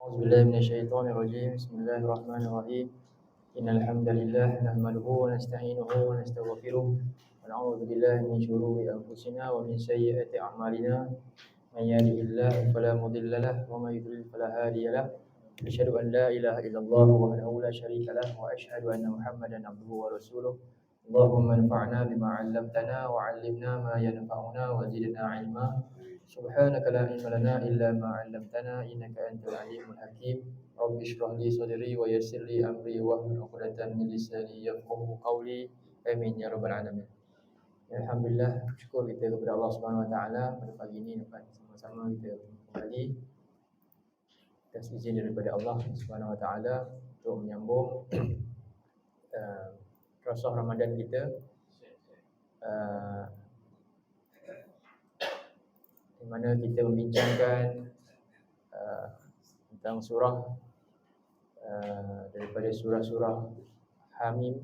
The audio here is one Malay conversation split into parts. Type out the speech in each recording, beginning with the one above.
أعوذ بالله من الشيطان الرجيم. بسم الله الرحمن الرحيم. إن الحمد لله نحمده ونستعينه ونستغفره ونعوذ بالله من شرور أنفسنا ومن سيئات أعمالنا. من يهده الله فلا مضل له ومن يضلل فلا هادي له. أشهد أن لا إله إلا الله وحده لا شريك له وأشهد أن محمدا عبده ورسوله. اللهم انفعنا بما علمتنا وعلمنا ما ينفعنا وزدنا علما. سبحانك لا علم لنا إلا ما علمتنا إنك أنت العليم الحكيم. رب اشرح لي صدري ويسر لي أمري واحلل عقدة من لساني يفقهوا قولي. Amin ya rabbal alamin. Alhamdulillah, syukur kita kepada Allah Subhanahu Wa Taala pada pagi ini dapat sama-sama kita kembali atas izin daripada Allah Subhanahu Wa Taala untuk menyambung Rasah Ramadan kita, di mana kita membincangkan tentang surah daripada surah-surah Hamim,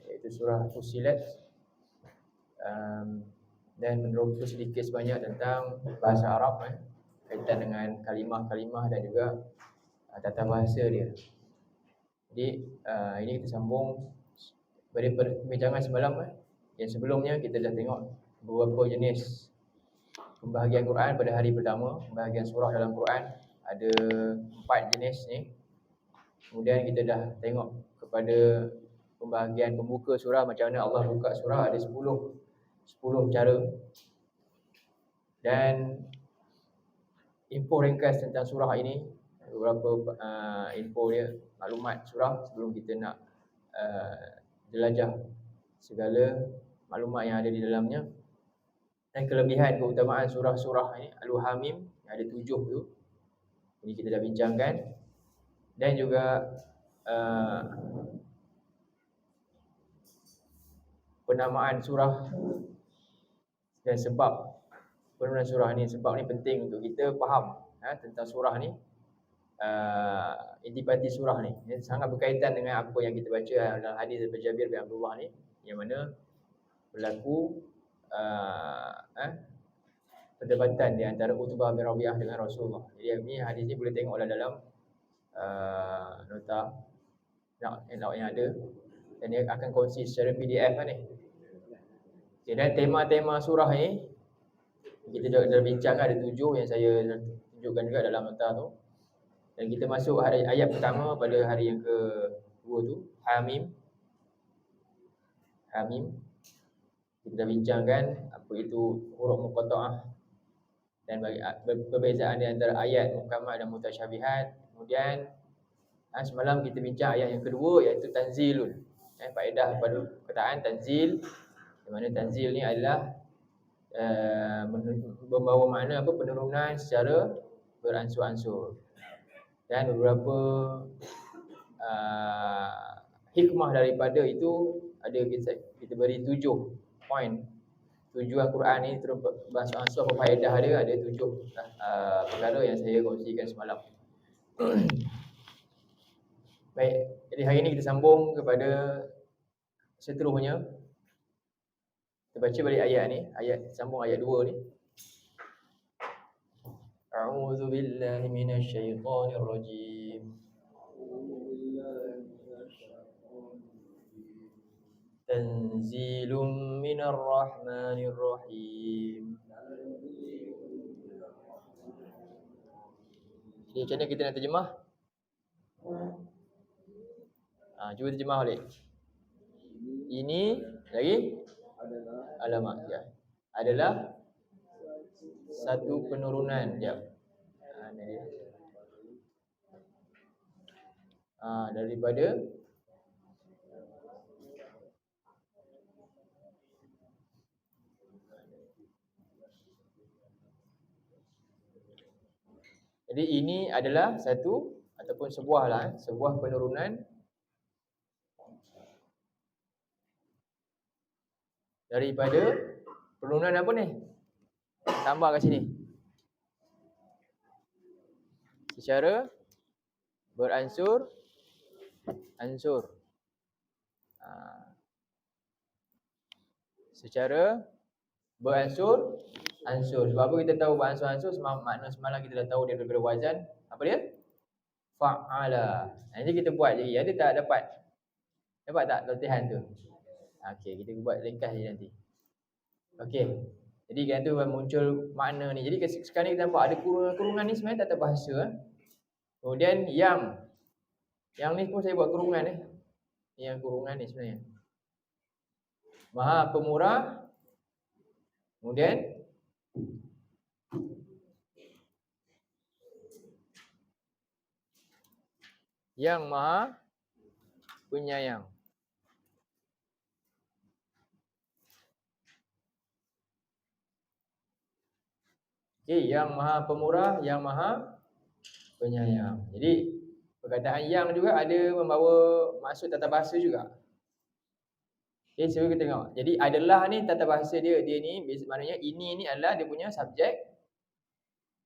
iaitu surah Fussilat, dan meneroka sedikit sebanyak tentang bahasa Arab kaitan dengan kalimah-kalimah dan juga tata bahasa dia. Jadi ini kita sambung dari perbincangan semalam. Yang sebelumnya kita dah tengok beberapa jenis pembahagian Quran pada hari pertama. Pembahagian surah dalam Quran ada 4 jenis ni. Kemudian kita dah tengok kepada pembahagian pembuka surah, macam mana Allah buka surah, ada 10 cara. Dan info ringkas tentang surah ini, beberapa info dia, maklumat surah sebelum kita nak jelajah segala maklumat yang ada di dalamnya. Dan kelebihan keutamaan surah-surah ini, Al-Hamim, yang ada 7 tu, ini kita dah bincangkan. Dan juga penamaan surah dan sebab penurunan surah ni. Sebab ni penting untuk kita faham tentang surah ni, intipati surah ni. Ini sangat berkaitan dengan apa yang kita baca dalam hadis daripada Jabir bin Abdullah ni, yang mana berlaku perdebatan di antara Utbah bin Rabi'ah dengan Rasulullah. Jadi ni hadis ni boleh tengoklah dalam nota yang ada, dan dia akan kongsi secara PDF ni. Okay, dan tema-tema surah ni kita dah bincang, ada 7 yang saya tunjukkan juga dalam nota tu. Dan kita masuk ayat pertama pada hari yang ke-2 tu, Hamim. Kita dah bincangkan apa itu huruf muqatta'ah dan perbezaan di antara ayat muhkamat dan mutasyabihat. Kemudian semalam kita bincang ayat yang kedua, iaitu tanzilun. Faedah pada perkataan tanzil, di mana tanzil ni adalah membawa makna apa, penurunan secara beransur-ansur. Dan beberapa hikmah daripada itu ada, kita beri 7 poin. Tujuan Quran ni terus beransur-ansur, apa faedah dia, ada 7 perkara yang saya kongsikan semalam. Baik, jadi hari ini kita sambung kepada seterusnya. Kita baca balik ayat ni, sambung ayat 2 ni. A'udzu billahi minasyaitonir rajim. Tanzilum minar rahmanir rahim. Jadi macam mana kita nak terjemah? Cuba terjemah balik. Ini lagi alamak ya. Adalah satu penurunan. Ni dia. Daripada jadi ini adalah satu ataupun sebuah penurunan daripada penurunan apa ni? Tambah kat sini. Secara beransur-ansur. Secara beransur-ansur. Sebab apa kita tahu beransur-ansur? Makna semalam kita dah tahu dia daripada wazan. Apa dia? fa'ala. Nanti kita buat lagi. Ada tak dapat? Dapat tak latihan tu? Okey, kita buat ringkas je nanti. Okey. Jadi kan tu muncul makna ni. Jadi sekarang ni kita nampak ada kurungan ni sebenarnya tata bahasa. Kemudian yang ni pun saya buat kurungan Yang kurungan ni sebenarnya. Maha Pemurah. Kemudian Yang Maha Penyayang. Okey, Yang Maha Pemurah, Yang Maha Penyayang. Jadi perkataan yang juga ada membawa maksud tata bahasa juga. Okey, cuba kita tengok. Jadi adalah ni tata bahasa dia ni maknanya ini adalah dia punya subjek.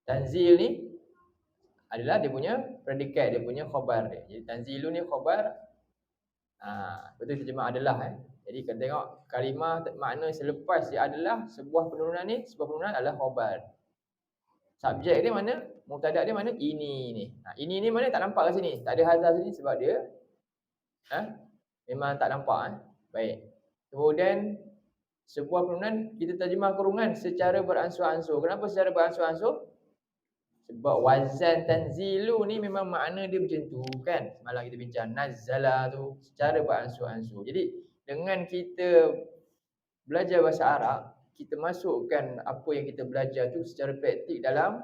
Tanzil ni adalah dia punya predikat, dia punya khabar dia. Jadi tanzilu ni khabar. Betul terjemah adalah Jadi kita tengok kalimah makna selepas dia adalah sebuah penurunan adalah khabar. Subjek dia mana? Mubtada dia mana? Ini ni. Ini ni mana tak nampak kat sini. Tak ada hazah sini sebab dia memang tak nampak Baik. Kemudian sebuah penurunan kita terjemah kurungan secara beransur-ansur. Kenapa secara beransur-ansur? Sebab wazan tanzilu ni memang makna dia macam tu kan. Semalam kita bincang nazzala tu secara beransur-ansur. Jadi dengan kita belajar bahasa Arab, kita masukkan apa yang kita belajar tu secara praktik dalam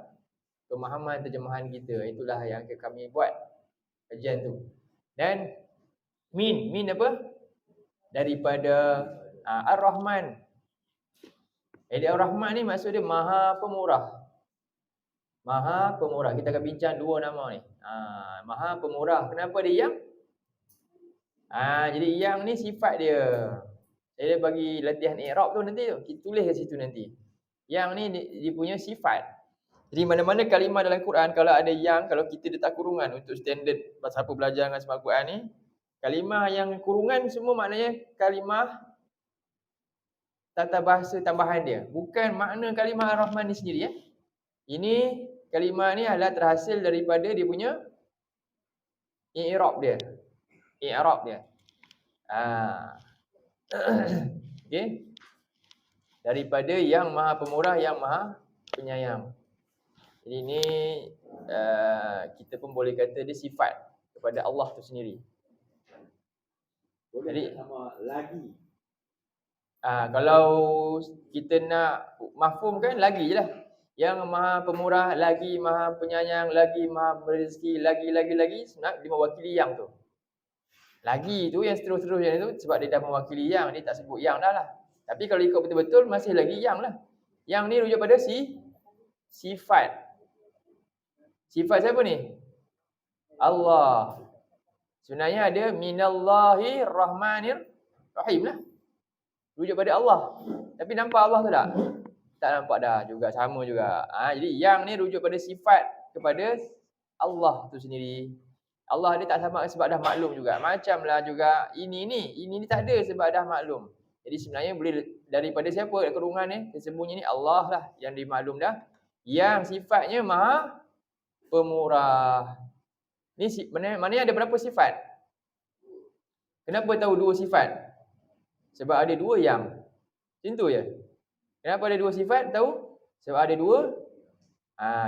pemahaman terjemahan kita. Itulah yang kami buat kajian tu. Dan min apa? Daripada Ar-Rahman. Jadi Ar-Rahman ni maksud dia Maha Pemurah. Maha Pemurah. Kita akan bincang dua nama ni. Maha Pemurah. Kenapa dia yang? Jadi yang ni sifat dia. Saya bagi latihan i'rab tu nanti tu. Kita tulis kat situ nanti. Yang ni dia punya sifat. Jadi mana-mana kalimah dalam Quran kalau ada yang, kalau kita letak kurungan untuk standard siapa belajar dengan semarak Quran ni, kalimah yang kurungan semua maknanya kalimah tata bahasa tambahan dia. Bukan makna kalimah Ar-Rahman ni sendiri Ini kalimah ni adalah terhasil daripada dia punya i'rab dia. I'rab dia. Okey. Daripada Yang Maha Pemurah, Yang Maha Penyayang. Jadi ini kita pun boleh kata dia sifat kepada Allah tu sendiri. Jadi sama lagi. Kalau kita nak mafhum kan lagi je lah. Yang Maha Pemurah, lagi Maha Penyayang, lagi Maha Rezeki, lagi sebenarnya dia mewakili yang tu. Lagi tu yang seterus-terusnya tu sebab dia dah mewakili yang, dia tak sebut yang dah lah. Tapi kalau ikut betul-betul masih lagi yang lah. Yang ni rujuk pada sifat. Sifat siapa ni? Allah. Sebenarnya ada minallahi rahmanir rahim lah. Rujuk pada Allah. Tapi nampak Allah tu tak? Tak nampak dah juga, sama juga. Jadi yang ni rujuk pada sifat kepada Allah tu sendiri. Allah dia tak sama sebab dah maklum juga. Macamlah juga ini ni tak ada sebab dah maklum. Jadi sebenarnya boleh daripada siapa kurungan ni? Tersembunyi ni Allah lah yang dimaklum dah. Yang sifatnya Maha Pemurah. Ni maknanya ada berapa sifat? Kenapa tahu dua sifat? Sebab ada dua yang. Macam tu je. Kenapa ada dua sifat? Tahu? Sebab ada dua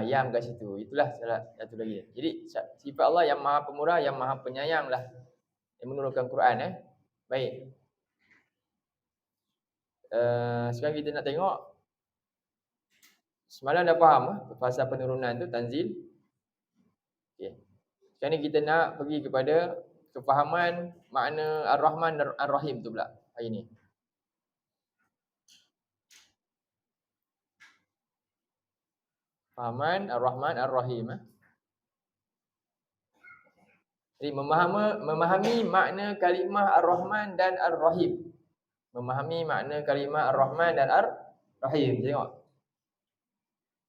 yang kat situ. Itulah salah satu lagi. Jadi sifat Allah yang Maha Pemurah, yang Maha Penyayang lah. Yang menurunkan Quran Baik. Sekarang kita nak tengok. Semalam dah faham pasal penurunan tu, tanzil. Okay. Sekarang ni kita nak pergi kepada kefahaman makna Ar-Rahman dan Ar-Rahim tu pula hari ni. Fahaman Ar-Rahman Ar-Rahim. Jadi memahami makna kalimah Ar-Rahman dan Ar-Rahim. Memahami makna kalimah Ar-Rahman dan Ar-Rahim. Tengok.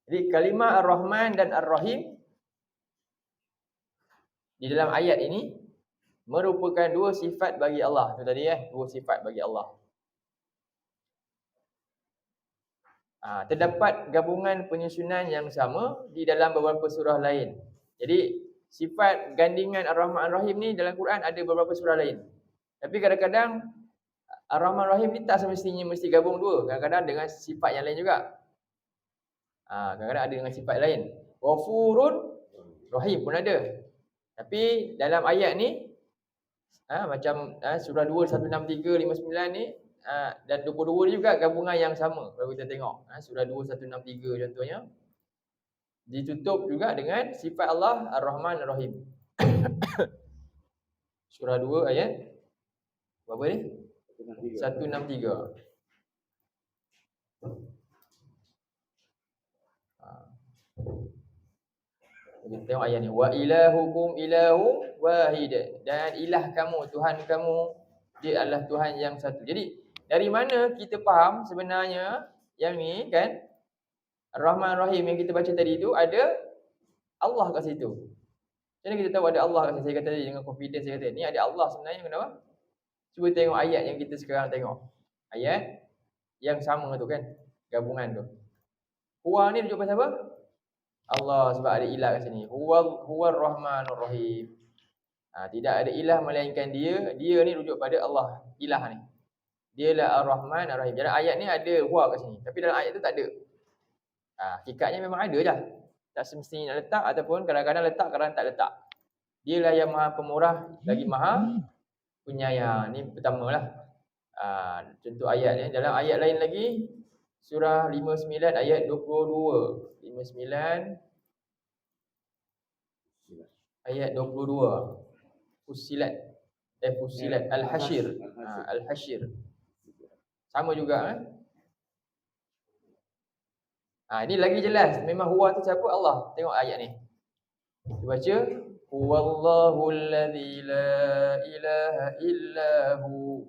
Jadi kalimah Ar-Rahman dan Ar-Rahim di dalam ayat ini merupakan dua sifat bagi Allah. Itu tadi dua sifat bagi Allah. Terdapat gabungan penyusunan yang sama di dalam beberapa surah lain. Jadi sifat gandingan Ar-Rahman Ar-Rahim ni dalam Quran ada beberapa surah lain. Tapi kadang-kadang Ar-Rahman Ar-Rahim ni tak semestinya mesti gabung dua. Kadang-kadang dengan sifat yang lain juga. Kadang-kadang ada dengan sifat lain. Ghafurun Rahim pun ada. Tapi dalam ayat ni macam surah 2, 163, 59 ni dan 22 ni juga gabungan yang sama. Kalau kita tengok surah 2, 163 contohnya, ditutup juga dengan sifat Allah Ar-Rahman Ar-Rahim. Surah 2 ayat berapa ni? 163. Kita tengok ayat ni. Wa ilahukum ilahu wahid. Dan ilah kamu, Tuhan kamu, dia adalah Tuhan yang satu. Jadi dari mana kita faham sebenarnya yang ni kan, Ar-Rahman Ar-Rahim yang kita baca tadi tu ada Allah kat situ. Macam mana kita tahu ada Allah kat situ? Saya kata tadi dengan confidence, saya kata ni ada Allah sebenarnya. Kenapa? Cuba tengok ayat yang kita sekarang tengok. Ayat yang sama tu kan, gabungan tu. Huwa ni rujuk pasal apa? Allah, sebab ada ilah kat sini. Huwar Rahmanur Rahim. Tidak ada ilah melainkan dia. Dia ni rujuk pada Allah, ilah ni. Dialah Ar-Rahman Ar-Rahim. Jadi ayat ni ada huwa kat sini. Tapi dalam ayat tu tak ada. Hakikatnya memang ada je. Tak semestinya nak letak ataupun kadang-kadang letak, kadang-kadang tak letak. Dialah yang Maha Pemurah lagi Maha Penyayang. Ni pertamalah. Contoh ayat ni. Dalam ayat lain lagi, surah 59 ayat 22. 59 ayat 22. Fussilat. Fussilat. Al-Hasyr. Al-Hasyr. Sama juga. Ini lagi jelas. Memang huwa tu siapa? Allah. Tengok ayat ni. Kita baca. Huwallahu alladhi la ilaha illahu.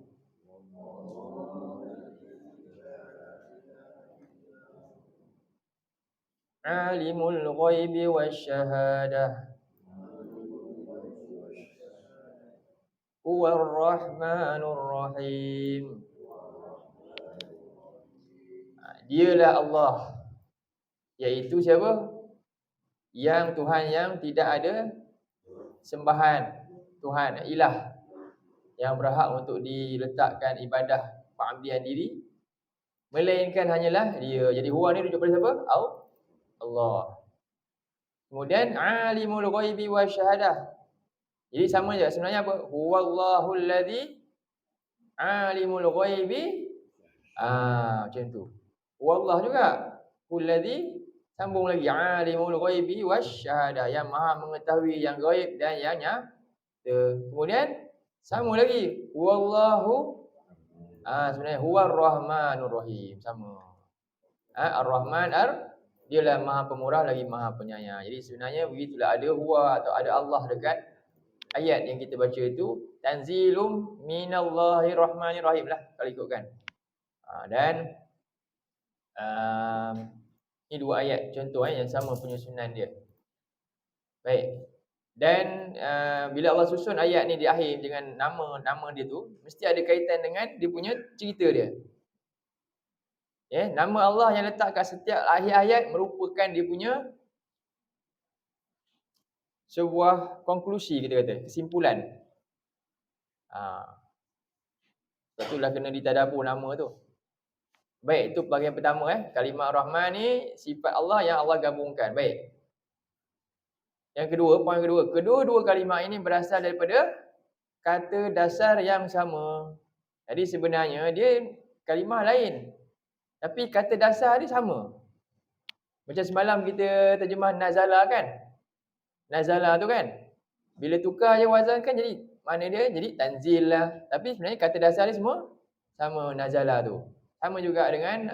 Alimul ghaibi wasyahadah. Huwar Rahmanur Rahim. Dialah Allah. Iaitu siapa? Yang Tuhan yang tidak ada sembahan. Tuhan, ilah yang berhak untuk diletakkan ibadah pengabdian diri, melainkan hanyalah dia. Jadi huwa ni rujuk pada siapa? Allah. Kemudian alimul ghaibi wasyahadah. Jadi sama je sebenarnya apa? Huwallahu alladhi alimul ghaibi. Macam tu. Huwallah juga. Alladhi, sambung lagi, alimul ghaibi wasyahadah, yang Maha mengetahui yang ghaib dan yang nyata. Kemudian sama lagi. Huwallahu, sebenarnya huwar Rahmanur Rahim. Sama. Ar-Rahman dialah Maha Pemurah lagi Maha Penyayang. Jadi sebenarnya begitulah, ada huwa atau ada Allah dekat ayat yang kita baca itu. Tanzilum minallahi rahmanir rahim lah kalau ikutkan. Dan ini dua ayat contoh yang sama penyusunan dia. Baik. Dan bila Allah susun ayat ni di akhir dengan nama dia tu, mesti ada kaitan dengan dia punya cerita dia. Nama Allah yang letak kat setiap akhir ayat merupakan dia punya sebuah konklusi, kita kata, kesimpulan. Itulah kena ditadabbur nama tu. Baik, itu bahagian pertama. Kalimah Rahman ni sifat Allah yang Allah gabungkan. Baik. Yang kedua, poin kedua. Kedua-dua kalimah ini berasal daripada kata dasar yang sama. Jadi sebenarnya dia kalimah lain, tapi kata dasar dia sama. Macam semalam kita terjemah nazala kan. Nazala tu kan, bila tukar je wazan kan jadi, mana dia jadi tanzil lah. Tapi sebenarnya kata dasar dia semua sama, nazala tu. Sama juga dengan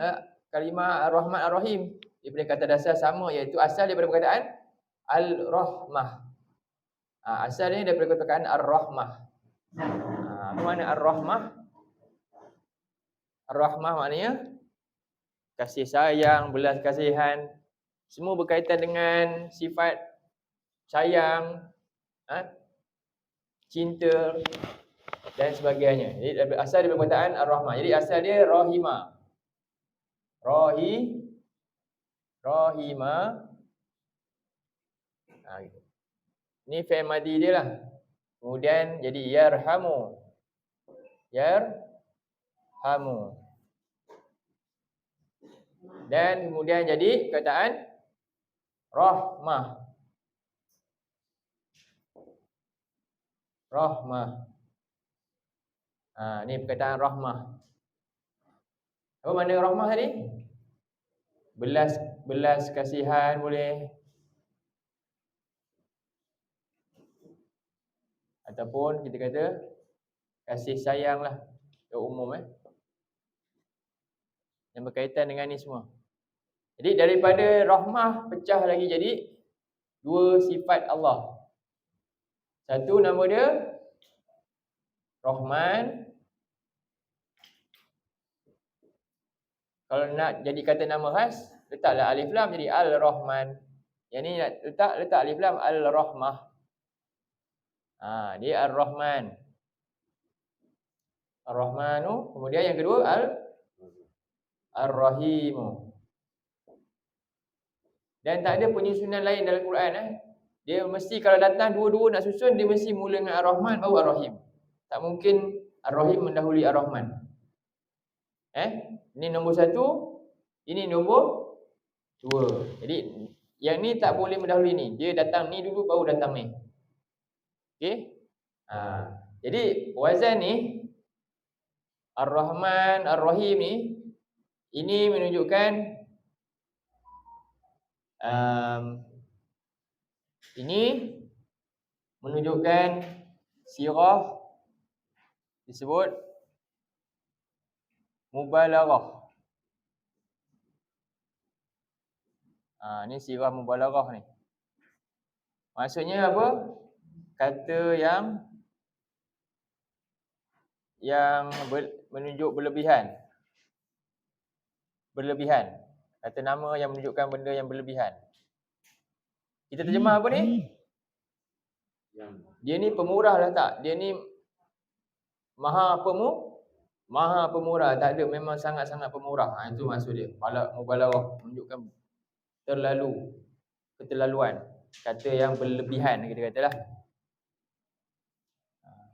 kalimah Ar-Rahman Ar-Rahim. Dia punya kata dasar sama, iaitu asal daripada perkataan Al-Rahmah. Asalnya daripada perkataan Ar-Rahmah. Apa makna Ar-Rahmah? Ar-Rahmah maknanya kasih sayang, belas kasihan. Semua berkaitan dengan sifat sayang, cinta dan sebagainya. Jadi asal daripada perkataan Ar-Rahmah. Jadi asal dia Rahimah. Rahimah. Ni fi'il madhi dia lah. Kemudian jadi yarhamu. Yarhamu. Dan kemudian jadi perkataan rahmah. Rahmah. Ni perkataan rahmah. Apa makna rahmah tadi? Belas kasihan boleh. Ataupun kita kata kasih sayang lah. Yang umum yang berkaitan dengan ni semua. Jadi daripada rahmah pecah lagi jadi dua sifat Allah. Satu nama dia Rahman. Kalau nak jadi kata nama khas, letaklah alif lam jadi Al-Rahman. Yang ni nak letak alif lam Al-Rahmah. Dia Ar-Rahman. Ar-Rahmanu. Kemudian yang kedua Ar-Rahimu. Dan tak ada penyusunan lain dalam Quran. Dia mesti kalau datang dua-dua nak susun, dia mesti mula dengan Ar-Rahman baru Ar-Rahim. Tak mungkin Ar-Rahim mendahului Ar-Rahman. Ini nombor satu, ini nombor dua. Jadi yang ni tak boleh mendahului ni. Dia datang ni dulu baru datang ni. Okey? Jadi wazan ni Ar-Rahman, Ar-Rahim ni, ini menunjukkan ini menunjukkan sirah disebut mubalaghah. Ni sirah mubalaghah ni. Maksudnya apa? Kata yang menunjuk berlebihan. Berlebihan. Kata nama yang menunjukkan benda yang berlebihan. Kita terjemah apa ni? Dia ni pemurah lah tak? Dia ni maha pemurah. Tak ada, memang sangat-sangat pemurah. Itu maksud dia. Mubalaghah menunjukkan keterlaluan. Kata yang berlebihan kita katalah.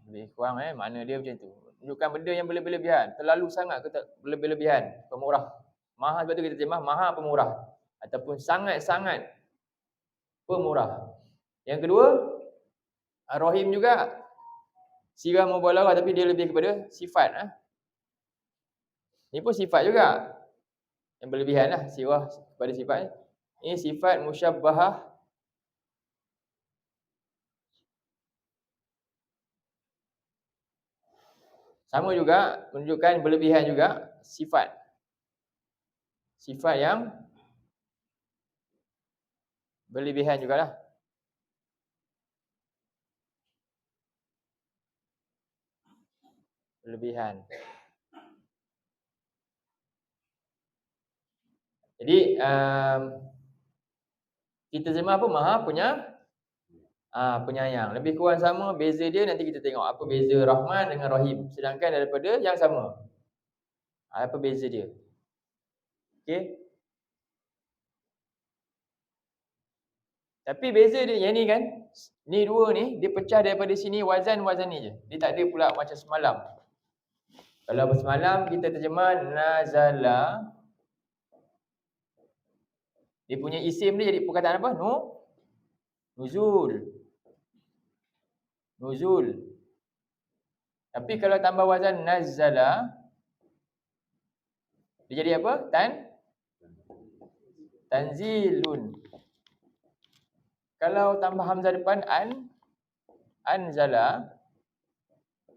Lebih kurang makna dia macam tu. Menunjukkan benda yang berlebihan, terlalu sangat berlebihan, pemurah. Maha, sebab tu kita terjemah maha pemurah ataupun sangat-sangat pemurah. Yang kedua, Ar-Rahim juga sirah mubalaghah tapi dia lebih kepada sifat. Ni pun sifat juga. Yang berlebihan lah, sirah kepada sifat. Ini sifat musyabbahah. Sama juga, menunjukkan berlebihan juga, sifat. Sifat yang berlebihan jugalah. Berlebihan. Jadi kita terjemah apa? Maha penyayang. Lebih kurang sama, beza dia nanti kita tengok apa beza Rahman dengan Rahim. Sedangkan daripada yang sama, apa beza dia? Okey. Tapi beza dia yang ni kan, ni dua ni dia pecah daripada sini wazan ni je. Dia tak ada pula macam semalam. Kalau semalam kita terjemah nazala, dia punya isim dia jadi perkataan apa? Nuzul. Tapi kalau tambah wazan nazala, dia jadi apa? Tanzilun. Kalau tambah hamzah depan anzala,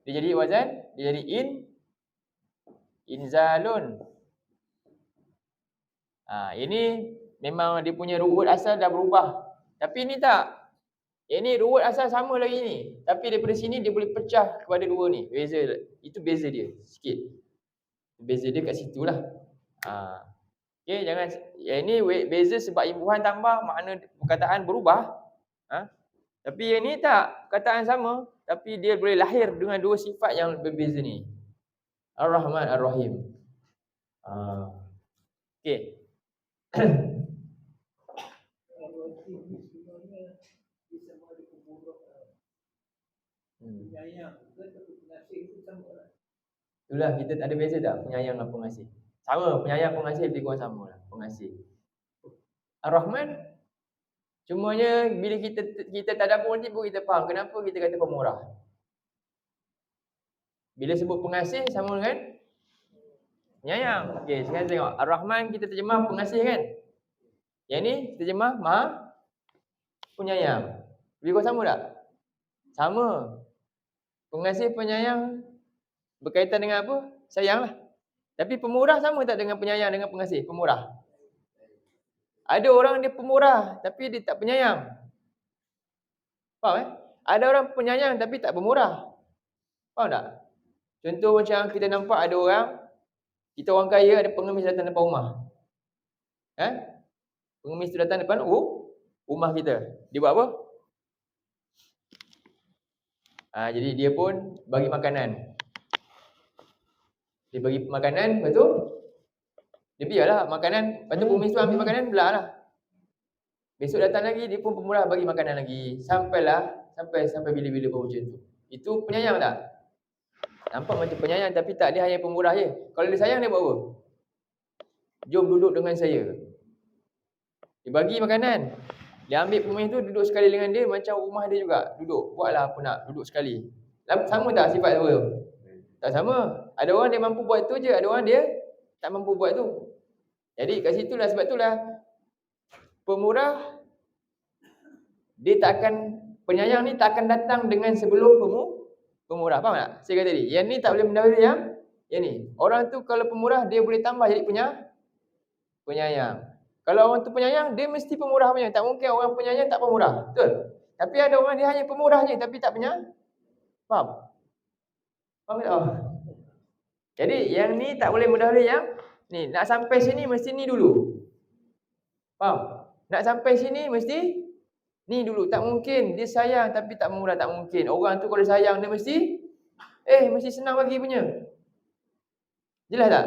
dia jadi wazan, dia jadi inzalun. Ini memang dia punya ru'ud asal dah berubah. Tapi ini tak. Ini ru'ud asal sama lagi ni. Tapi daripada sini dia boleh pecah kepada dua ni. Beza. Itu beza dia sikit. Beza dia kat situlah. Okey, jangan ini beza sebab imbuhan tambah, makna perkataan berubah. Tapi yang ni tak, perkataan sama, tapi dia boleh lahir dengan dua sifat yang berbeza ni. Ar-Rahman, Ar-Rahim. Okey. Itulah, kita ada beza tak penyayang dan pengasih? Sama, penyayang pengasih lebih kurang sama lah, pengasih. Ar-Rahman, cumanya bila kita tadabbur nanti baru kita faham kenapa kita kata pemurah. Bila sebut pengasih sama dengan penyayang. Okey, sekarang tengok Ar-Rahman kita terjemah pengasih kan? Yang ni terjemah Maha Penyayang. Lebih kurang sama tak? Sama. Pengasih penyayang berkaitan dengan apa? Sayanglah. Tapi pemurah sama tak dengan penyayang dengan pengasih? Pemurah. Ada orang dia pemurah tapi dia tak penyayang. Faham? Ada orang penyayang tapi tak pemurah. Faham tak? Contoh macam kita nampak ada orang, kita orang kaya ada pengemis datang depan rumah. Pengemis tu datang depan rumah kita. Dia buat apa? Jadi dia pun bagi makanan. Dia bagi makanan, lepas tu dia biarlah makanan, lepas tu pengemis tu ambil makanan, belah lah. Besok datang lagi, dia pun pemurah bagi makanan lagi. Sampai bila-bila pun macam tu. Itu penyayang tak? Nampak macam penyayang tapi tak, dia hanya pemurah je. Kalau dia sayang, dia buat apa? Jom duduk dengan saya. Dia bagi makanan. Dia ambil pengemis tu duduk sekali dengan dia macam rumah dia juga. Duduk, buatlah apa nak, duduk sekali. Sama tak sifat tu? Tak sama. Ada orang dia mampu buat tu je, ada orang dia tak mampu buat tu. Jadi kat situlah, sebab itulah pemurah dia takkan, penyayang ni takkan datang dengan sebelum pemurah. Faham tak? Saya kata tadi, yang ni tak boleh mendahului yang ni. Orang tu kalau pemurah dia boleh tambah jadi penyayang. Kalau orang tu penyayang, dia mesti pemurah punya. Tak mungkin orang penyayang tak pemurah. Betul? Tapi ada orang dia hanya pemurah je tapi tak penyayang. Faham? Faham tak? Jadi yang ni tak boleh mendahului yang ni. Nak sampai sini mesti ni dulu. Faham? Nak sampai sini mesti ni dulu. Tak mungkin dia sayang tapi tak pemurah, tak mungkin. Orang tu kalau sayang dia mesti senang bagi punya. Jelas tak?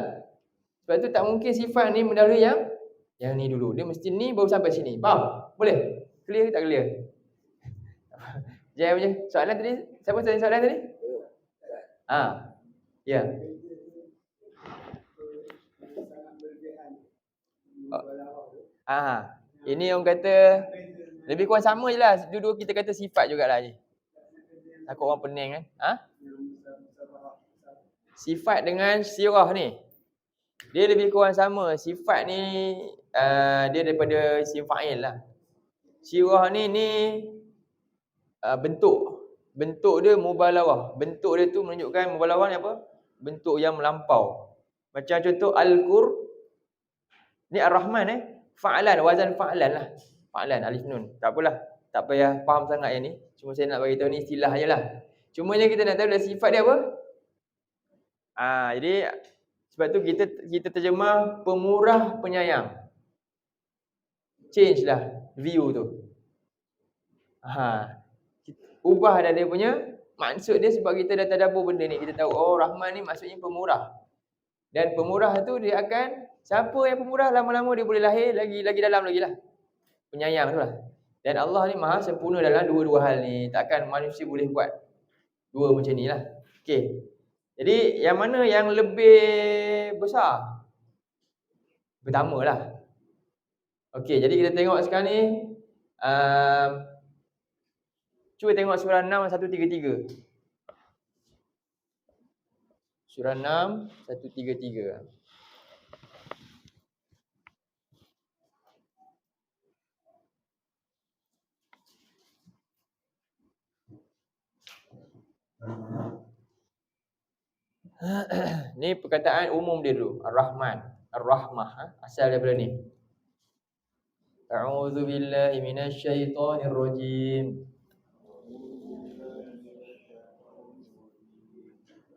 Sebab tu tak mungkin sifat ni mendahului yang ni dulu. Dia mesti ni baru sampai sini. Faham? Boleh? Clear ke tak clear? Jangan macam soalan tadi. Siapa tanya soalan tadi? Ya. Ini orang kata lebih kurang sama je lah. Dua-dua kita kata sifat jugalah je. Takut orang pening kan? Sifat dengan sirah ni, dia lebih kurang sama. Sifat ni dia daripada isim fa'il lah. Sirah ni bentuk. Bentuk dia mubalaghah. Bentuk dia tu menunjukkan mubalaghah ni apa? Bentuk yang melampau. Macam contoh Al-Qur. Ni Ar-Rahman fa'alan, wazan fa'alan lah. Fa'alan, alif nun. Tak apalah. Tak payah faham sangat yang ni. Cuma saya nak bagi tahu ni istilah je lah. Cuma yang kita nak tahu dah sifat dia apa? Jadi sebab tu kita terjemah pemurah penyayang. Change lah view tu. Ubah dah dia punya maksud dia sebab kita dah tadabbur benda ni. Kita tahu Rahman ni maksudnya pemurah. Dan pemurah tu dia akan, siapa yang pemurah lama-lama dia boleh lahir lagi dalam lagi lah. Penyayang tu lah. Dan Allah ni maha sempurna dalam dua-dua hal ni. Takkan manusia boleh buat dua macam ni lah. Okey. Jadi yang mana yang lebih besar? Pertama lah. Okey, jadi kita tengok sekarang ni. Cuba tengok surah 6 133. Surah 6 133. Ni perkataan umum dia dulu. Ar-Rahman, Ar-Rahmah, asal daripada ni. A'udzu billahi minasyaitonir rajim.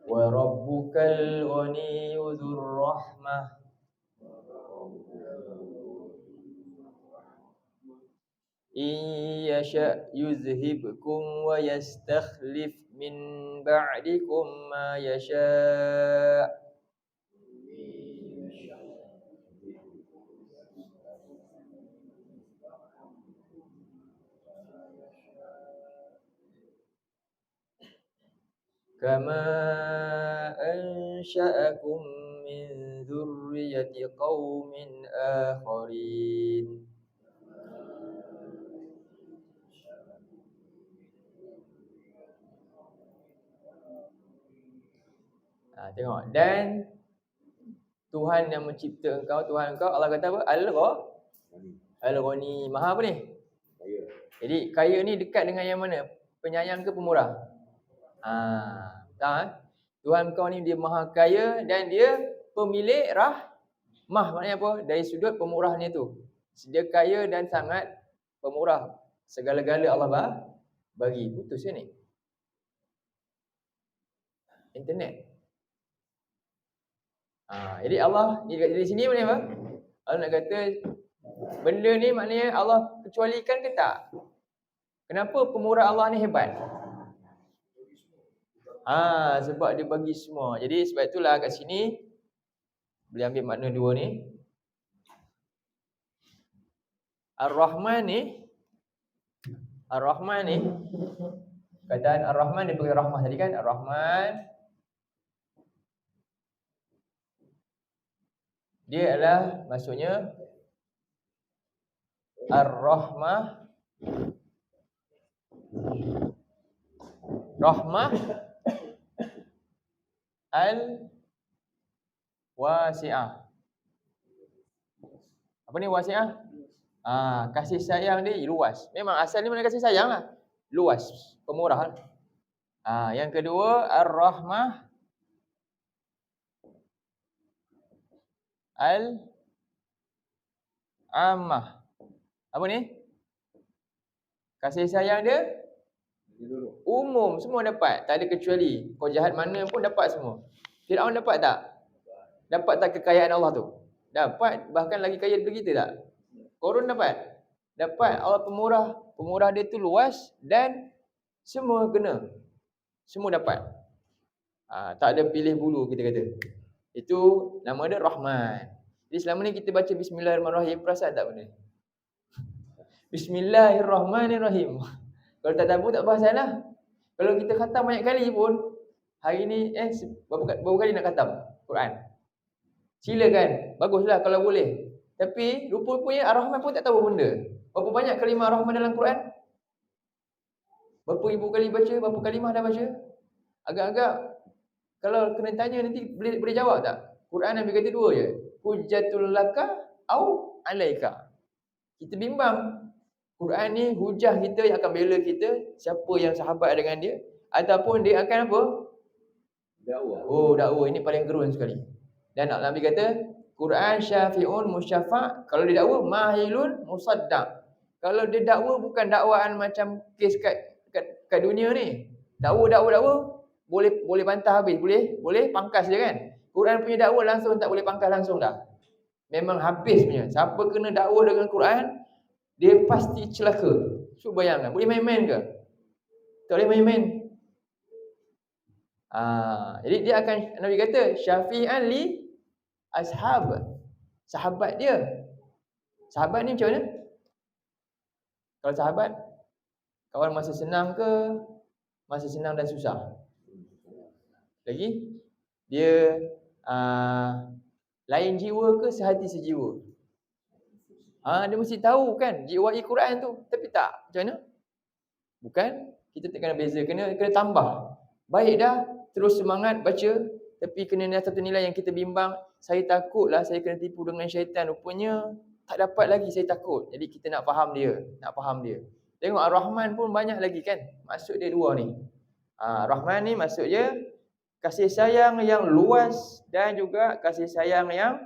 Wa rabbukal ghaniyyu dzur rahmah. In yasha yuzhibkum wa yastakhlif min ba'dikum ma yasha. kama ansha'akum min dzurriyyati qaumin akharin. Tengok. Dan Tuhan yang mencipta engkau, Tuhan engkau, Allah kata apa? Al-Ghani. Maha apa ni? Kaya. Jadi kaya ni dekat dengan yang mana? Penyayang ke pemurah? Tahu? Tuhan engkau ni dia maha kaya dan dia pemilik rahmah. Maknanya apa? Dari sudut pemurahnya tu. Dia kaya dan sangat pemurah. Segala-gala Allah bagi. Putus ni. Internet. Jadi Allah di sini mana apa? Allah nak kata benda ni maknanya Allah kecualikan ke tak? Kenapa pemurah Allah ni hebat? Sebab dia bagi semua. Jadi sebab itulah kat sini boleh ambil makna dua ni. Ar-Rahman ni kataan Ar-Rahman dia pakai rahmah tadi kan? Ar-Rahman dia adalah maksudnya Ar-Rahmah Al-Wasi'ah. Apa ni wasi'ah? Kasih sayang dia luas. Memang asal ni mana kasih sayang lah. Luas, pemurah lah. Yang kedua Ar-Rahmah Al-Ammah. Apa ni? Kasih sayang dia umum, semua dapat, tak ada kecuali. Kau jahat mana pun dapat semua. Firaun dapat tak? Dapat tak kekayaan Allah tu? Dapat, bahkan lagi kaya daripada kita tak? Korun dapat? Dapat. Allah pemurah. Pemurah dia tu luas dan semua kena. Semua dapat. Tak ada pilih bulu kita kata. Itu nama dia Rahman. Jadi selama ni kita baca Bismillahirrahmanirrahim, perasan tak benda? Bismillahirrahmanirrahim. Kalau tak tahu tak perasan lah. Kalau kita khatam banyak kali pun, hari ni berapa kali nak khatam Quran? Silakan. Baguslah kalau boleh. Tapi rupa-rupanya Ar-Rahman pun tak tahu benda. Berapa banyak kalimah Ar-Rahman dalam Quran? Berapa ribu kali baca? Berapa kalimah dah baca? Agak-agak kalau kena tanya nanti boleh jawab tak? Quran Nabi kata dua je. Hujjatul laka au alaika. Kita bimbang. Quran ni hujah kita yang akan bela kita, siapa yang sahabat dengan dia, ataupun dia akan apa? Dakwah. Dakwah ini paling gerun sekali. Dan Nabi kata, Quran syafi'un musyafa'. Kalau dia dakwah, mahilun musaddaq. Kalau dia dakwah bukan dakwaan macam kes kat dunia ni. Dakwah boleh bantah habis, boleh pangkas je kan. Quran punya dakwah langsung tak boleh pangkas langsung dah. Memang habis punya. Siapa kena dakwah dengan Quran, dia pasti celaka. Cuba bayangkan, boleh main-main ke? Tak boleh main-main. Jadi dia akan, Nabi kata, syafi'an li ashab. Sahabat dia. Sahabat ni macam mana? Kalau sahabat, kawan masa senang ke? Masa senang dan susah. Lagi, dia lain jiwa ke sehati sejiwa? Dia mesti tahu kan jiwai Quran tu. Tapi tak, macam mana? Bukan, kita tak kena beza, kena tambah. Baik dah, terus semangat baca, tapi kena satu nilai yang kita bimbang. Saya takutlah saya kena tipu dengan syaitan. Rupanya tak dapat lagi, saya takut. Jadi kita nak faham dia. Tengok Ar-Rahman pun banyak lagi kan. Maksud dia dua ni. Rahman ni maksud dia kasih sayang yang luas dan juga kasih sayang yang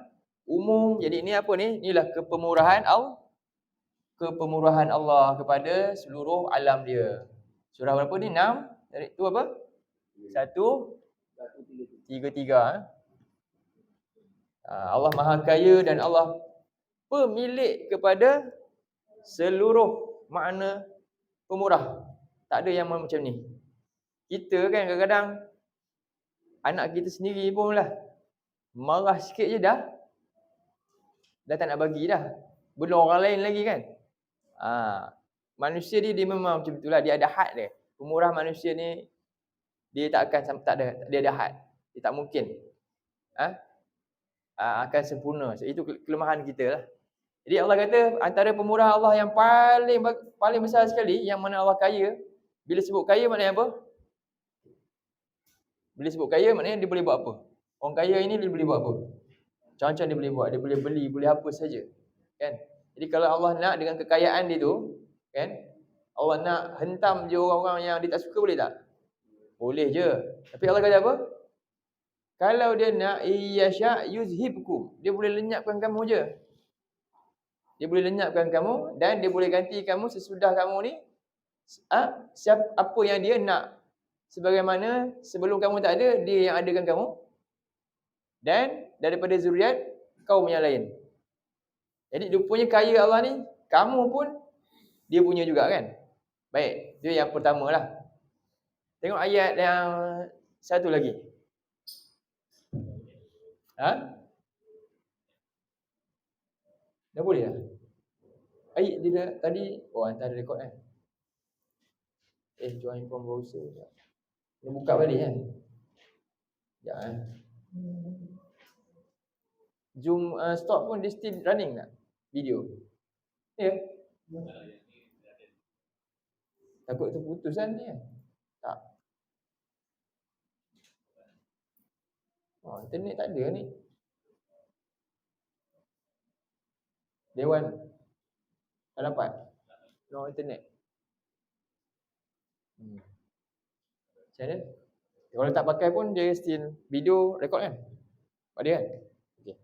umum. Jadi ni apa ni? Inilah kepemurahan Allah kepada seluruh alam dia. Surah berapa ni? 6. Dari tu apa? 1:33. Allah Maha Kaya dan Allah pemilik kepada seluruh makna pemurah. Tak ada yang macam ni. Kita kan kadang-kadang anak kita sendiri pun lah marah sikit je dah tak nak bagi dah. Belum orang lain lagi kan. Manusia dia memang macam itulah, dia ada had dia. Pemurah manusia ni Dia tak akan, dia ada had. Dia tak mungkin akan sempurna. So, itu kelemahan kita lah. Jadi Allah kata antara pemurah Allah yang paling besar sekali, yang mana Allah kaya. Bila sebut kaya maknanya apa? Bila sebut kaya maknanya dia boleh buat apa? Orang kaya ini dia boleh buat apa? Macam-macam dia boleh buat. Dia boleh beli, boleh apa saja. Kan? Jadi kalau Allah nak dengan kekayaan dia tu, kan? Allah nak hentam je orang-orang yang dia tak suka, boleh tak? Boleh je. Tapi Allah kata apa? Kalau dia nak, iyasya yuzhibkum. Dia boleh lenyapkan kamu je. Dia boleh lenyapkan kamu dan dia boleh ganti kamu sesudah kamu ni apa yang dia nak. Sebagaimana sebelum kamu tak ada, dia yang adakan kamu. Dan daripada zuriat kaum yang lain. Jadi dia punya kaya Allah ni, kamu pun dia punya juga kan. Baik, itu yang pertama lah. Tengok ayat yang satu lagi. Dah boleh dah? Ayat dia dah, tadi, hantar rekod kan. Join from browser. Dia buka balik kan. Sekejap Zoom stop pun dia still running tak? Video. Ya? Takut terputus kan ni kan? Tak. Internet tak ada ni. Dewan. Tak dapat? No internet. Macam mana? Kalau tak pakai pun dia still video record kan? Ada kan? Okay.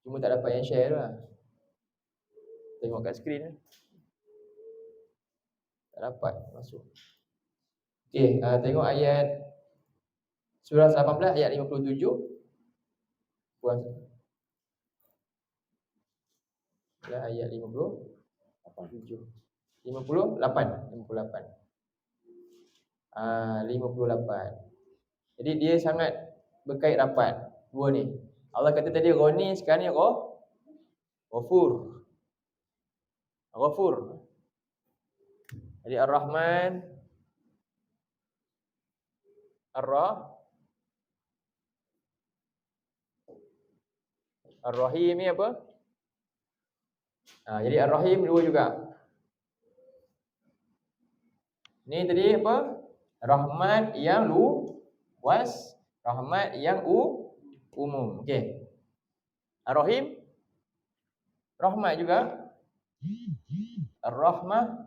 Cuma tak dapat yang share lah. Tengok kat skrin lah. Tak dapat masuk. Okay, tengok ayat surah 18 ayat 57. Puas. Ya, ayat 58. 58. Jadi dia sangat berkait rapat dua ni. Allah kata tadi Ghani, sekarang ni Ghafur. Jadi Ar-Rahman, Ar-Rahim ni apa? Jadi Ar-Rahim dua juga. Ni tadi apa? Rahmat yang luas, rahmat yang umum. Okey. Ar-Rahim rahmat juga. Ar-Rahmah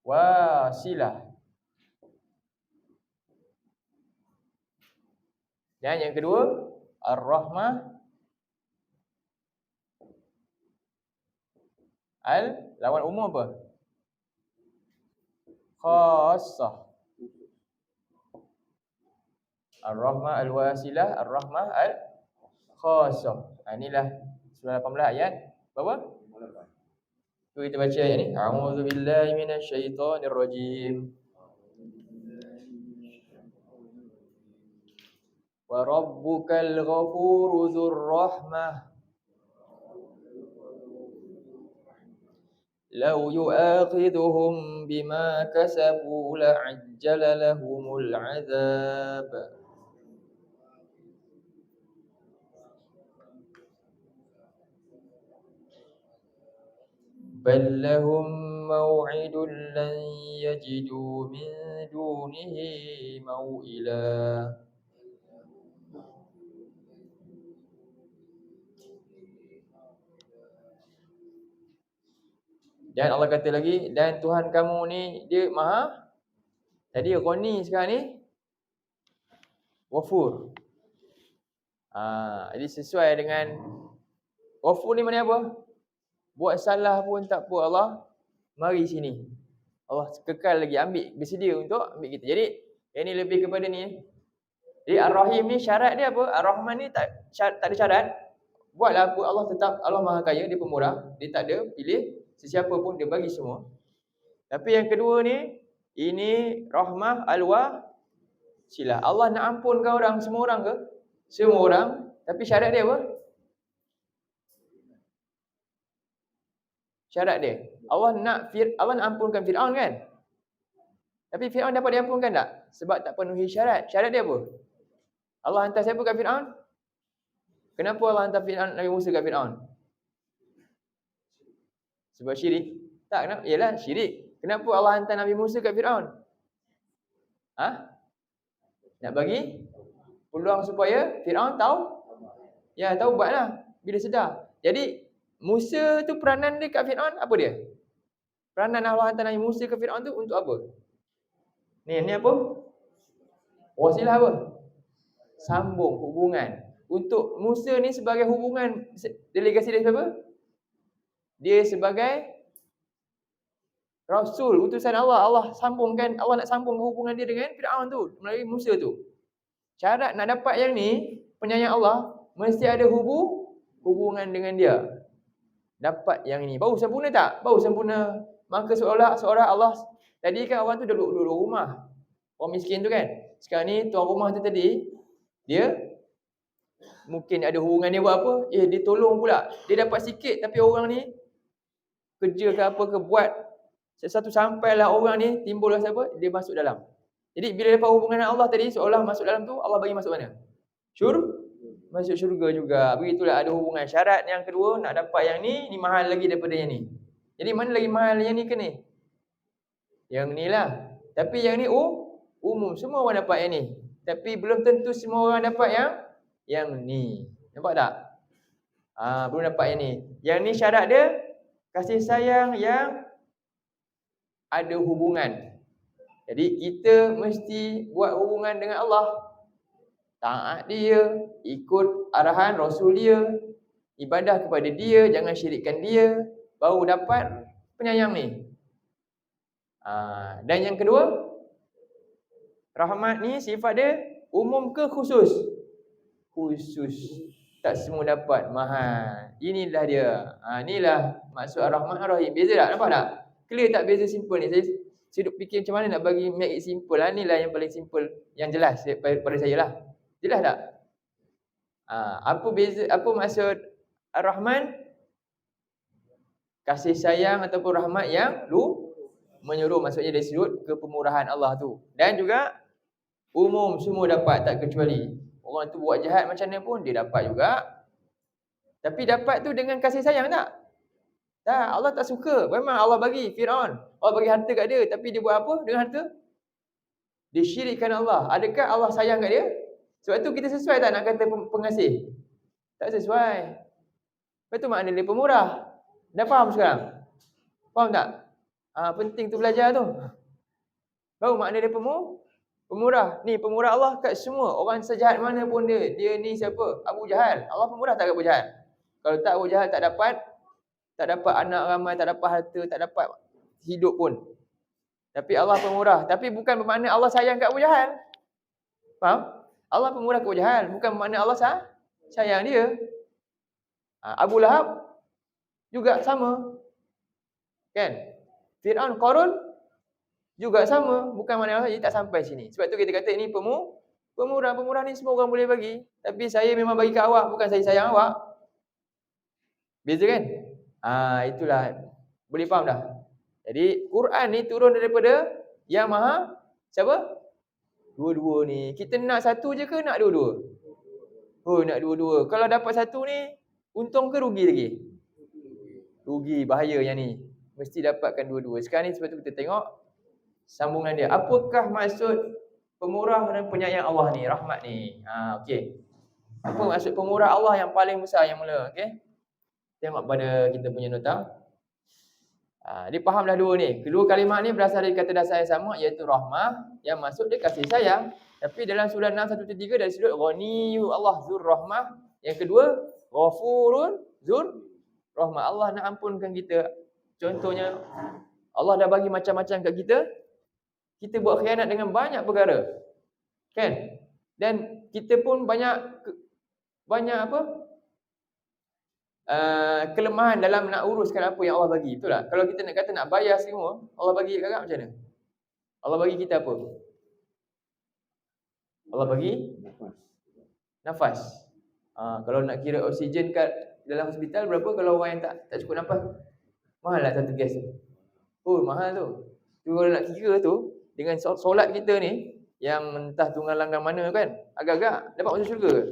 Al-Wasilah. Dan yang kedua, Ar-Rahmah lawan umum apa? Khassah. Ar-Rahmah Al-Wasilah, Ar-Rahmah Al-Khassah. Inilah surah 18 ayat berapa? 58. Tu kita baca ayat ni. A'udzubillahi minasyaitonirrajim. Wa rabbukal ghafuru dzur rahmah. Law yu'akhidhuhum bima kasabu la'ajjala lahumul 'adzab. Bal lahum maw'idun lan yajidu min dunihi maw'ila. Dan Allah kata lagi, dan Tuhan kamu ni dia Maha. Tadi Ghani, sekarang ni Ghafur. Jadi sesuai dengan Ghafur ni mana apa? Buat salah pun tak apa, Allah mari sini. Allah kekal lagi, bersedia untuk ambil kita. Jadi yang ni lebih kepada ni. Jadi Ar-Rahim ni syarat dia apa? Ar-Rahman ni tak ada syarat. Buatlah apa, Allah tetap, Allah Maha Kaya, dia pemurah, dia tak ada pilih sesiapa pun, dia bagi semua. Tapi yang kedua ni, ini Rahmah Al-Wasilah. Allah nak ampunkan orang, semua orang ke? Semua orang. Tapi syarat dia apa? Syarat dia. Allah nak ampunkan Fir'aun kan? Tapi Fir'aun dapat diampunkan tak? Sebab tak penuhi syarat. Syarat dia apa? Allah hantar siapa kat Fir'aun? Kenapa Allah hantar Nabi Musa kat Fir'aun? Sebab syirik? Tak, kenapa? Yalah, syirik. Kenapa Allah hantar Nabi Musa kat Fir'aun? Nak bagi peluang supaya Fir'aun tahu? Ya, taubatlah bila sedar. Jadi, Musa tu peranan dia kat Fir'aun, apa dia? Peranan Allah hantar Nabi Musa ke Fir'aun tu untuk apa? Ni apa? Wasilah apa? Sambung hubungan. Untuk Musa ni sebagai hubungan, delegasi dia siapa? Dia sebagai Rasul, utusan Allah. Allah nak sambung hubungan dia dengan Fir'aun tu melalui Musa tu. Syarat nak dapat yang ni, penyayang Allah, mesti ada hubungan dengan dia. Dapat yang ini. Baru sempurna tak? Baru sempurna. Maka seolah Allah, tadi kan orang tu duduk rumah. Orang miskin tu kan. Sekarang ni tuan rumah tu tadi, dia mungkin ada hubungan dia buat apa? Dia tolong pula. Dia dapat sikit tapi orang ni kerja ke apa ke buat sesuatu sampailah orang ni timbullah siapa? Dia masuk dalam. Jadi bila dapat hubungan dengan Allah tadi, seolah masuk dalam tu, Allah bagi masuk mana? Masuk syurga juga. Begitulah ada hubungan. Syarat yang kedua, nak dapat yang ni mahal lagi daripada yang ni. Jadi mana lagi mahal yang ni ke ni? Yang ni lah. Tapi yang ni umum. Semua orang dapat yang ni. Tapi belum tentu semua orang dapat yang ni. Nampak tak? Belum dapat yang ni. Yang ni syarat dia, kasih sayang yang ada hubungan. Jadi kita mesti buat hubungan dengan Allah. Taat dia, ikut arahan Rasul dia, ibadah kepada dia, jangan syirikkan dia, baru dapat penyayang ni. Dan yang kedua, rahmat ni sifat dia umum ke khusus? Khusus. Tak semua dapat, mahal. Inilah dia. Inilah maksud Ar-Rahman Ar-Rahim. Beza tak? Nampak tak? Clear tak beza simple ni? Saya duk fikir macam mana nak bagi make it simple. Inilah yang paling simple, yang jelas pada saya lah. Jelas tak? Apa maksud Ar-Rahman? Kasih sayang ataupun rahmat yang menyuruh, maksudnya dari sudut kepemurahan Allah tu. Dan juga umum, semua dapat tak kecuali. Orang tu buat jahat macam mana pun dia dapat juga. Tapi dapat tu dengan kasih sayang tak? Tak, Allah tak suka. Memang Allah bagi Fir'aun, Allah bagi harta kat dia, tapi dia buat apa dengan harta? Dia syirikkan Allah. Adakah Allah sayang kat dia? Sebab tu kita sesuai tak nak kata pengasih? Tak sesuai. Lepas tu makna dia pemurah. Dah faham sekarang? Faham tak? Penting tu belajar tu. Baru makna dia pemurah. Ni pemurah Allah kat semua. Orang sejahat mana pun dia. Dia ni siapa? Abu Jahal. Allah pemurah tak kat Abu Jahal? Kalau tak, Abu Jahal tak dapat anak ramai, tak dapat harta, tak dapat hidup pun. Tapi Allah pemurah. Tapi bukan bermakna Allah sayang kat Abu Jahal. Faham? Allah pemurah kat Abu Jahal. Bukan bermakna Allah sayang dia. Abu Lahab juga sama. Kan? Fir'aun, Qarun juga sama. Bukan makna Allah, jadi tak sampai sini. Sebab tu kita kata ini pemurah. Pemurah ni semua orang boleh bagi. Tapi saya memang bagi kat awak, bukan saya sayang awak. Beza kan? Itulah. Boleh faham dah? Jadi Quran ni turun daripada Yang Maha siapa? Dua-dua ni. Kita nak satu je ke nak dua-dua? Nak dua-dua. Kalau dapat satu ni, untung ke rugi lagi? Rugi, bahaya yang ni. Mesti dapatkan dua-dua. Sekarang ni sebab tu kita tengok sambungan dia. Apakah maksud pemurah dan penyayang Allah ni? Rahmat ni. Okey. Apa maksud pemurah Allah yang paling besar yang mula? Okey. Tengok pada kita punya nota. Dia fahamlah dua ni. Kedua kalimah ni berasal dari kata dasar yang sama, iaitu rahmah, yang maksud dia kasih sayang. Tapi dalam surah 6:1-3 dari sudut Ghaniyu Allah Zur Rahmah. Yang kedua, Ghafurun Zur Rahmah. Allah nak ampunkan kita. Contohnya, Allah dah bagi macam-macam kat kita. Kita buat khianat dengan banyak perkara. Kan? Dan kita pun banyak kelemahan dalam nak uruskan apa yang Allah bagi. Betul tak? Kalau kita nak kata nak bayar semua, Allah bagi kat macam mana? Allah bagi kita apa? Allah bagi nafas. Kalau nak kira oksigen kat dalam hospital berapa kalau orang yang tak cukup nafas? Mahal lah satu gas tu. Oh, mahal tu. Tu kalau nak kira tu, dengan solat kita ni, yang entah tunggal langgang mana kan, agak-agak dapat masuk syurga ke?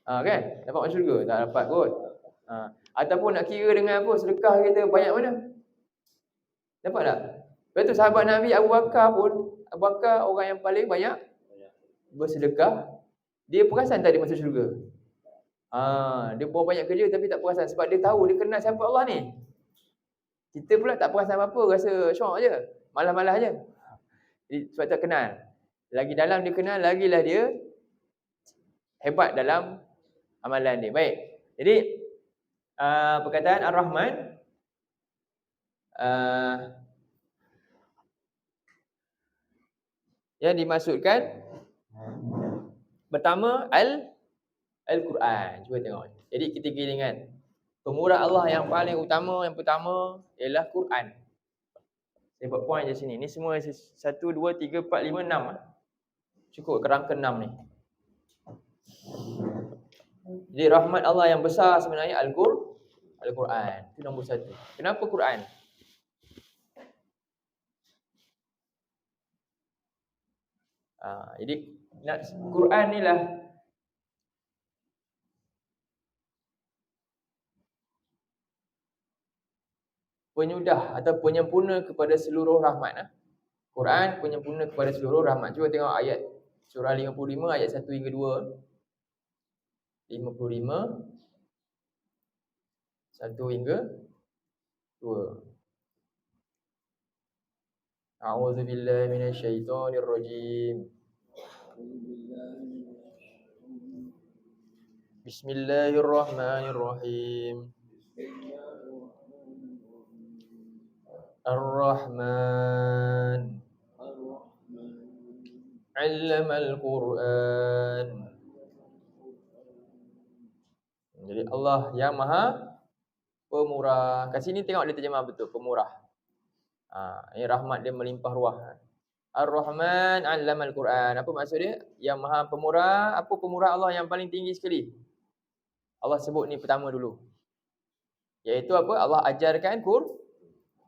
Kan? Dapat masuk syurga? Tak dapat kot. Ataupun nak kira dengan apa, sedekah kita banyak mana? Dapat tak? Lepas tu sahabat Nabi Abu Bakar pun, Abu Bakar orang yang paling banyak bersedekah. Dia perasan tak dia masuk syurga? Dia buat banyak kerja tapi tak perasan. Sebab dia tahu, dia kenal siapa Allah ni. Kita pula tak perasan apa-apa, rasa syok je. Malas-malas je. Sebab tak kenal. Lagi dalam dia kenal, lagilah dia hebat dalam amalan dia. Baik. Jadi, perkataan Ar-Rahman, yang dimaksudkan pertama Al-Quran. Cuba tengok. Jadi kita ingat, pemurah Allah yang paling utama, yang pertama ialah Quran. Saya buat point je sini. Ni semua 1, 2, 3, 4, 5, 6. Cukup kerangka 6 ni. Jadi rahmat Allah yang besar sebenarnya Al-Quran. Itu nombor 1. Kenapa Quran? Jadi Quran ni lah penyudah atau penyempurna kepada seluruh rahmat. Quran penyempurna kepada seluruh rahmat. Cuba tengok ayat surah 55 ayat 1 hingga 2. 55 1 hingga 2. A'udzubillahi minasyaitonirrajim. Bismillahirrahmanirrahim. Ar-Rahman 'allamal Qur'an. Jadi Allah yang Maha Pemurah. Kat sini tengok dia terjemah betul, pemurah. Ini rahmat dia melimpah ruah. Ar-Rahman 'allamal Qur'an. Apa maksud dia? Yang Maha Pemurah. Apa pemurah Allah yang paling tinggi sekali? Allah sebut ni pertama dulu. Iaitu apa? Allah ajarkan Quran.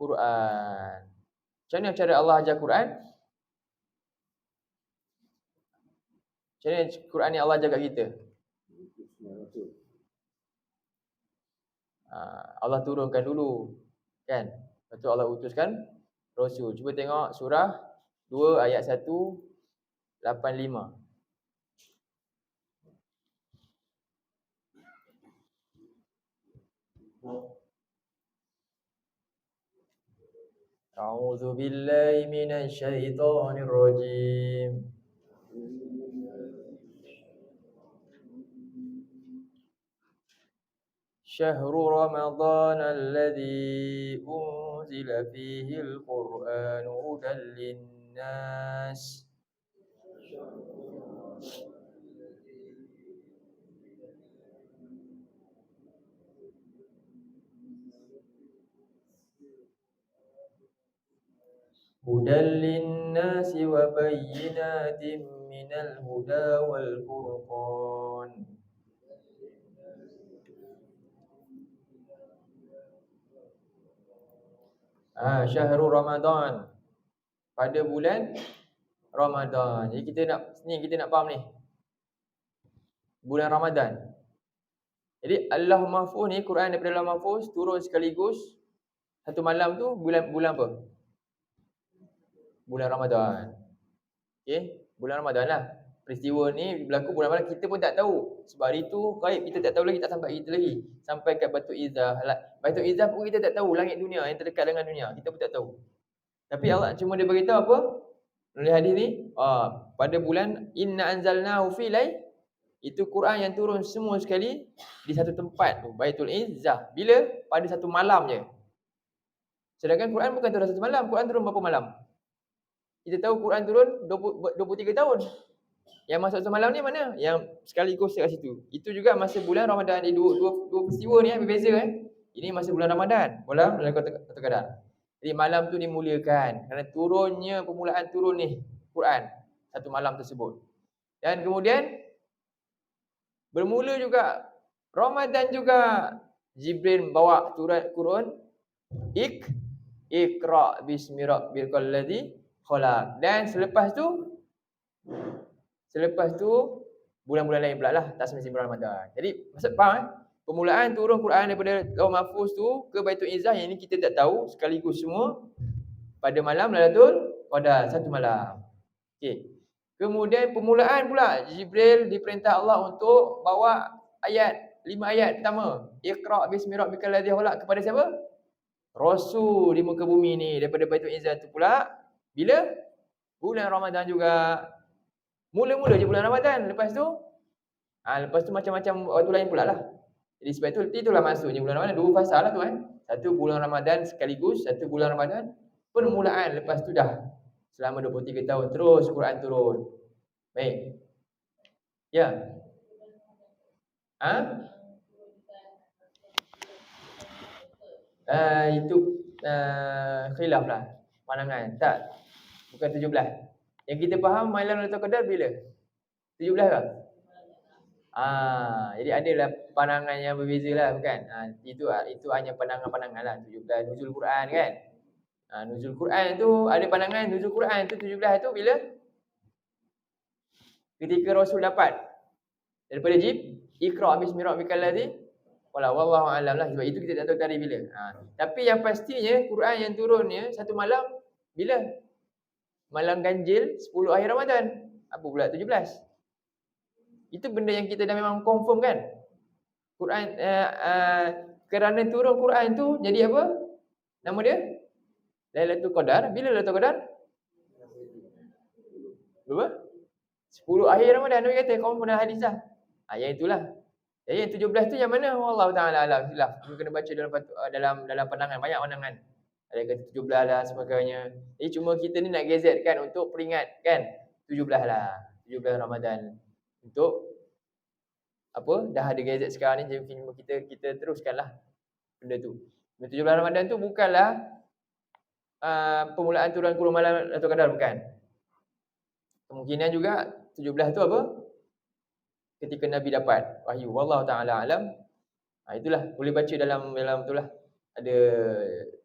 Macam mana cara Allah ajar Quran? Macam mana Quran ni Allah ajar kat kita? Allah turunkan dulu, kan? Lepas tu Allah utuskan Rasul. Cuba tengok surah 2 ayat 185. A'udzu billahi minasy syaithanir rajim. Syahrul Ramadan alladzi unzila fihi al-Qur'an hudan lin-nas. Hudan lin-nasi wa bayyinatin minal huda wal furqan. Syahrul Ramadan, pada bulan Ramadan. Jadi kita nak faham ni. Bulan Ramadan. Jadi Allah Mahfuz ni, Quran daripada Allah Mahfuz turun sekaligus satu malam tu bulan apa? Bulan Ramadan. Okey, bulan Ramadan lah. Peristiwa ni berlaku bulan Ramadan, kita pun tak tahu. Sebab hari tu gaib, kita tak tahu lagi, tak sampai kita lagi. Sampai kat Batu Izzah. Batu Izzah pun kita tak tahu, langit dunia yang terdekat dengan dunia, kita pun tak tahu. Tapi Allah cuma dia beritahu apa? Melalui hadis ni, pada bulan Inna anzalnahu fi lail, itu Quran yang turun semua sekali di satu tempat tu, Baitul Izzah. Bila? Pada satu malam je. Sedangkan Quran bukan turun satu malam, Quran turun berapa malam? Kita tahu Quran turun 23 tahun. Yang masuk semalam ni mana? Yang sekaligus kat situ. Itu juga masa bulan Ramadan. Dua peristiwa ni berbeza Ini masa bulan Ramadan. Dalam kata kadar. Jadi malam tu dimuliakan kerana turunnya, permulaan turun ni Quran satu malam tersebut. Dan kemudian bermula juga Ramadan juga Jibril bawa turun Iqra bismi rabbikal ladzi khalaq. Dan selepas tu bulan-bulan lain pula lah, tak semesti bulan Ramadan. Jadi maksud faham permulaan turun Quran daripada Lauh Mahfuz tu ke Baitul Izzah, yang ini kita tak tahu sekaligus semua pada malam Lailatul Qadar, satu malam. Okey. Kemudian permulaan pula Jibril diperintah Allah untuk bawa 5 ayat pertama. Iqra bismi rabbikal ladzi khalaq kepada siapa? Rasul di muka bumi ni daripada Baitul Izzah tu pula bila? Bulan Ramadan juga. Mula-mula je bulan Ramadan, lepas tu macam-macam waktu lain pula lah. Jadi sebab itulah masuknya bulan Ramadan, 2 fasa lah tu kan. Satu bulan Ramadan sekaligus, satu bulan Ramadan permulaan, lepas tu dah selama 23 tahun terus Quran turun. Baik. Ya. Itu khilaf lah pandangan. Tak. Bukan 17. Yang kita faham malam Lailatul Qadar bila? 17 ke? Jadi adalah pandangan yang berbeza lah, bukan? Itu hanya pandangan-pandangan lah. 17 nuzul Quran kan? Nuzul Quran tu ada pandangan nuzul Quran tu 17 tu bila? Ketika Rasul dapat daripada Iqra bismi rabbikal ladzi wallahu a'lam lah, sebab itu kita tak tahu tarikh bila. Tapi yang pastinya Quran yang turunnya satu malam bila? Malam ganjil 10 akhir Ramadan. Apa pula 17? Itu benda yang kita dah memang confirm kan? Quran kerana turun Quran tu jadi apa? Nama dia? Lailatul Qadar. Bila Lailatul Qadar? Berapa? 10 akhir Ramadan. Nabi kata confirm dalam hadis lah. Yang itulah. Jadi yang 17 tu yang mana? Wallahu taala alam. Silap. Kita kena baca dalam pandangan, banyak pandangan. Ada kata 17 lah sebagainya. Jadi cuma kita ni nak gazetkan untuk peringat kan? 17 lah. 17 Ramadan. Untuk apa? Dah ada gazet sekarang ni, jadi kita teruskanlah benda tu. 17 Ramadan tu bukanlah permulaan turun Quran malam atau Qadar, bukan. Kemungkinan juga 17 tu apa? Ketika Nabi dapat wahyu. Wallahu taala alam. Itulah boleh baca dalam itulah. Ada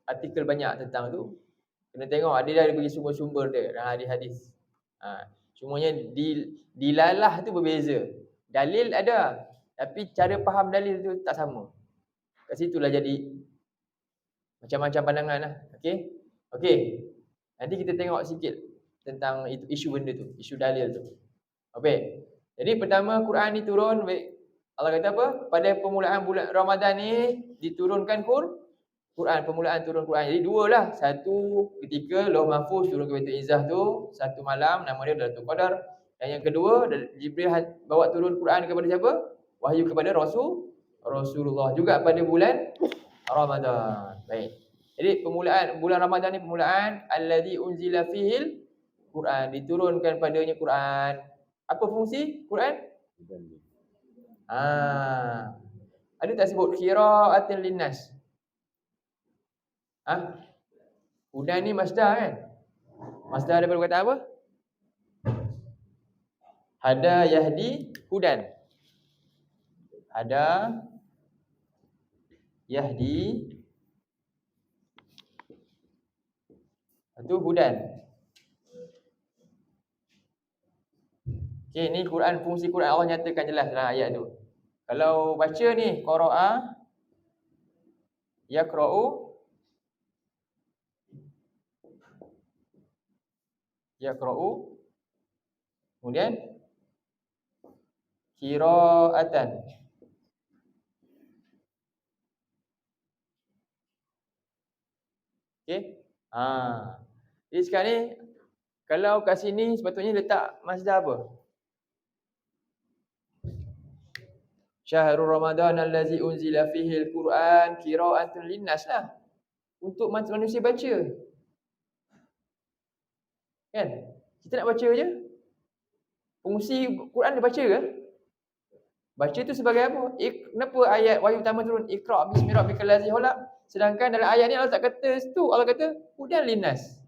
artikel banyak tentang tu. Kena tengok ada dah bagi sumber-sumber dia dalam hadis-hadis. Semuanya dilalah tu berbeza. Dalil ada, tapi cara faham dalil tu tak sama. Kat situlah jadi macam-macam pandangan lah. Okey. Nanti kita tengok sikit tentang isu benda tu, isu dalil tu. Okey. Jadi pertama Quran ni turun, Allah kata apa? Pada permulaan bulan Ramadan ni diturunkan Quran, permulaan turun Quran. Jadi dua lah. Satu ketika Lauh Mahfuz turun ke Baitul Izzah tu, satu malam, nama dia Lailatul Qadar. Dan yang kedua, Jibril bawa turun Quran kepada siapa? Wahyu kepada Rasulullah juga pada bulan Ramadan. Baik. Jadi permulaan bulan Ramadan ni permulaan allazi unzila fihil Quran, diturunkan padanya Quran. Apa fungsi Quran? Ada tak sebut qira'atan linnas? Hudan ni masdar kan? Masdar daripada kata apa? Hada yahdi hudan. Hada yahdi itu hudan. Okey, ni Quran, fungsi Quran Allah nyatakan jelas dalam ayat tu. Kalau baca ni qara'a yaqra'u kemudian qira'atan. Okey? Jadi sekarang ni kalau kat sini sepatutnya letak masdar apa? Syahrul Ramadan allazi unzila fihil Quran qira'atan linnas lah. Untuk manusia baca. Kan? Kita nak baca je. Fungsi Quran dia baca ke? Baca tu sebagai apa? Kenapa ayat wahyu pertama turun Iqra bismi rabbikal ladzi khalaq? Sedangkan dalam ayat ni Allah tak kata situ, Allah kata hudan linnas.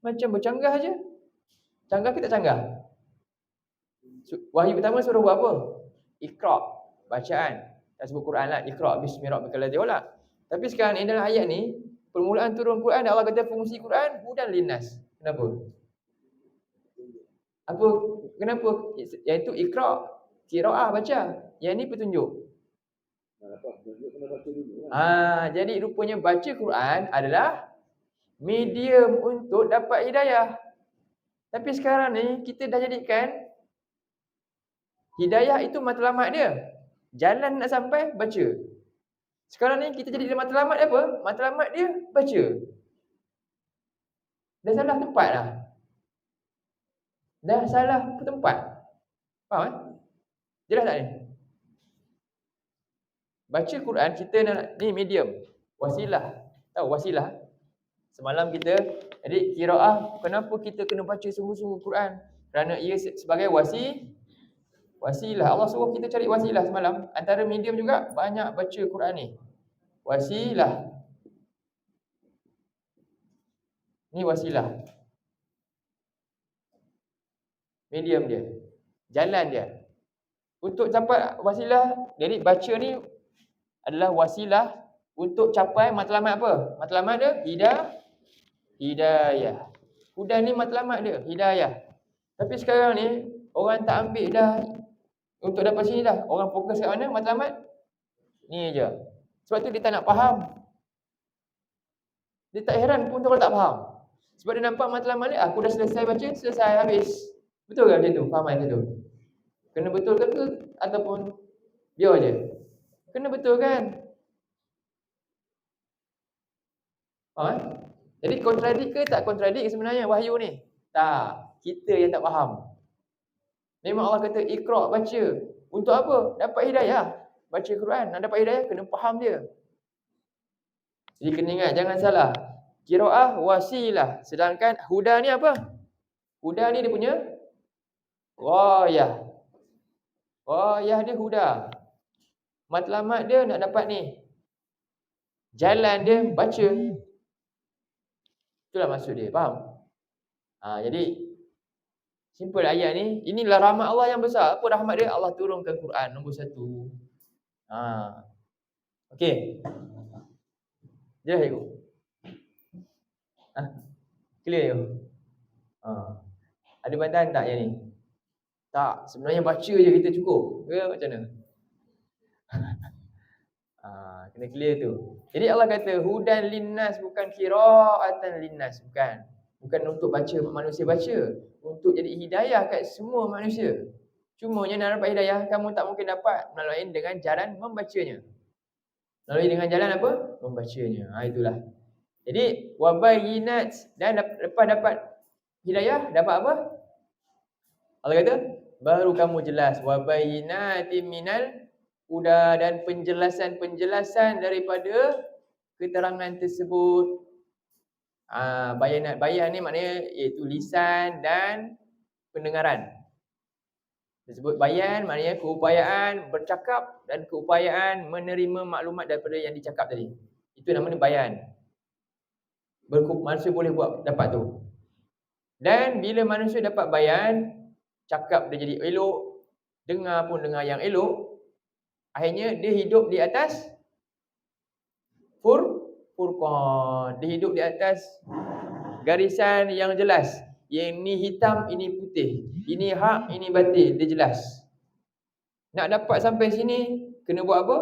Macam bercanggah je. Canggah ke tak canggah? Wahyu pertama suruh buat apa? Iqra, bacaan. Tak sebut Quran lah, Iqra' bismi rabbikal ladzi khalaq. Tapi sekarang ni dalam ayat ni, permulaan turun Quran, Allah kata fungsi Quran hudan linnas. Kenapa? Apa? Kenapa? Iaitu Iqra', qiraah baca. Yang ni petunjuk. Jadi rupanya baca Quran adalah medium untuk dapat hidayah. Tapi sekarang ni kita dah jadikan hidayah itu matlamat dia. Jalan nak sampai baca. Sekarang ni kita jadi matlamat apa? Matlamat dia baca. Dah salah tempat dah. Dah salah tempat. Faham? Jelas tak ni? Baca Quran kita nak ni medium, wasilah. Tahu wasilah? Semalam kita jadi qiraah, kenapa kita kena baca sungguh-sungguh Quran? Kerana ia sebagai wasilah. Allah suruh kita cari wasilah semalam. Antara medium juga banyak baca Quran ni. Wasilah. Ni wasilah. Medium dia. Jalan dia. Untuk capai wasilah, jadi baca ni adalah wasilah untuk capai matlamat apa? Matlamat dia hidayah. Hudan ni matlamat dia hidayah. Tapi sekarang ni orang tak ambil dah untuk dapat sini dah. Orang fokus kat mana? Matlamat ni je. Sebab tu dia tak nak faham. Dia tak heran pun kalau tak faham. Sebab dia nampak matlamat dia, aku dah selesai baca, selesai habis. Betul ke macam tu? Faham macam tu? Kena betul ke ataupun biar je? Kena betul kan? Jadi kontradik ke tak kontradik sebenarnya wahyu ni? Tak. Kita yang tak faham. Memang Allah kata Iqra' baca. Untuk apa? Dapat hidayah. Baca Quran. Nak dapat hidayah kena faham dia. Jadi kena ingat jangan salah. Qiraah wasilah. Sedangkan huda ni apa? Huda ni dia punya ghayah. Ghayah dia huda. Matlamat dia nak dapat ni. Jalan dia baca. Itulah maksud dia. Faham? Jadi simple ayat ni. Inilah rahmat Allah yang besar. Apa rahmat dia? Allah turunkan Quran nombor 1. Okey. Jelas ikut. Clear je. Ada bantahan tak yang ni? Tak. Sebenarnya baca je kita cukup. Ke macam mana? Kena clear tu. Jadi Allah kata hudan linnas, bukan qira'atan linnas, bukan untuk baca manusia baca, untuk jadi hidayah kat semua manusia. Cumanya nak dapat hidayah kamu tak mungkin dapat melalui dengan jalan membacanya. Melalui dengan jalan apa? Membacanya. Itulah. Jadi wabayinat, dan lepas dapat hidayah dapat apa? Allah kata baru kamu jelas wabayinatin minal huda, dan penjelasan daripada keterangan tersebut. Bayanat, bayan ni maknanya iaitu lisan dan pendengaran. Disebut bayan maknanya keupayaan bercakap dan keupayaan menerima maklumat daripada yang dicakap tadi. Itu namanya bayan. Manusia boleh buat dapat tu. Dan bila manusia dapat bayan, cakap dia jadi elok, dengar pun dengar yang elok. Akhirnya dia hidup di atas furqan. Dia hidup di atas garisan yang jelas. Yang ini hitam, ini putih. Ini hak, ini batil. Dia jelas. Nak dapat sampai sini, kena buat apa?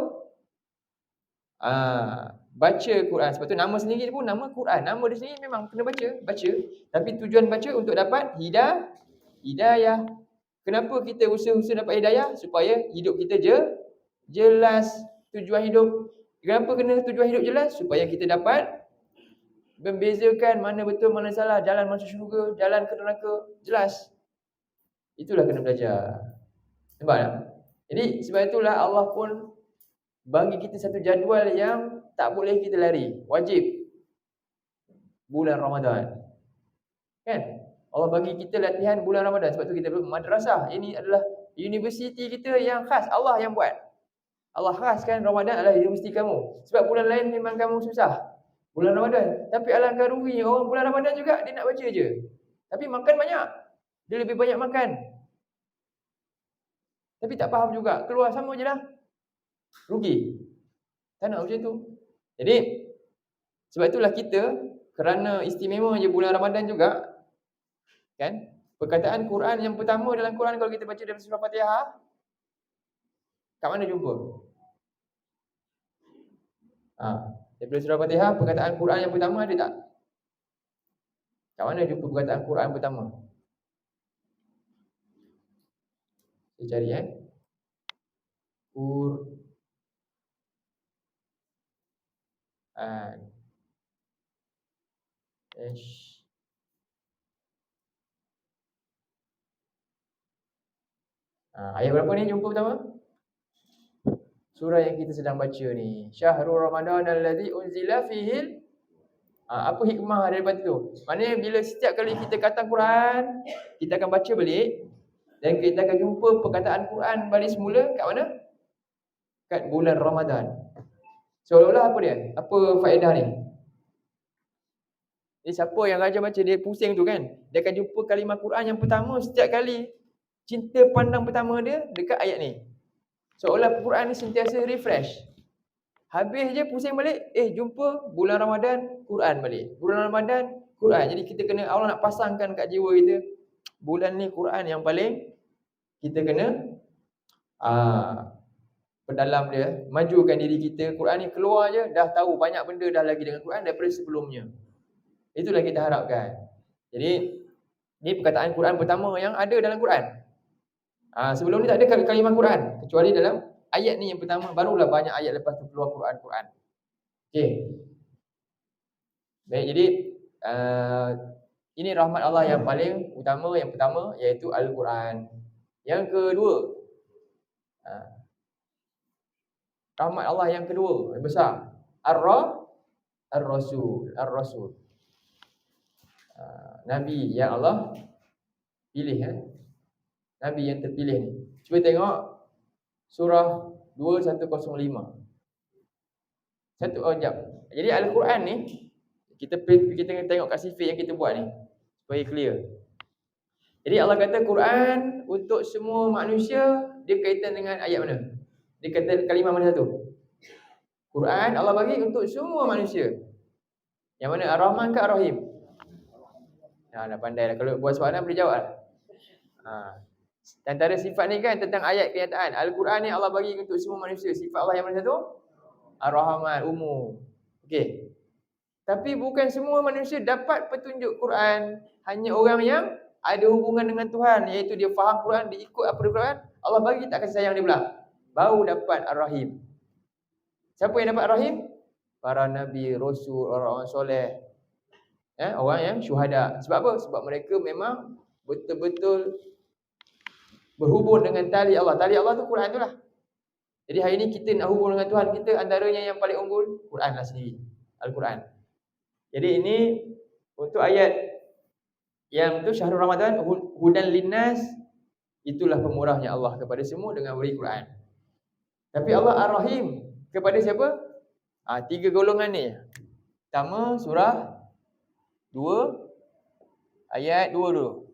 Baca Quran. Sebab tu nama sendiri pun nama Quran. Nama di sini memang kena baca. Tapi tujuan baca untuk dapat hidayah. Kenapa kita usaha-usaha dapat hidayah? Supaya hidup kita jelas tujuan hidup. Kenapa kena tujuan hidup jelas? Supaya kita dapat membezakan mana betul, mana salah, jalan masuk syurga, jalan ke neraka, jelas. Itulah kena belajar. Nampak tak? Jadi sebab itulah Allah pun bagi kita satu jadual yang tak boleh kita lari. Wajib. Bulan Ramadan. Kan? Allah bagi kita latihan bulan Ramadan. Sebab tu kita perlu madrasah. Ini adalah universiti kita yang khas. Allah yang buat. Allah khaskan Ramadan adalah universiti kamu. Sebab bulan lain memang kamu susah. Bulan Ramadan. Tapi alangkah ruginya orang bulan Ramadan juga dia nak baca je. Tapi makan banyak. Dia lebih banyak makan. Tapi tak faham juga. Keluar sama je lah. rugi. Tak nak macam tu. Jadi sebab itulah kita kerana istimewa je bulan Ramadan juga, kan? Perkataan Quran yang pertama dalam Quran kalau kita baca dalam surah Fatihah, kat mana jumpa? Daripada surah Fatihah, perkataan Quran yang pertama ada tak? Kat mana jumpa perkataan Quran pertama? Saya cari Quran. Ayat berapa ni jumpa pertama? Surah yang kita sedang baca ni. Syahrul Ramadan alladzi unzila fihi. Apa hikmah daripada tu? Maknanya bila setiap kali kita kata Quran, kita akan baca balik dan kita akan jumpa perkataan Quran balik semula kat mana? Kat bulan Ramadan. Seolah-olah apa dia? Apa faedah ni? Jadi siapa yang rajin baca dia pusing tu kan? Dia akan jumpa kalimah Quran yang pertama setiap kali. Cinta pandang pertama dia dekat ayat ni. Seolah Quran ni sentiasa refresh. Habis je pusing balik, jumpa bulan Ramadan, Quran balik. Bulan Ramadan, Quran. Jadi kita kena, Allah nak pasangkan kat jiwa kita, bulan ni Quran yang paling kita kena perdalam dia, majukan diri kita. Quran ni keluar je, dah tahu banyak benda dah lagi dengan Quran daripada sebelumnya. Itulah kita harapkan. Jadi, ni perkataan Quran pertama yang ada dalam Quran. Sebelum ni tak ada kalimah Quran, kecuali dalam ayat ni yang pertama, barulah banyak ayat lepas tu keluar Quran. Okey. Baik, jadi ini rahmat Allah yang paling utama, yang pertama, iaitu Al-Quran. Yang kedua, rahmat Allah yang kedua, yang besar, Ar-Rasul. Nabi yang Allah pilih, Nabi yang terpilih ni. Cuba tengok surah 2105. Sekejap. Jadi Al-Quran ni, kita tengok kat sifat yang kita buat ni supaya clear. Jadi Allah kata Quran untuk semua manusia, dia kaitan dengan ayat mana? Dia kata kalimah mana satu? Quran Allah bagi untuk semua manusia. Yang mana Ar-Rahman ke Ar-Rahim? Dah pandai dah. Kalau buat soalan boleh jawab lah. Antara sifat ni kan tentang ayat kenyataan. Al-Quran ni Allah bagi untuk semua manusia. Sifat Allah yang mana satu? Ar-Rahman, umum. Okey. Tapi bukan semua manusia dapat petunjuk Quran. Hanya orang yang ada hubungan dengan Tuhan, iaitu dia faham Quran, dia ikut apa Quran, Allah bagi tak kasih sayang dia pula. Baru dapat Ar-Rahim. Siapa yang dapat Ar-Rahim? Para Nabi, Rasul, orang-orang soleh. Orang yang syuhada. Sebab apa? Sebab mereka memang betul-betul berhubung dengan tali Allah. Tali Allah tu Quran tu lah. Jadi hari ni kita nak hubung dengan Tuhan kita, antaranya yang paling unggul Quran lah sendiri, Al-Quran. Jadi ini untuk ayat yang tu Syahrul Ramadan hudan linnas, itulah pemurahnya Allah kepada semua dengan beri Quran. Tapi Allah Ar-Rahim kepada siapa? 3 golongan ni. Pertama surah 2 ayat 2 dulu.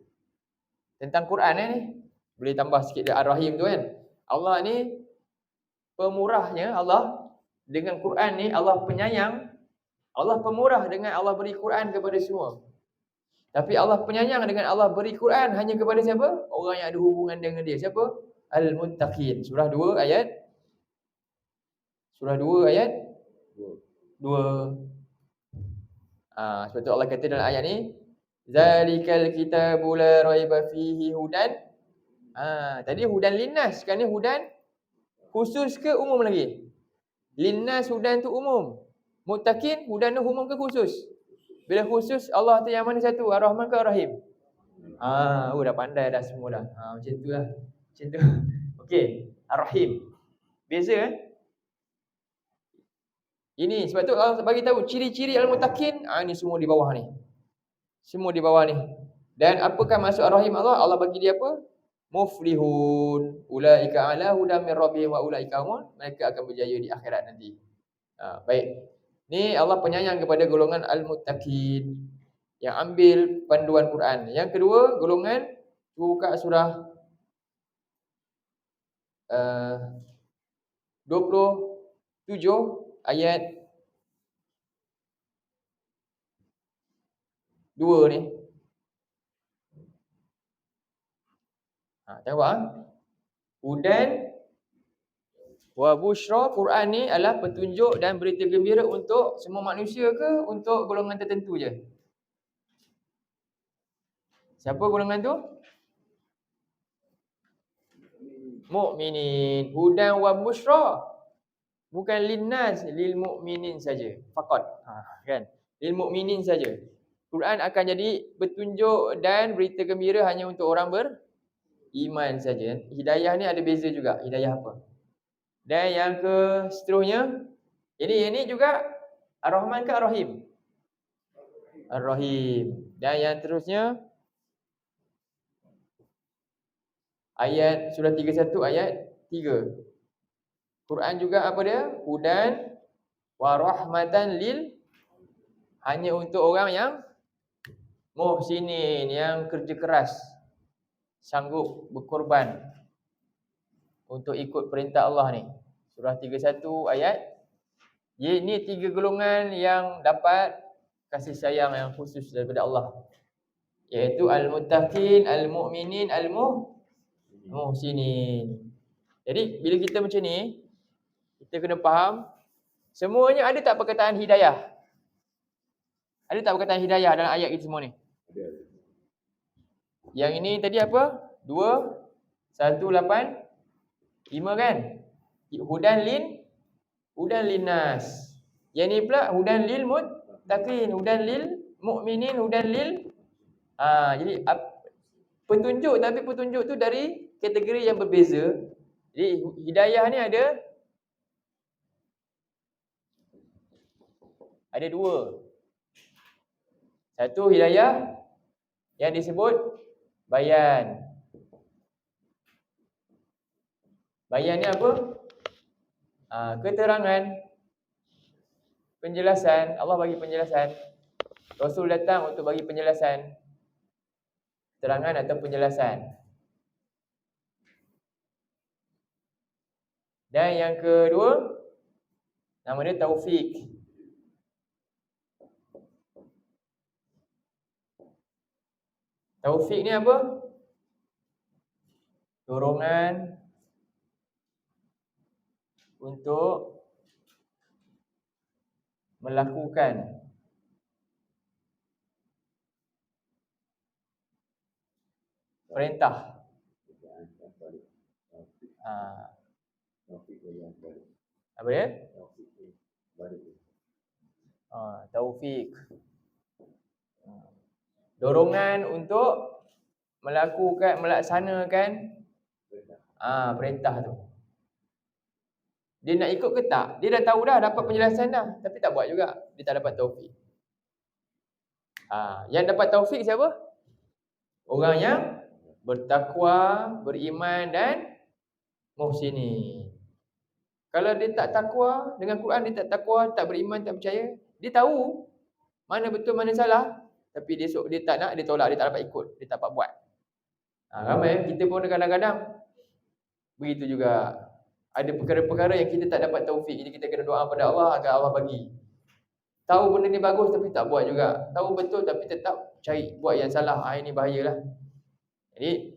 Tentang Quran ni. Boleh tambah sikit dia Ar-Rahim tu kan. Allah ni pemurahnya, Allah dengan Quran ni, Allah penyayang. Allah pemurah dengan Allah beri Quran kepada semua. Tapi Allah penyayang dengan Allah beri Quran hanya kepada siapa? Orang yang ada hubungan dengan dia. Siapa? Al-Muttaqin. Surah 2 ayat 2. Sebab tu Allah kata dalam ayat ni, zalikal kitabu la raiba fihi hudan. Tadi hudan linnas, sekarang ni hudan khusus ke umum lagi? Linnas hudan tu umum. Muttaqin hudan tu umum ke khusus? Bila khusus Allah tu yang mana satu? Ar-Rahman ke Ar-Rahim? Dah pandai dah semua dah. Macam tu lah. Macam tu. Okey, Ar-Rahim. Beza kan? Ini sebab tu Allah bagi tahu ciri-ciri al-muttaqin, ni semua di bawah ni. Semua di bawah ni. Dan apakah maksud Ar-Rahim Allah? Allah bagi dia apa? Muflihun. Ulaika ala hudan min rabbihim wa ulaika humul, mereka akan berjaya di akhirat nanti. Baik. Ni Allah penyayang kepada golongan al-muttaqin yang ambil panduan Quran. Yang kedua, golongan buka surah 27 ayat 2 ni. Tengok Hudan wa busyra, Quran ni adalah petunjuk dan berita gembira untuk semua manusia ke untuk golongan tertentu je? Siapa golongan tu? Mukminin. Hudan wa busyra. Bukan linnas, lil mukminin saja. Faqat. Kan? Lil mukminin saja. Quran akan jadi petunjuk dan berita gembira hanya untuk orang beriman saja. Hidayah ni ada beza juga. Hidayah apa? Dan yang ke seterusnya, ini juga Ar-Rahman ke Ar-Rahim? Ar-Rahim. Dan yang terusnya ayat surah 31 ayat 3. Quran juga apa dia? Hudan wa rahmatan lil, hanya untuk orang yang muhsinin, yang kerja keras, sanggup berkorban untuk ikut perintah Allah ni. Surah 31 ayat. Ini 3 golongan yang dapat kasih sayang yang khusus daripada Allah, iaitu al-muttaqin, al-mu'minin, al-muhsinin. Jadi bila kita macam ni, kita kena faham semuanya ada tak perkataan hidayah? Ada tak perkataan hidayah dalam ayat kita semua ni? Yang ini tadi apa? 2, 1, 8, 5 kan? Hudan linnas. Yang ni pula hudan lil muttaqin, hudan lil mu'minin, hudan lil. Jadi petunjuk, tapi petunjuk tu dari kategori yang berbeza. Jadi hidayah ni ada 2. Satu hidayah yang disebut bayan. Bayan ni apa? Keterangan, penjelasan. Allah bagi penjelasan. Rasul datang untuk bagi penjelasan, keterangan atau penjelasan. Dan yang kedua, nama dia taufik. Taufik ni apa? Dorongan untuk melakukan perintah. Apa dia? Taufik. Dorongan untuk melaksanakan perintah tu. Dia nak ikut ke tak? Dia dah tahu dah, dapat penjelasan dah, tapi tak buat juga. Dia tak dapat taufik. Yang dapat taufik siapa? Orang yang bertakwa, beriman dan muhsinin. Kalau dia tak takwa, dengan Quran dia tak takwa, tak beriman, tak percaya, dia tahu mana betul, mana salah, tapi dia tak nak, dia tolak, dia tak dapat ikut, dia tak dapat buat. Ramai kita pun kadang-kadang begitu juga. Ada perkara-perkara yang kita tak dapat taufik, jadi kita kena doa pada Allah agar Allah bagi. Tahu benda ni bagus tapi tak buat juga. Tahu betul tapi tetap cari buat yang salah. Ini bahayalah. Jadi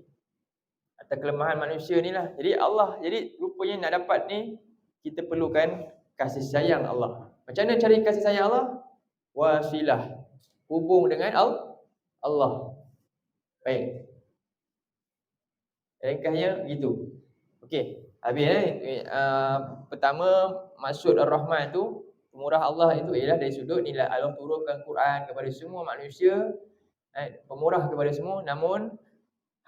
atas kelemahan manusia ni lah. Jadi rupanya nak dapat ni, kita perlukan kasih sayang Allah. Macam mana cari kasih sayang Allah? Wasilah, hubung dengan Allah. Baik. Ringkasnya gitu. Okey. Habis pertama, maksud Ar-Rahman tu, pemurah Allah itu ialah dari sudut nilai Allah turunkan Quran kepada semua manusia, pemurah kepada semua, namun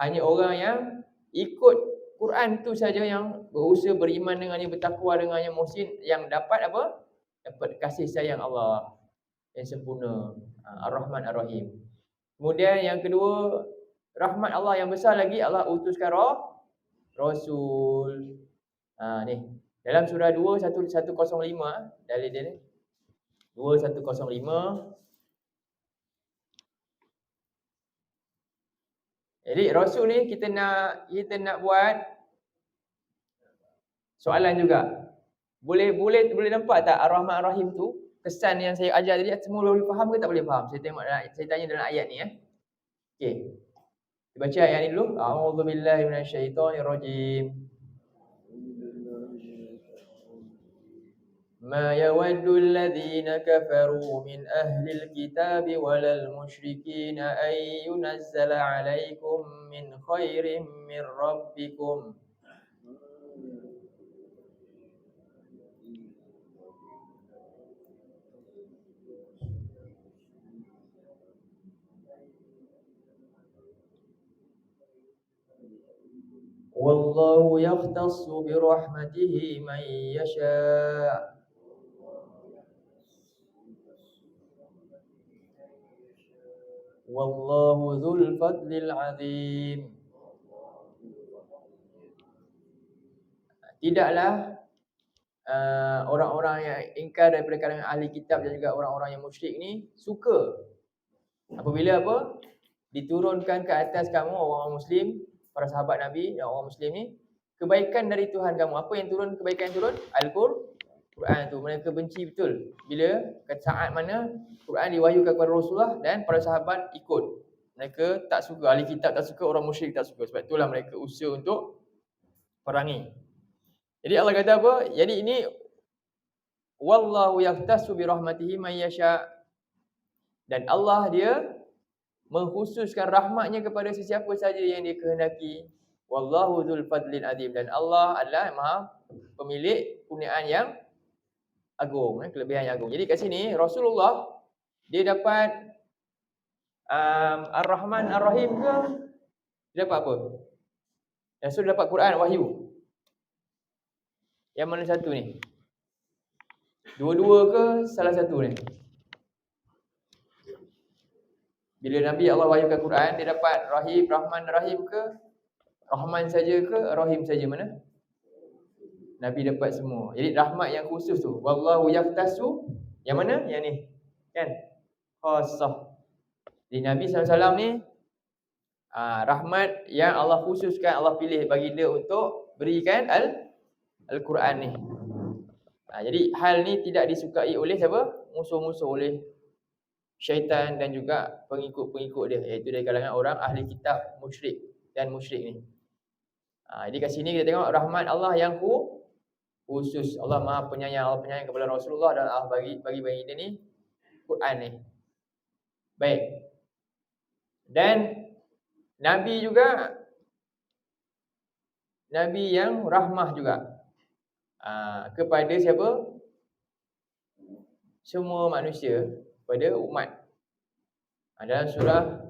hanya orang yang ikut Quran tu saja yang berusaha beriman dengannya, bertakwa dengannya, muhsin, yang dapat apa? Dapat kasih sayang Allah yang sempurna. Ar-Rahman Ar-Rahim. Kemudian yang kedua, rahmat Allah yang besar lagi, Allah utuskan Rasul. Ni dalam surah 2:105, dalil dia ni 2:105. Jadi Rasul ni kita nak buat soalan juga. Boleh nampak tak Ar-Rahman Ar-Rahim tu? Kesan yang saya ajar tadi semua boleh faham ke tak boleh faham? Saya tanya dalam ayat ni Okey. Kita baca ayat ni dulu. A'udzubillahi minasyaitonirrajim. ما يود الذين كفروا من أهل الكتاب ولا المشركين أن ينزل عليكم من خير من ربكم والله يختص برحمته من يشاء والله ذو الفضل العظيم. Tidaklah orang-orang yang ingkar daripada kalangan ahli kitab dan juga orang-orang yang musyrik ni suka apabila diturunkan ke atas kamu orang muslim, para sahabat Nabi dan orang muslim ni kebaikan dari Tuhan kamu. Apa yang turun, kebaikan yang turun? Al-Quran tu. Mereka benci betul bila saat mana Quran diwahyukan kepada Rasulullah dan para sahabat ikut. Mereka tak suka, ahli kitab tak suka, orang musyrik tak suka. Sebab itulah mereka usaha untuk perangi. Jadi Allah kata apa? Jadi ini wallahu yahtassu bi rahmatihi may yasha. Dan Allah dia mengkhususkan rahmatnya kepada sesiapa saja yang dia kehendaki. Wallahu dzul fadlil azim. Dan Allah adalah Maha pemilik kurniaan yang agung, kelebihan yang agung. Jadi kat sini Rasulullah dia dapat Ar-Rahman Ar-Rahim ke? Dia dapat apa? Rasul dapat Quran wahyu. Yang mana satu ni? Dua-dua ke salah satu ni? Bila Nabi Allah wahyukan Quran, dia dapat Rahim, Rahman, Rahim ke? Rahman saja ke? Rahim saja mana? Nabi dapat semua. Jadi rahmat yang khusus tu. Wallahu yahtassu. Yang mana? Yang ni. Kan? Khassah. Jadi Nabi SAW ni rahmat yang Allah khususkan, Allah pilih bagi dia untuk berikan Al-Quran ni. Jadi hal ni tidak disukai oleh siapa? Musuh-musuh, oleh syaitan dan juga pengikut-pengikut dia, iaitu dari kalangan orang ahli kitab musyrik dan musyrik ni. Jadi kat sini kita tengok rahmat Allah yang khusus. Allah Maha penyayang, Allah penyayang kepada Rasulullah dan Allah bagi dia ni Quran ni. Baik. Dan Nabi juga Nabi yang rahmah juga. Kepada siapa? Semua manusia, pada umat. Dalam surah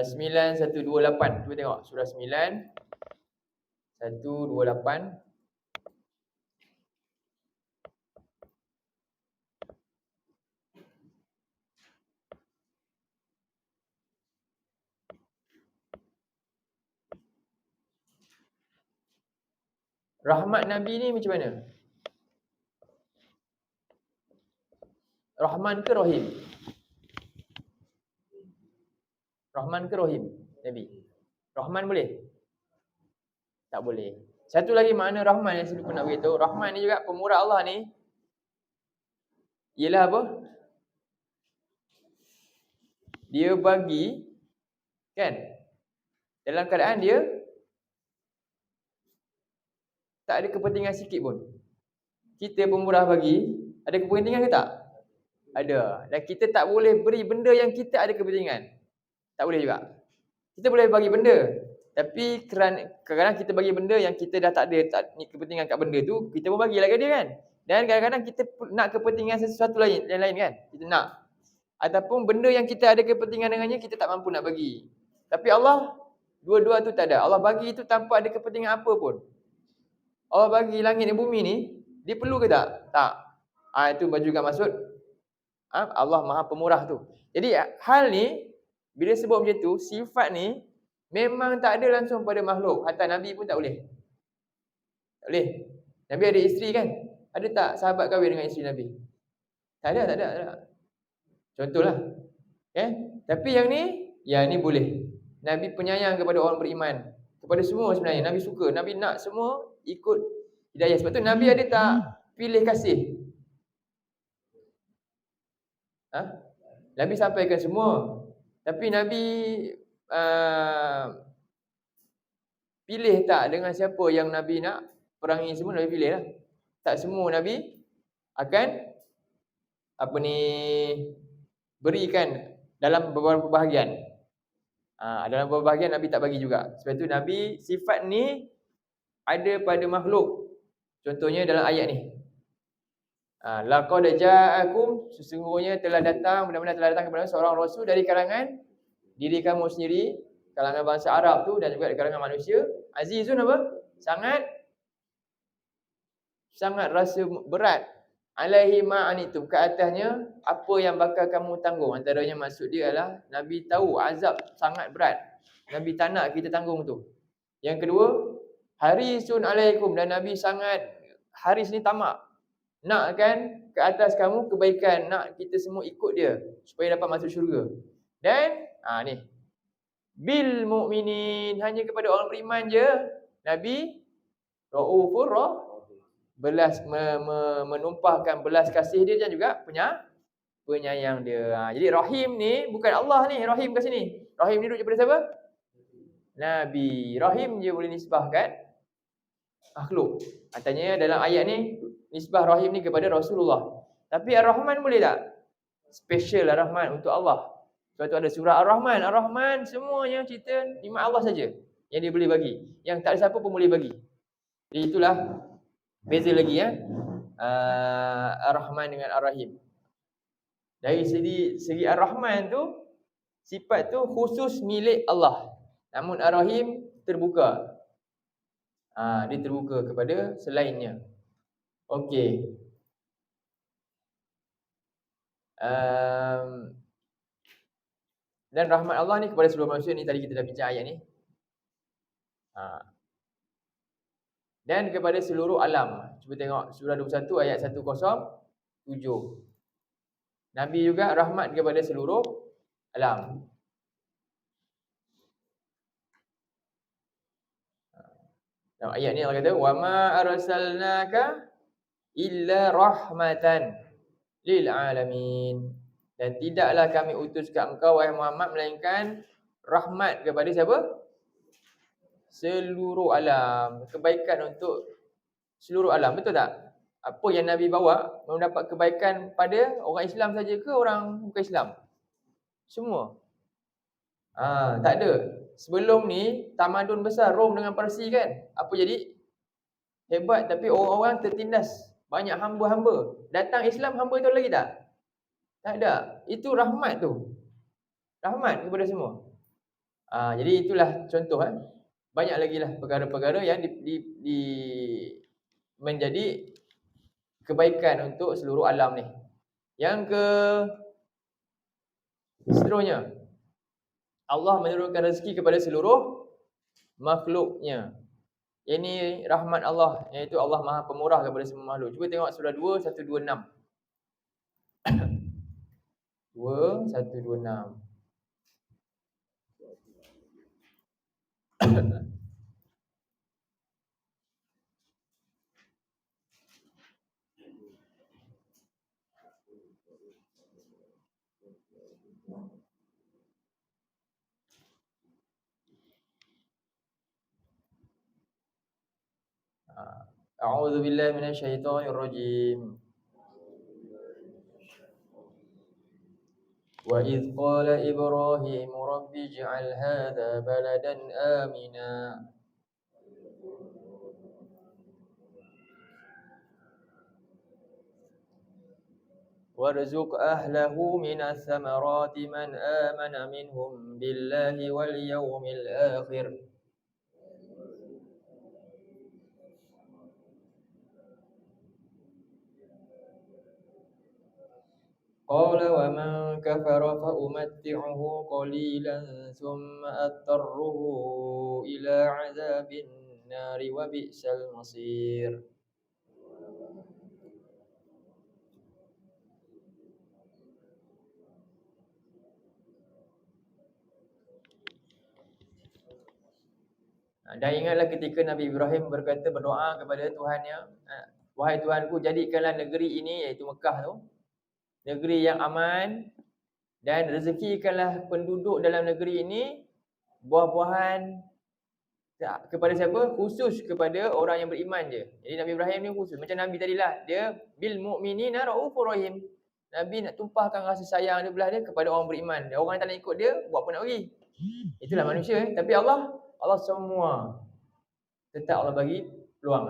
9128. Cuba tengok surah 9128. Rahmat Nabi ni macam mana? Rahman ke Rahim? Rahman ke Rahim Nabi? Rahman boleh? Tak boleh. Satu lagi makna Rahman yang saya lupa nak beritahu. Rahman ni juga pemurah Allah ni ialah apa? Dia bagi, kan? Dalam keadaan dia tak ada kepentingan sikit pun. Kita pemurah bagi, ada kepentingan ke tak? Ada. Dan kita tak boleh beri benda yang kita ada kepentingan. Tak boleh juga. Kita boleh bagi benda, tapi kadang-kadang kita bagi benda yang kita dah tak ada kepentingan kat benda tu, kita pun bagilah ke dia, kan? Dan kadang-kadang kita nak kepentingan sesuatu lain kan? Kita nak. Ataupun benda yang kita ada kepentingan dengannya, kita tak mampu nak bagi. Tapi Allah, dua-dua tu tak ada. Allah bagi itu tanpa ada kepentingan apa pun. Allah bagi langit dan bumi ni, dia perlu ke tak? Tak. Itu juga maksud Allah Maha Pemurah tu. Jadi hal ni, bila sebut macam tu, sifat ni memang tak ada langsung pada makhluk. Hatta Nabi pun tak boleh. Tak boleh. Nabi ada isteri kan? Ada tak sahabat kahwin dengan isteri Nabi? Tak ada. Contohlah. Tapi yang ni boleh. Nabi penyayang kepada orang beriman. Kepada semua sebenarnya. Nabi suka. Nabi nak semua ikut hidayah. Sebab tu Nabi ada tak pilih kasih? Nabi sampaikan semua. Tapi Nabi pilih tak dengan siapa yang Nabi nak perangi, semua Nabi pilih lah. Tak semua Nabi akan berikan dalam beberapa bahagian. Dalam beberapa bahagian Nabi tak bagi juga. Sebab itu Nabi sifat ni ada pada makhluk. Contohnya dalam ayat ni. Laqad ja'akum, sesungguhnya telah datang, benar-benar telah datang kepada seorang rasul dari kalangan diri kamu sendiri, kalangan bangsa Arab tu dan juga dari kalangan manusia. Azizun apa? Sangat rasa berat. Alaihi ma'anitum, ke atasnya apa yang bakal kamu tanggung. Antaranya maksud dia adalah Nabi tahu azab sangat berat. Nabi tak nak kita tanggung tu. Yang kedua, harisun alaikum, dan Nabi sangat, haris ni tamak, nak kan ke atas kamu kebaikan, nak kita semua ikut dia supaya dapat masuk syurga. Dan ni bil mukminin, hanya kepada orang beriman je Nabi raufur menumpahkan belas kasih dia dan juga penyayang dia. Jadi rahim ni bukan Allah ni, rahim kat sini. Rahim ni duduk daripada siapa? Nabi. Rahim je boleh nisbahkan makhluk. Katanya dalam ayat ni nisbah rahim ni kepada Rasulullah. Tapi Ar-Rahman boleh tak? Special Ar-Rahman untuk Allah. Sebab tu ada surah Ar-Rahman. Ar-Rahman semuanya cerita nikmat Allah saja yang dia boleh bagi. Yang tak ada siapa pun boleh bagi. Jadi itulah beza lagi Ar-Rahman dengan Ar-Rahim. Dari segi Ar-Rahman tu, sifat tu khusus milik Allah. Namun Ar-Rahim terbuka. Dia terbuka kepada selainnya. Okey. Dan rahmat Allah ni kepada seluruh manusia ni, tadi kita dah bincang ayat ni. Dan kepada seluruh alam. Cuba tengok surah 21 ayat 107. Nabi juga rahmat kepada seluruh alam. Dalam ayat ni Allah kata, "Wa ma arsalnaka illa rahmatan lil alamin." Dan tidaklah kami utuskan engkau wahai Muhammad melainkan rahmat kepada siapa? Seluruh alam. Kebaikan untuk seluruh alam. Betul tak? Apa yang Nabi bawa mendapat kebaikan pada orang Islam saja ke orang bukan Islam? Semua. Tak ada. Sebelum ni tamadun besar Rom dengan Parsi kan, apa jadi? Hebat, tapi orang-orang tertindas. Banyak hamba-hamba. Datang Islam, hamba tu lagi tak? Tak ada. Itu rahmat tu. Rahmat kepada semua. Jadi itulah contoh. Banyak lagi lah perkara-perkara yang menjadi kebaikan untuk seluruh alam ni. Yang seterusnya, Allah menurunkan rezeki kepada seluruh makhluknya. Ini rahmat Allah, iaitu Allah Maha Pemurah kepada semua makhluk. Cuba tengok surah 2, 126. 2, 126. A'udzu billahi minasyaitonir rajim. Wa idz qala Ibrahim rabbi ij'al hadha baladan amina warzuq ahlahu minas samarati man amana minhum billahi wal yawmil akhir. Qala wa man kafara fa umatti'uhu qalilan thumma attarruhu ila 'adzabin nari wa bi'sal masir. Dan ingatlah ketika Nabi Ibrahim berdoa kepada Tuhannya, wahai Tuhanku, jadikanlah negeri ini, iaitu Mekah tu, negeri yang aman, dan rezekikanlah penduduk dalam negeri ini buah-buahan kepada siapa? Khusus kepada orang yang beriman je. Jadi Nabi Ibrahim ni khusus. Macam Nabi tadilah, dia bil mu'minina raufur rahim. Nabi nak tumpahkan rasa sayang dia belah dia kepada orang beriman. Orang yang tak nak ikut dia, buat apa nak pergi? Itulah manusia. Tapi Allah semua tetap Allah bagi peluang.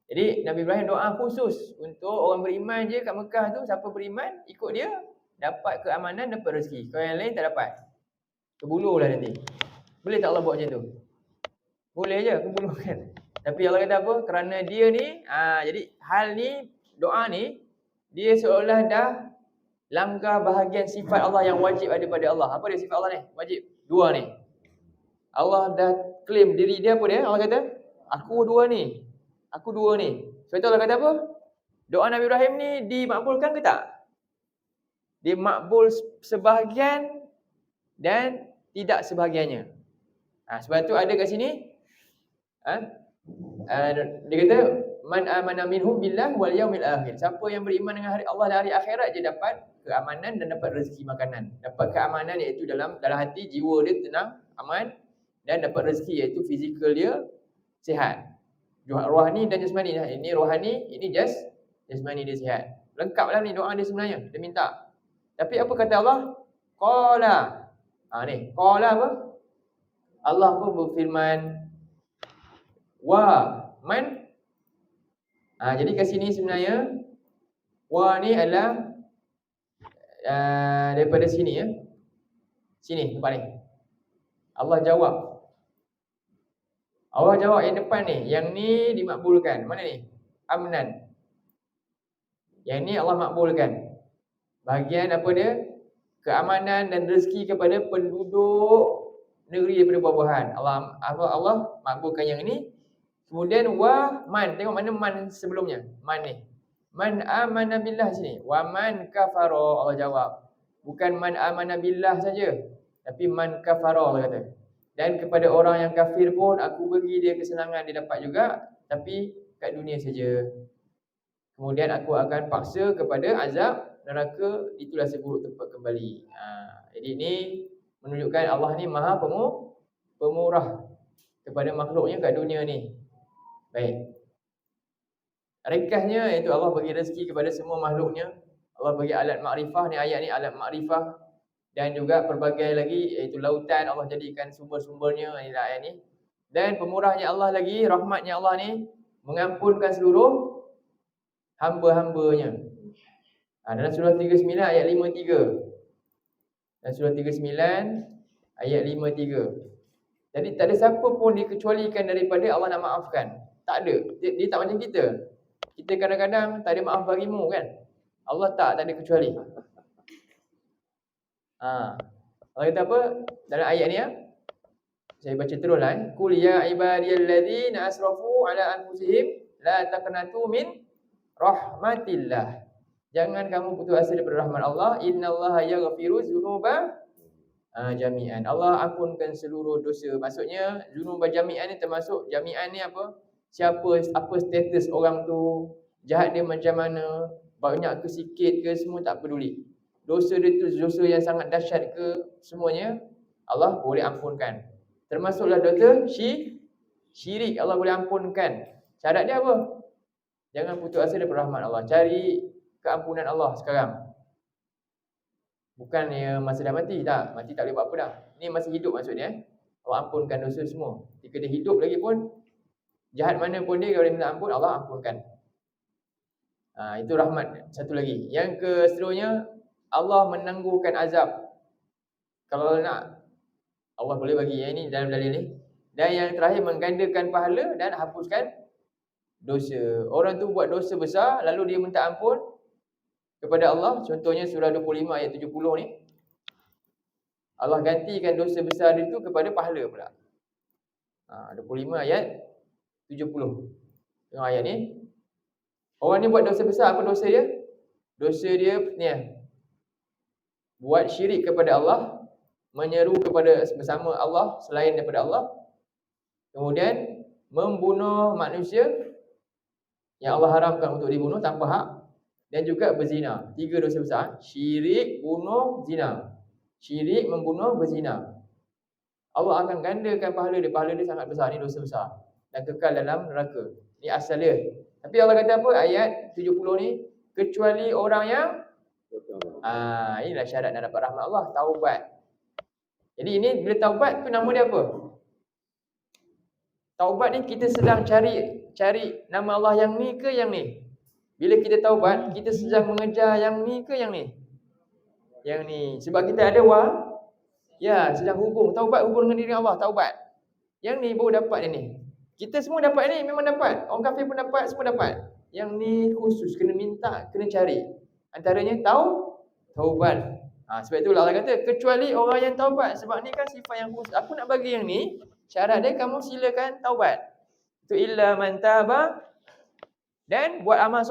Jadi Nabi Ibrahim doa khusus untuk orang beriman je kat Mekah tu. Siapa beriman, ikut dia, dapat keamanan, dapat rezeki. Kalau yang lain tak dapat, kebuluh lah nanti. Boleh tak Allah buat macam tu? Boleh je, kebuluh kan. Tapi Allah kata apa? Kerana dia ni, jadi hal ni, doa ni, dia seolah dah langgar bahagian sifat Allah yang wajib ada pada Allah. Apa dia sifat Allah ni? Wajib. Dua ni. Allah dah claim diri dia apa dia? Allah kata, aku dua ni. Aku dua ni. Sebab tu Allah kata apa? Doa Nabi Ibrahim ni dimakbulkan ke tak? Dia makbul sebahagian dan tidak sebahagiannya. Sebab tu ada kat sini, dia kata, man amana minhum billah wal yaumil akhir. Siapa yang beriman dengan hari Allah dan hari akhirat, dia dapat keamanan dan dapat rezeki makanan. Dapat keamanan iaitu dalam hati, jiwa dia tenang, aman, dan dapat rezeki iaitu fizikal dia sihat. Rohani dan jasmani. Ini rohani, ini jasmani dia sihat. Lengkaplah ni doa dia sebenarnya. Dia minta. Tapi apa kata Allah? Qala. Ni, qala apa? Allah pun berfirman, wa man. Jadi kat sini sebenarnya wa ni adalah daripada sini ya. Sini tempat ni. Allah jawab. Allah jawab yang depan ni, yang ni dimakbulkan. Mana ni? Amnan. Yang ni Allah makbulkan. Bahagian apa dia? Keamanan dan rezeki kepada penduduk negeri daripada buah-buahan. Allah makbulkan yang ini. Kemudian wa man, tengok mana man sebelumnya? Man ni. Man amana billah sini. Wa man kafara, Allah jawab. Bukan man amana billah saja, tapi man kafara Allah kata. Dan kepada orang yang kafir pun aku bagi dia kesenangan, dia dapat juga, tapi kat dunia saja. Kemudian aku akan paksa kepada azab neraka, itulah seburuk tempat kembali. Jadi ini menunjukkan Allah ni maha pemurah kepada makhluknya kat dunia ni. Baik. Ringkasnya iaitu Allah bagi rezeki kepada semua makhluknya. Allah bagi alat makrifah, ni ayat ni alat makrifah. Dan juga pelbagai lagi iaitu lautan Allah jadikan sumber-sumbernya, inilah ayat ni. Dan pemurahnya Allah lagi, rahmatnya Allah ni mengampunkan seluruh hamba-hambanya. Dalam surah 39 ayat 53. Dan surah 39 ayat 53. Jadi tak ada siapa pun dikecualikan daripada Allah nak maafkan. Tak ada. Dia tak macam kita. Kita kadang-kadang tak ada maaf bagimu kan. Allah tak ada kecuali. Allah kata apa dalam ayat ni ya? Saya baca teruslah. Qul ya ibadiyalladzina asrafu ala anfusihim la taqnatu min rahmatillah. Jangan kamu putus asa daripada rahmat Allah. Innallaha yaghfiru dzunuba jami'an. Allah ampunkan seluruh dosa. Maksudnya dzunuba jami'an ni termasuk jami'an ni apa? Apa status orang tu, jahat dia macam mana, banyak ke sikit ke, semua tak peduli. Dosa dia tu dosa yang sangat dahsyat ke, semuanya Allah boleh ampunkan. Termasuklah dosa syirik, Allah boleh ampunkan. Syarat dia apa? Jangan putus asa daripada rahmat Allah. Cari keampunan Allah sekarang. Bukan masa dah mati, tak. Mati tak boleh buat apa dah. Ni masih hidup maksudnya. Allah ampunkan dosa semua. Jika dia hidup lagi pun, jahat mana pun dia, kalau dia minta ampun, Allah ampunkan. Itu rahmat. Satu lagi. Yang seterusnya, Allah menangguhkan azab. Kalau nak, Allah boleh bagi. Yang ini dalam dalil ni. Dan yang terakhir, menggandakan pahala dan hapuskan dosa. Orang tu buat dosa besar, lalu dia minta ampun kepada Allah. Contohnya surah 25 ayat 70 ni. Allah gantikan dosa besar itu kepada pahala pula. 25 ayat 70. Tengok ayat ni. Orang ni buat dosa besar. Apa dosa dia? Dosa dia ni, buat syirik kepada Allah, menyeru kepada bersama Allah selain daripada Allah. Kemudian membunuh manusia yang Allah haramkan untuk dibunuh tanpa hak, dan juga berzina. 3 dosa besar. Syirik, bunuh, zina. Syirik, membunuh, berzina. Allah akan gandakan pahala dia. Pahala dia sangat besar. Ini dosa besar. Dan kekal dalam neraka. Ini asal dia. Tapi Allah kata apa? Ayat 70 ni. Kecuali orang yang inilah syarat nak dapat rahmat Allah. Taubat. Jadi ini bila taubat tu nama dia apa? Taubat ni kita sedang cari nama Allah yang ni ke yang ni? Bila kita taubat, kita sedang mengejar yang ni ke yang ni? Yang ni. Sebab kita ada sedang hubung. Taubat hubung dengan diri Allah, taubat. Yang ni baru dapat yang ni. Kita semua dapat ni, memang dapat. Orang kafir pun dapat, semua dapat. Yang ni khusus, kena minta, kena cari. Antaranya taubat. Sebab itulah Allah kata, kecuali orang yang taubat. Sebab ni kan sifat yang khusus. Aku nak bagi yang ni, syarat dia kamu silakan taubat. Itu illa man taba dan buat amal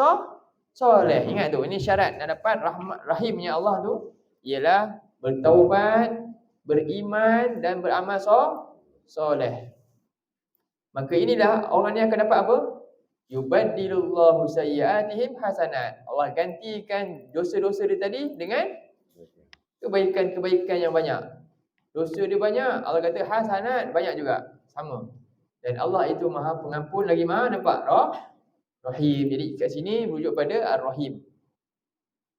soleh. Ingat tu, ini syarat nak dapat rahmat rahimnya Allah tu ialah bertaubat, beriman dan beramal soleh. Maka inilah orang ni akan dapat apa? Yubaddilullahu sayyi'atihim hasanat. Allah gantikan dosa-dosa dia tadi dengan kebaikan-kebaikan yang banyak. Dosa dia banyak, Allah kata hasanat banyak juga. Sama. Dan Allah itu Maha Pengampun lagi Maha nampak? Rahim. Jadi kat sini merujuk pada Ar-Rahim.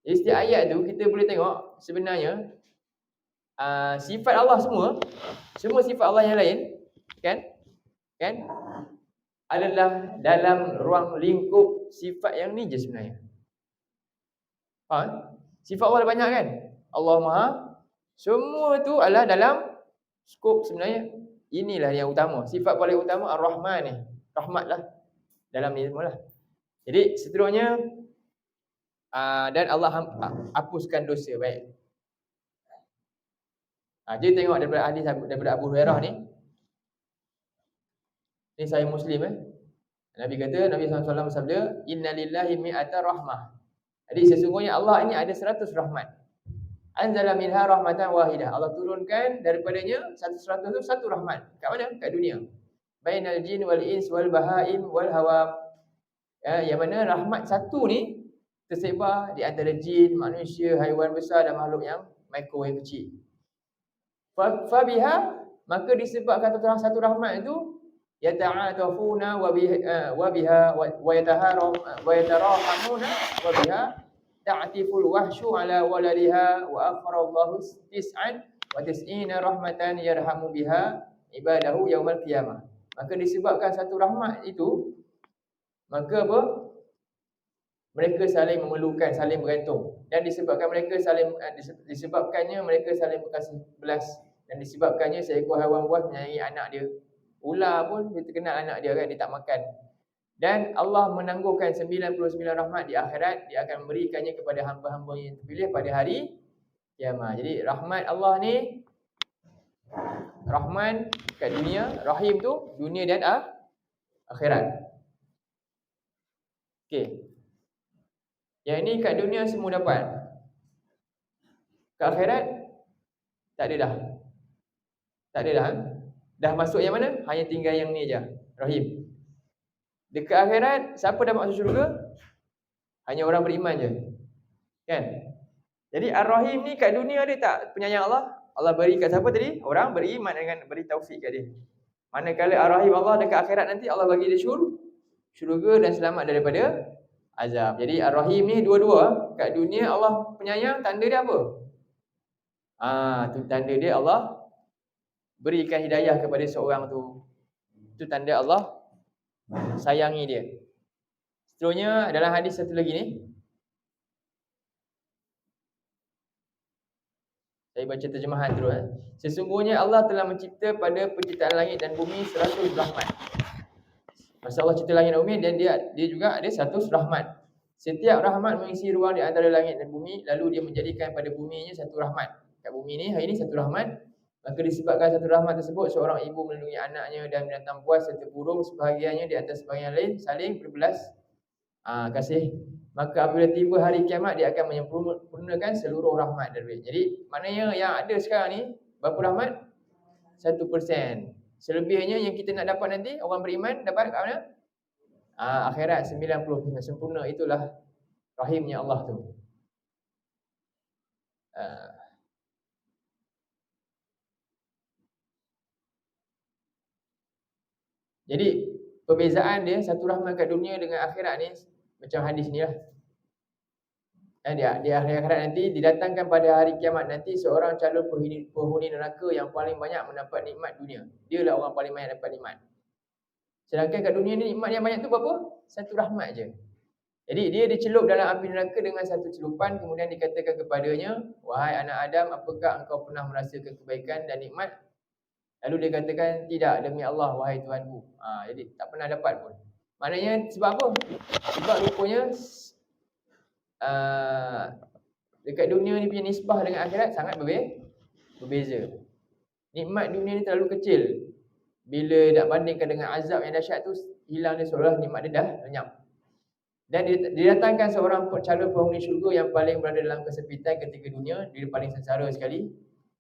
Jadi setiap ayat tu kita boleh tengok sebenarnya sifat Allah semua sifat Allah yang lain kan adalah dalam ruang lingkup sifat yang ni je sebenarnya. Sifat Allah banyak kan? Allah Maha. Semua tu adalah dalam skop sebenarnya. Inilah yang utama. Sifat paling utama Ar-Rahman ni. Rahmatlah. Dalam ni semualah. Jadi seterusnya dan Allah hapuskan dosa. Baik. Jadi tengok daripada hadis daripada Abu Hurairah ni. Ini Sahih Muslim Nabi kata, Nabi SAW bersabda, Inna lillahi mi'ata rahmah. Jadi sesungguhnya Allah ini ada 100 rahmat. Anzala minha rahmatan wahidah. Allah turunkan daripadanya 100 tu satu rahmat. Kat mana? Kat dunia. Bainal jin wal ins wal bahaim wal hawam. Yang mana rahmat satu ni tersebar di antara jin, manusia, haiwan besar dan makhluk yang mikro, yang kecil. Fabiha, maka disebabkan satu rahmat itu yata'atafuna wa biha wa yatarahamuna wa biha ta'tiful wahsyu ala waladiha wa akharallahu tis'an wa tis'ina rahmatan yarhamu biha ibadahu yaumal qiyamah. Maka disebabkan satu rahmat itu, maka apa? Mereka saling memerlukan, saling bergantung. Dan disebabkannya mereka saling berkasih belas. Dan disebabkannya seekor haiwan buas menyayangi anak dia. Ular pun dia terkenal anak dia kan, dia tak makan. Dan Allah menangguhkan 99 rahmat di akhirat. Dia akan memberikannya kepada hamba-hamba yang terpilih pada hari kiamat. Jadi rahmat Allah ni, Rahman kat dunia, Rahim tu dunia dan akhirat. Okey. Yang ini kat dunia semua dapat. Kat akhirat tak ada dah. Tak ada dah. Dah masuk yang mana? Hanya tinggal yang ni aja, Rahim. Dekat akhirat siapa dah masuk syurga? Hanya orang beriman je. Kan? Jadi Ar-Rahim ni kat dunia dia tak penyayang Allah. Allah beri kat siapa tadi? Orang beriman dengan beri taufik kat dia. Manakala Ar-Rahim Allah dekat akhirat nanti Allah bagi dia syurga dan selamat daripada azab. Jadi Ar-Rahim ni dua-dua. Kat dunia Allah penyayang, tanda dia apa? Tu tanda dia Allah berikan hidayah kepada seorang tu. Itu tanda Allah sayangi dia. Seterusnya dalam hadis satu lagi ni, saya baca terjemahan terus. Sesungguhnya Allah telah mencipta pada penciptaan langit dan bumi 100 rahmat. Masa Allah cipta langit dan bumi, dan dia juga ada 100 rahmat. Setiap rahmat mengisi ruang di antara langit dan bumi, lalu dia menjadikan pada buminya satu rahmat. Kat bumi ni hari ni satu rahmat. Maka disebabkan satu rahmat tersebut, seorang ibu melindungi anaknya dan binatang buas serta burung sebahagiannya di atas sebahagian lain saling berbelas kasih. Maka apabila tiba hari kiamat, dia akan menyempurnakan seluruh rahmat dari. Jadi maknanya yang ada sekarang ni berapa rahmat? 1%. Selebihnya yang kita nak dapat nanti, orang beriman dapat kat mana? Akhirat 90% sempurna. Itulah rahimnya Allah tu. Jadi perbezaan dia satu rahmat kat dunia dengan akhirat ni macam hadis ni lah. Di akhirat nanti didatangkan pada hari kiamat nanti seorang calon penghuni neraka yang paling banyak mendapat nikmat dunia. Dialah orang paling banyak dapat nikmat. Sedangkan kat dunia ni nikmat yang banyak tu berapa? Satu rahmat je. Jadi dia dicelup dalam api neraka dengan satu celupan, kemudian dikatakan kepadanya, wahai anak Adam, apakah engkau pernah merasakan kebaikan dan nikmat? Lalu dia katakan, tidak, demi Allah, wahai Tuhanku. Jadi tak pernah dapat pun. Maknanya sebab apa? Sebab rupanya dekat dunia ni punya nisbah dengan akhirat sangat berbeza. Nikmat dunia ni terlalu kecil. Bila nak bandingkan dengan azab yang dahsyat tu, hilang dia seolah nikmat dia dah lenyap. Dan didatangkan seorang calon penghuni syurga yang paling berada dalam kesepitan ketika dunia, dia paling sengsara sekali.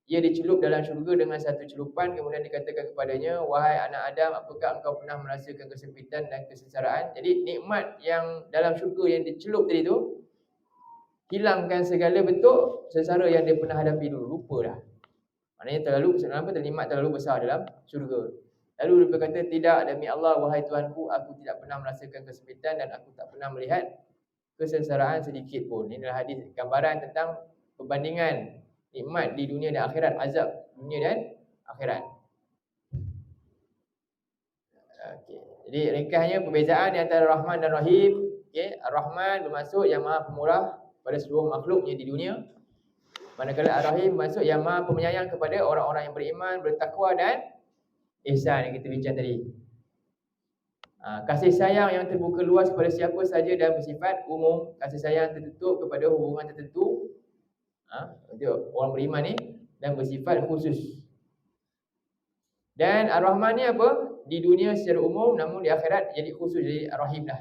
Ia dicelup dalam syurga dengan satu celupan, kemudian dikatakan kepadanya, wahai anak Adam, apakah engkau pernah merasakan kesepitan dan kesengsaraan? Jadi nikmat yang dalam syurga yang dicelup tadi tu hilangkan segala bentuk sengsara yang dia pernah hadapi dulu, lupa dah. Maknanya nikmat terlalu besar dalam syurga. Lalu dia berkata, tidak, demi Allah, wahai Tuhanku, aku tidak pernah merasakan kesempitan dan aku tak pernah melihat kesengsaraan sedikit pun. Ini adalah hadis gambaran tentang perbandingan nikmat di dunia dan akhirat, azab dunia dan akhirat. Okay. Jadi ringkasnya perbezaan di antara Rahman dan Rahim. Okay. Ar-Rahman bermaksud yang maha pemurah pada seluruh makhluknya di dunia. Manakala Ar-Rahim bermaksud yang maha pemenyayang kepada orang-orang yang beriman, bertakwa dan ihsan yang kita bincang tadi. Kasih sayang yang terbuka luas kepada siapa saja dan bersifat umum. Kasih sayang tertutup kepada hubungan tertentu untuk orang beriman ni dan bersifat khusus. Dan Ar-Rahman ni apa? Di dunia secara umum, namun di akhirat jadi khusus, jadi Ar-Rahim dah.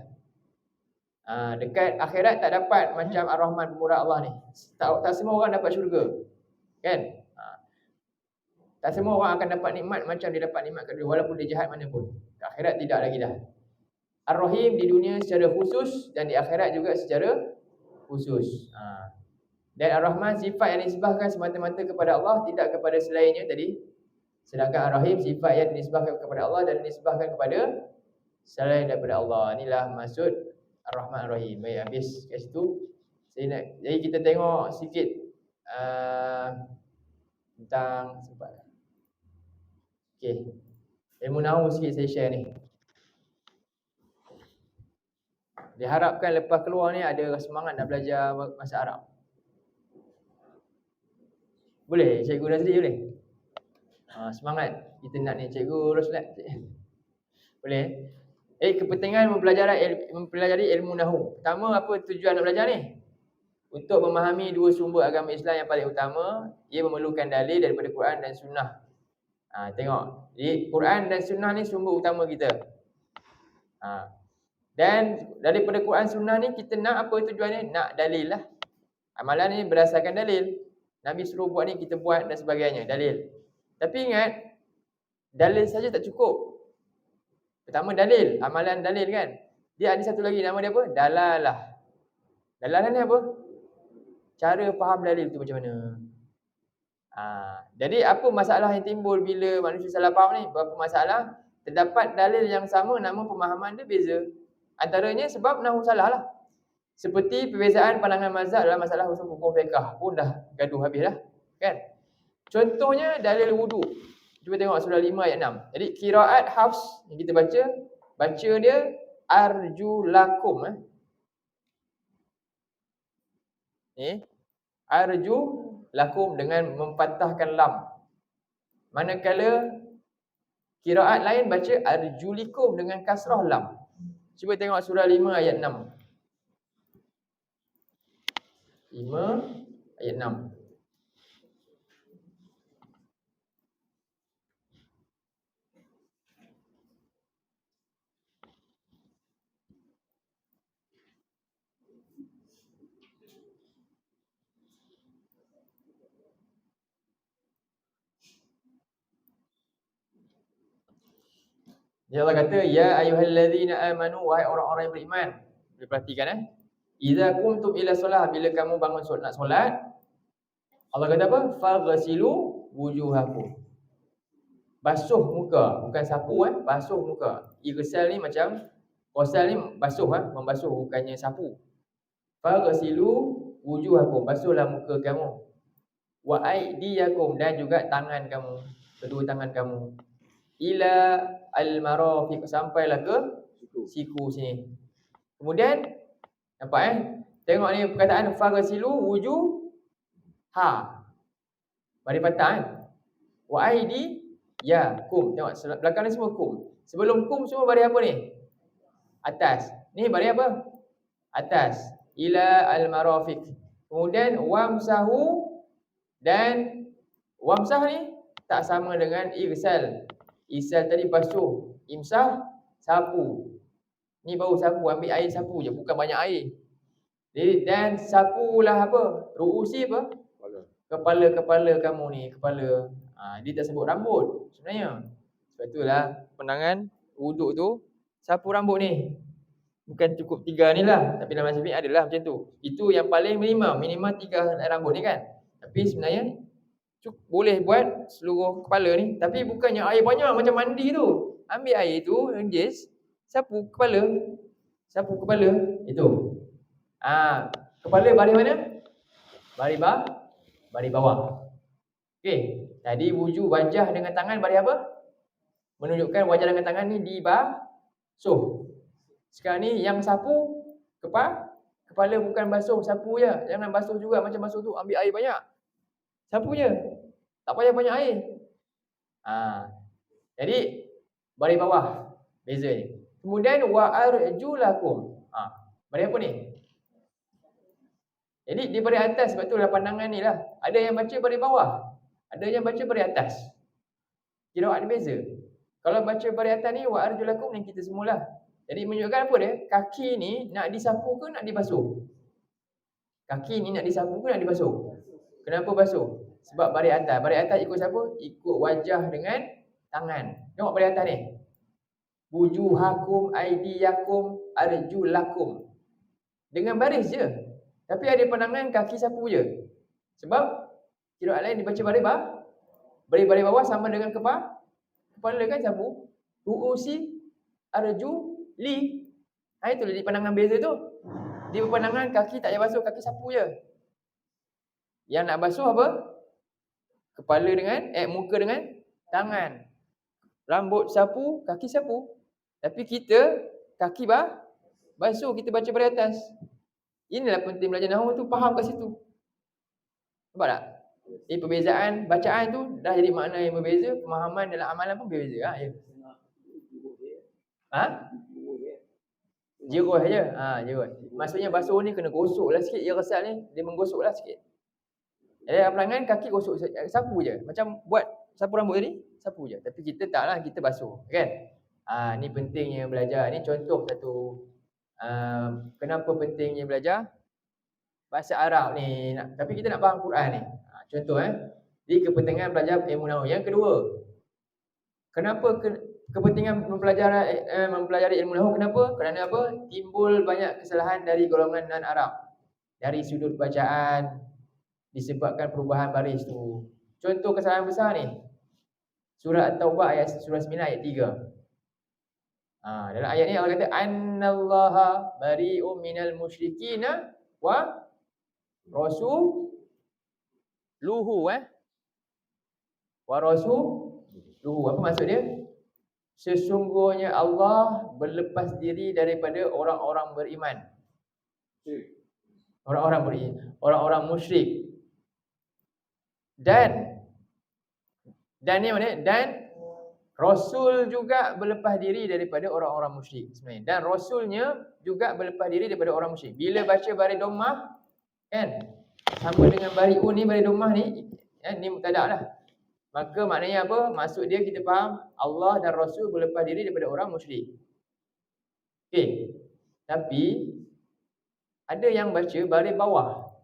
Dekat akhirat tak dapat macam Ar-Rahman pemurah Allah ni. Tak semua orang dapat syurga. Kan? Tak semua orang akan dapat nikmat macam dia dapat nikmat kat dunia, walaupun dia jahat mana pun. Kat akhirat tidak lagi dah. Ar-Rahim di dunia secara khusus dan di akhirat juga secara khusus. Dan Ar-Rahman sifat yang disebahkan semata-mata kepada Allah, tidak kepada selainnya tadi. Sedangkan Ar-Rahim sifat yang disebahkan kepada Allah dan disebahkan kepada selain daripada Allah. Inilah maksud Ar-Rahman Ar-Rahim. Baik, habis kat situ. Jadi kita tengok sikit tentang sempat. Okey. Ilmu nahwu sikit saya share ni. Diharapkan lepas keluar ni ada semangat nak belajar bahasa Arab. Boleh? Cikgu Razli boleh? Semangat. Kita nak ni Cikgu Roslat. Boleh? Kepentingan mempelajari ilmu nahwu. Pertama, apa tujuan nak belajar ni? Untuk memahami dua sumber agama Islam yang paling utama. Ia memerlukan dalil daripada Quran dan Sunnah. Tengok. Jadi Quran dan Sunnah ni sumber utama kita. Dan daripada Quran Sunnah ni kita nak apa tujuannya? Nak dalil lah. Amalan ni berdasarkan dalil. Nabi suruh buat ni, kita buat dan sebagainya. Dalil. Tapi ingat, dalil saja tak cukup. Pertama dalil, amalan dalil kan. Dia ada satu lagi, nama dia apa? Dalalah. Dalalah ni apa? Cara faham dalil tu macam mana. Jadi apa masalah yang timbul bila manusia salah faham ni? Berapa masalah? Terdapat dalil yang sama namun pemahaman dia beza. Antaranya sebab nahwu salah lah. Seperti perbezaan pandangan mazhab dalam masalah usul hukum fiqh pun dah gaduh habis lah. Kan? Contohnya dalil wudu. Cuba tengok surah 5 ayat 6. Jadi qiraat Hafs yang kita baca dia arjulakum. Arjulakum dengan mempatahkan lam. Manakala qiraat lain baca arjulikum dengan kasrah lam. Cuba tengok surah 5 ayat 6. 5 ayat 6. Ya Allah kata, ya ayyuhallazina amanu, wahai orang-orang yang beriman. Boleh perhatikan idza qumtum ila solah, bila kamu bangun nak solat, Allah kata apa? Faghsilu wujuhakum. Basuh muka, bukan sapu basuh muka. Irsal ni macam ghusal ni basuh membasuh, bukannya sapu. Faghsilu wujuhakum, basuhlah muka kamu. Wa aydiyakum, dan juga tangan kamu, kedua tangan kamu. Ila al-marafiq, sampailah ke siku sini. Kemudian nampak tengok ni perkataan faghsilu wujuha. Bari patah Wa aidi kum. Tengok belakang ni semua kum. Sebelum kum semua bari apa ni? Atas. Ni bari apa? Atas. Ila al-marafiq. Kemudian wamsahu, dan wamsah ni tak sama dengan irsal. Irsal tadi basuh, imsah sapu. Ni baru sapu, ambil air sapu je, bukan banyak air. Jadi, dan sapulah apa? Ruusi apa? Kepala kamu ni, kepala. Dia tak sebut rambut sebenarnya. Sebab itulah penangan wuduk tu sapu rambut ni. Bukan cukup 3 ni lah, tapi dalam mazhab adalah macam tu. Itu yang paling minimal 3 rambut ni kan. Tapi sebenarnya boleh buat seluruh kepala ni, tapi bukannya air banyak macam mandi tu. Ambil air tu, renjis, sapu kepala. Sapu kepala itu. Kepala baris mana? Baris bawah. Okey, tadi wujud wajah dengan tangan baris apa? Menunjukkan wajah dengan tangan ni dibasuh. Sekarang ni yang sapu kepala bukan basuh, sapu je. Jangan basuh juga macam basuh tu, ambil air banyak. Sapu je. Tak payah banyak air. Jadi baris bawah beza ni. Kemudian wa arjulakum. Baris apa ni? Jadi di baris atas, sebab tu lah pandangan ni lah. Ada yang baca baris bawah, ada yang baca baris atas. Kira ada beza. Kalau baca baris atas ni wa arjulakum ni kita semualah. Jadi menunjukkan apa dia? Kaki ni nak disapu ke nak dibasuh? Kaki ni nak disapu ke nak dibasuh? Kenapa basuh? Sebab baris atas. Baris atas ikut siapa? Ikut wajah dengan tangan. Tengok baris atas ni. Wujuhakum, aydiyakum, arjulakum. Dengan baris je. Tapi ada pandangan kaki sapu je. Sebab kira lain dibaca baris bawah sama dengan kepala kan sapu. Ruusi, arjuli. Itulah di pandangan beza tu. Di pandangan kaki tak payah basuh, kaki sapu je. Yang nak basuh apa? Kepala dengan muka dengan tangan. Rambut sapu, kaki sapu. Tapi kita kaki basuh, kita baca baris atas. Inilah penting belajar nahwu tu, faham kat situ. Nampak tak? Ini perbezaan bacaan tu dah jadi makna yang berbeza, pemahaman dalam amalan pun berbeza. Jeruh saja. Jeruh. Maksudnya basuh ni kena gosoklah sikit, ya resal ni dia menggosoklah sikit. Jadi aplangan kaki gosok, sapu je. Macam buat sapu rambut tadi, sapu je. Tapi kita taklah, kita basuh, kan? Ni pentingnya belajar. Ni contoh satu kenapa pentingnya belajar bahasa Arab ni. Tapi kita nak faham Quran ni. Contoh di kepentingan belajar ilmu nahwu. Yang kedua, kenapa kepentingan mempelajari ilmu nahwu? Kenapa? Kerana apa? Timbul banyak kesalahan dari golongan non-Arab. Dari sudut bacaan, disebabkan perubahan baris tu. Contoh kesalahan besar ni. Surah At-Taubah surah 9 ayat 3. Dalam ayat ni Allah kata annallaha bari'um minal musyrikina wa rasuluhu wa rasuluhu. Apa maksud dia? Sesungguhnya Allah berlepas diri daripada orang-orang beriman. Orang-orang musyrik. Dan ni mana? Dan Rasul juga berlepas diri daripada orang-orang musyrik sebenarnya. Dan Rasulnya juga berlepas diri daripada orang musyrik. Bila baca baris dhammah kan, sama dengan baris ni, baris dhammah ni ni mubtada lah. Maka maknanya apa? Maksud dia kita faham Allah dan Rasul berlepas diri daripada orang musyrik. Okey. Tapi ada yang baca baris bawah.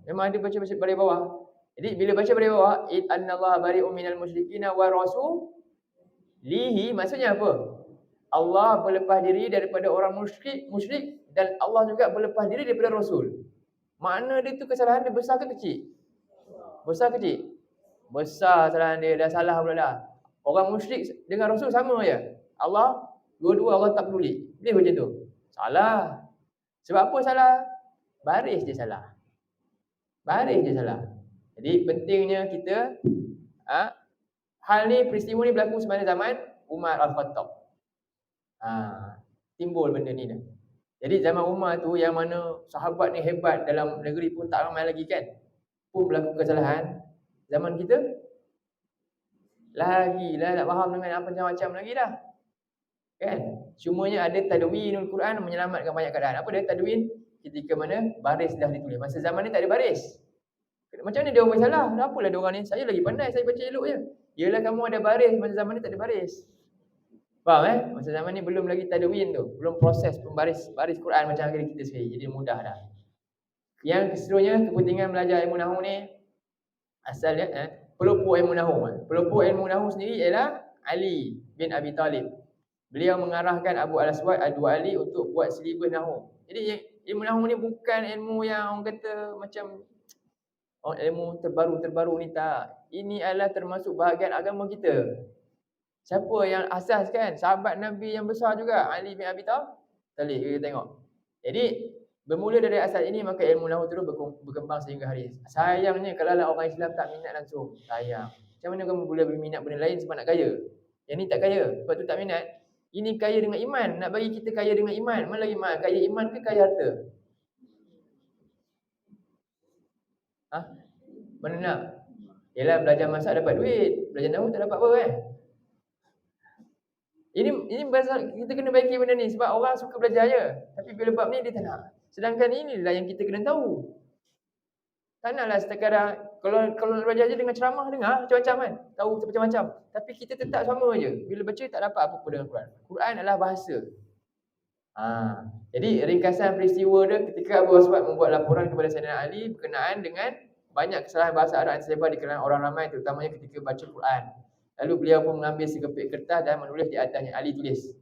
Memang ada baca baris bawah. Jadi bila baca baris bawah, annallaha bari'um minal musyrikina wa rasuluhu, Lihi maksudnya apa? Allah berlepas diri daripada orang musyrik dan Allah juga berlepas diri daripada Rasul. Makna dia tu kesalahan dia besar ke kecil? Besar kecil? Besar kesalahan dia, dah salah pula dah. Orang musyrik dengan Rasul sama je. Allah, dua-dua Allah tak peduli. Dia macam tu. Salah. Sebab apa salah? Baris dia salah. Baris dia salah. Jadi pentingnya kita hal ni, peristiwa ni berlaku semasa zaman Umar Al-Khattab. Timbul benda ni dah. Jadi zaman Umar tu yang mana sahabat ni hebat, dalam negeri pun tak ramai lagi kan, pun berlaku kesalahan. Zaman kita lagilah tak faham dengan apa macam-macam lagi dah. Kan? Cumanya ada tadwinul Quran menyelamatkan banyak keadaan. Apa dia tadwin? Ketika mana baris dah ditulis. Masa zaman ni tak ada baris. Macam mana dia orang salah? Apalah dia orang ni? Saya lagi pandai, saya baca elok je. Yalah kamu ada baris, masa zaman ni tak ada baris. Faham Masa zaman ni belum lagi tadwin tu, belum proses baris Quran macam hari kita sekarang. Jadi mudah dah. Yang keseluruhnya kepentingan belajar ilmu nahwu ni asalnya pelopor ilmu nahwu. Pelopor ilmu nahwu sendiri ialah Ali bin Abi Talib. Beliau mengarahkan Abu Al-Aswad Abu Ali untuk buat silibus nahwu. Jadi ilmu nahwu ni bukan ilmu yang orang kata macam ilmu terbaru ni, tak. Ini adalah termasuk bahagian agama kita. Siapa yang asaskan? Sahabat Nabi yang besar juga, Ali bin Abi Talib. Kita tengok. Jadi bermula dari asal ini, maka ilmu nahwu terus berkembang sehingga hari. Sayangnya kalau orang Islam tak minat langsung. Sayang. Macam mana kamu boleh berminat benda lain sebab nak kaya? Yang ni tak kaya, sebab tu tak minat. Ini kaya dengan iman. Nak bagi kita kaya dengan iman. Mana lagi kaya iman ke kaya harta? Mana nak? Yalah belajar masak dapat duit, belajar nahwu tak dapat apa kan? Ini pasal kita kena baiki benda ni, sebab orang suka belajar je. Tapi bila bab ni dia tak nak. Sedangkan inilah yang kita kena tahu. Tak naklah sekadar kalau belajar je dengan ceramah, dengar macam-macam kan. Tahu macam-macam. Tapi kita tetap sama je. Bila baca tak dapat apa-apa dengan Quran. Quran adalah bahasa. Jadi ringkasan peristiwa dia ketika Abu Aswad membuat laporan kepada Sayyidina Ali berkenaan dengan banyak kesalahan bahasa Arab yang tersebar di kalangan orang ramai, terutamanya ketika baca Quran. Lalu beliau pun mengambil sekeping kertas dan menulis di atasnya. Ali tulis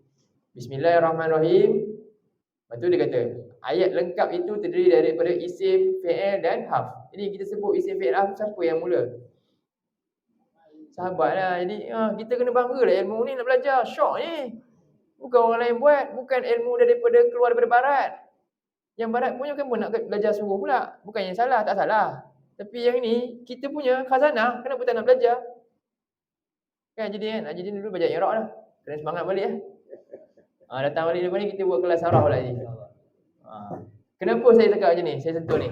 Bismillahirrahmanirrahim. Lepas tu dia kata ayat lengkap itu terdiri daripada isim, fi'il dan harf. Ini kita sebut isim, fi'il, harf, siapa yang mula? Sahabat lah. Jadi kita kena bangga lah ilmu ni nak belajar. Syok ni. Bukan orang lain buat. Bukan ilmu keluar daripada barat. Yang barat punya kan pun nak belajar suruh pula. Bukan yang salah, tak salah. Tapi yang ni kita punya khazanah. Kenapa tak nak belajar? Kan jadi dulu belajar Iraq lah. Kena semangat balik lah. Datang balik lepas ni kita buat kelas sarah pula ni. Kenapa saya cakap macam ni? Saya sentuh ni.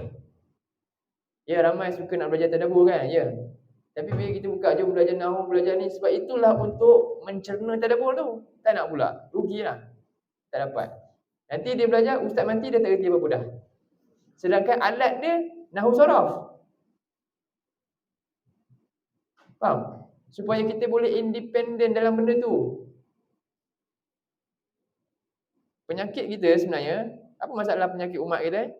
Ya, ramai suka nak belajar tadabbur kan? Ya. Tapi bila kita buka jom belajar nahwu, belajar ni, sebab itulah untuk mencerna tadabbur tu. Tak nak pula. Rugilah. Tak dapat. Nanti dia belajar, ustaz mati dia tak kerti apa-apa dah. Sedangkan alat dia nahwu saraf. Faham? Supaya kita boleh independen dalam benda tu. Penyakit kita sebenarnya, apa masalah penyakit umat kita?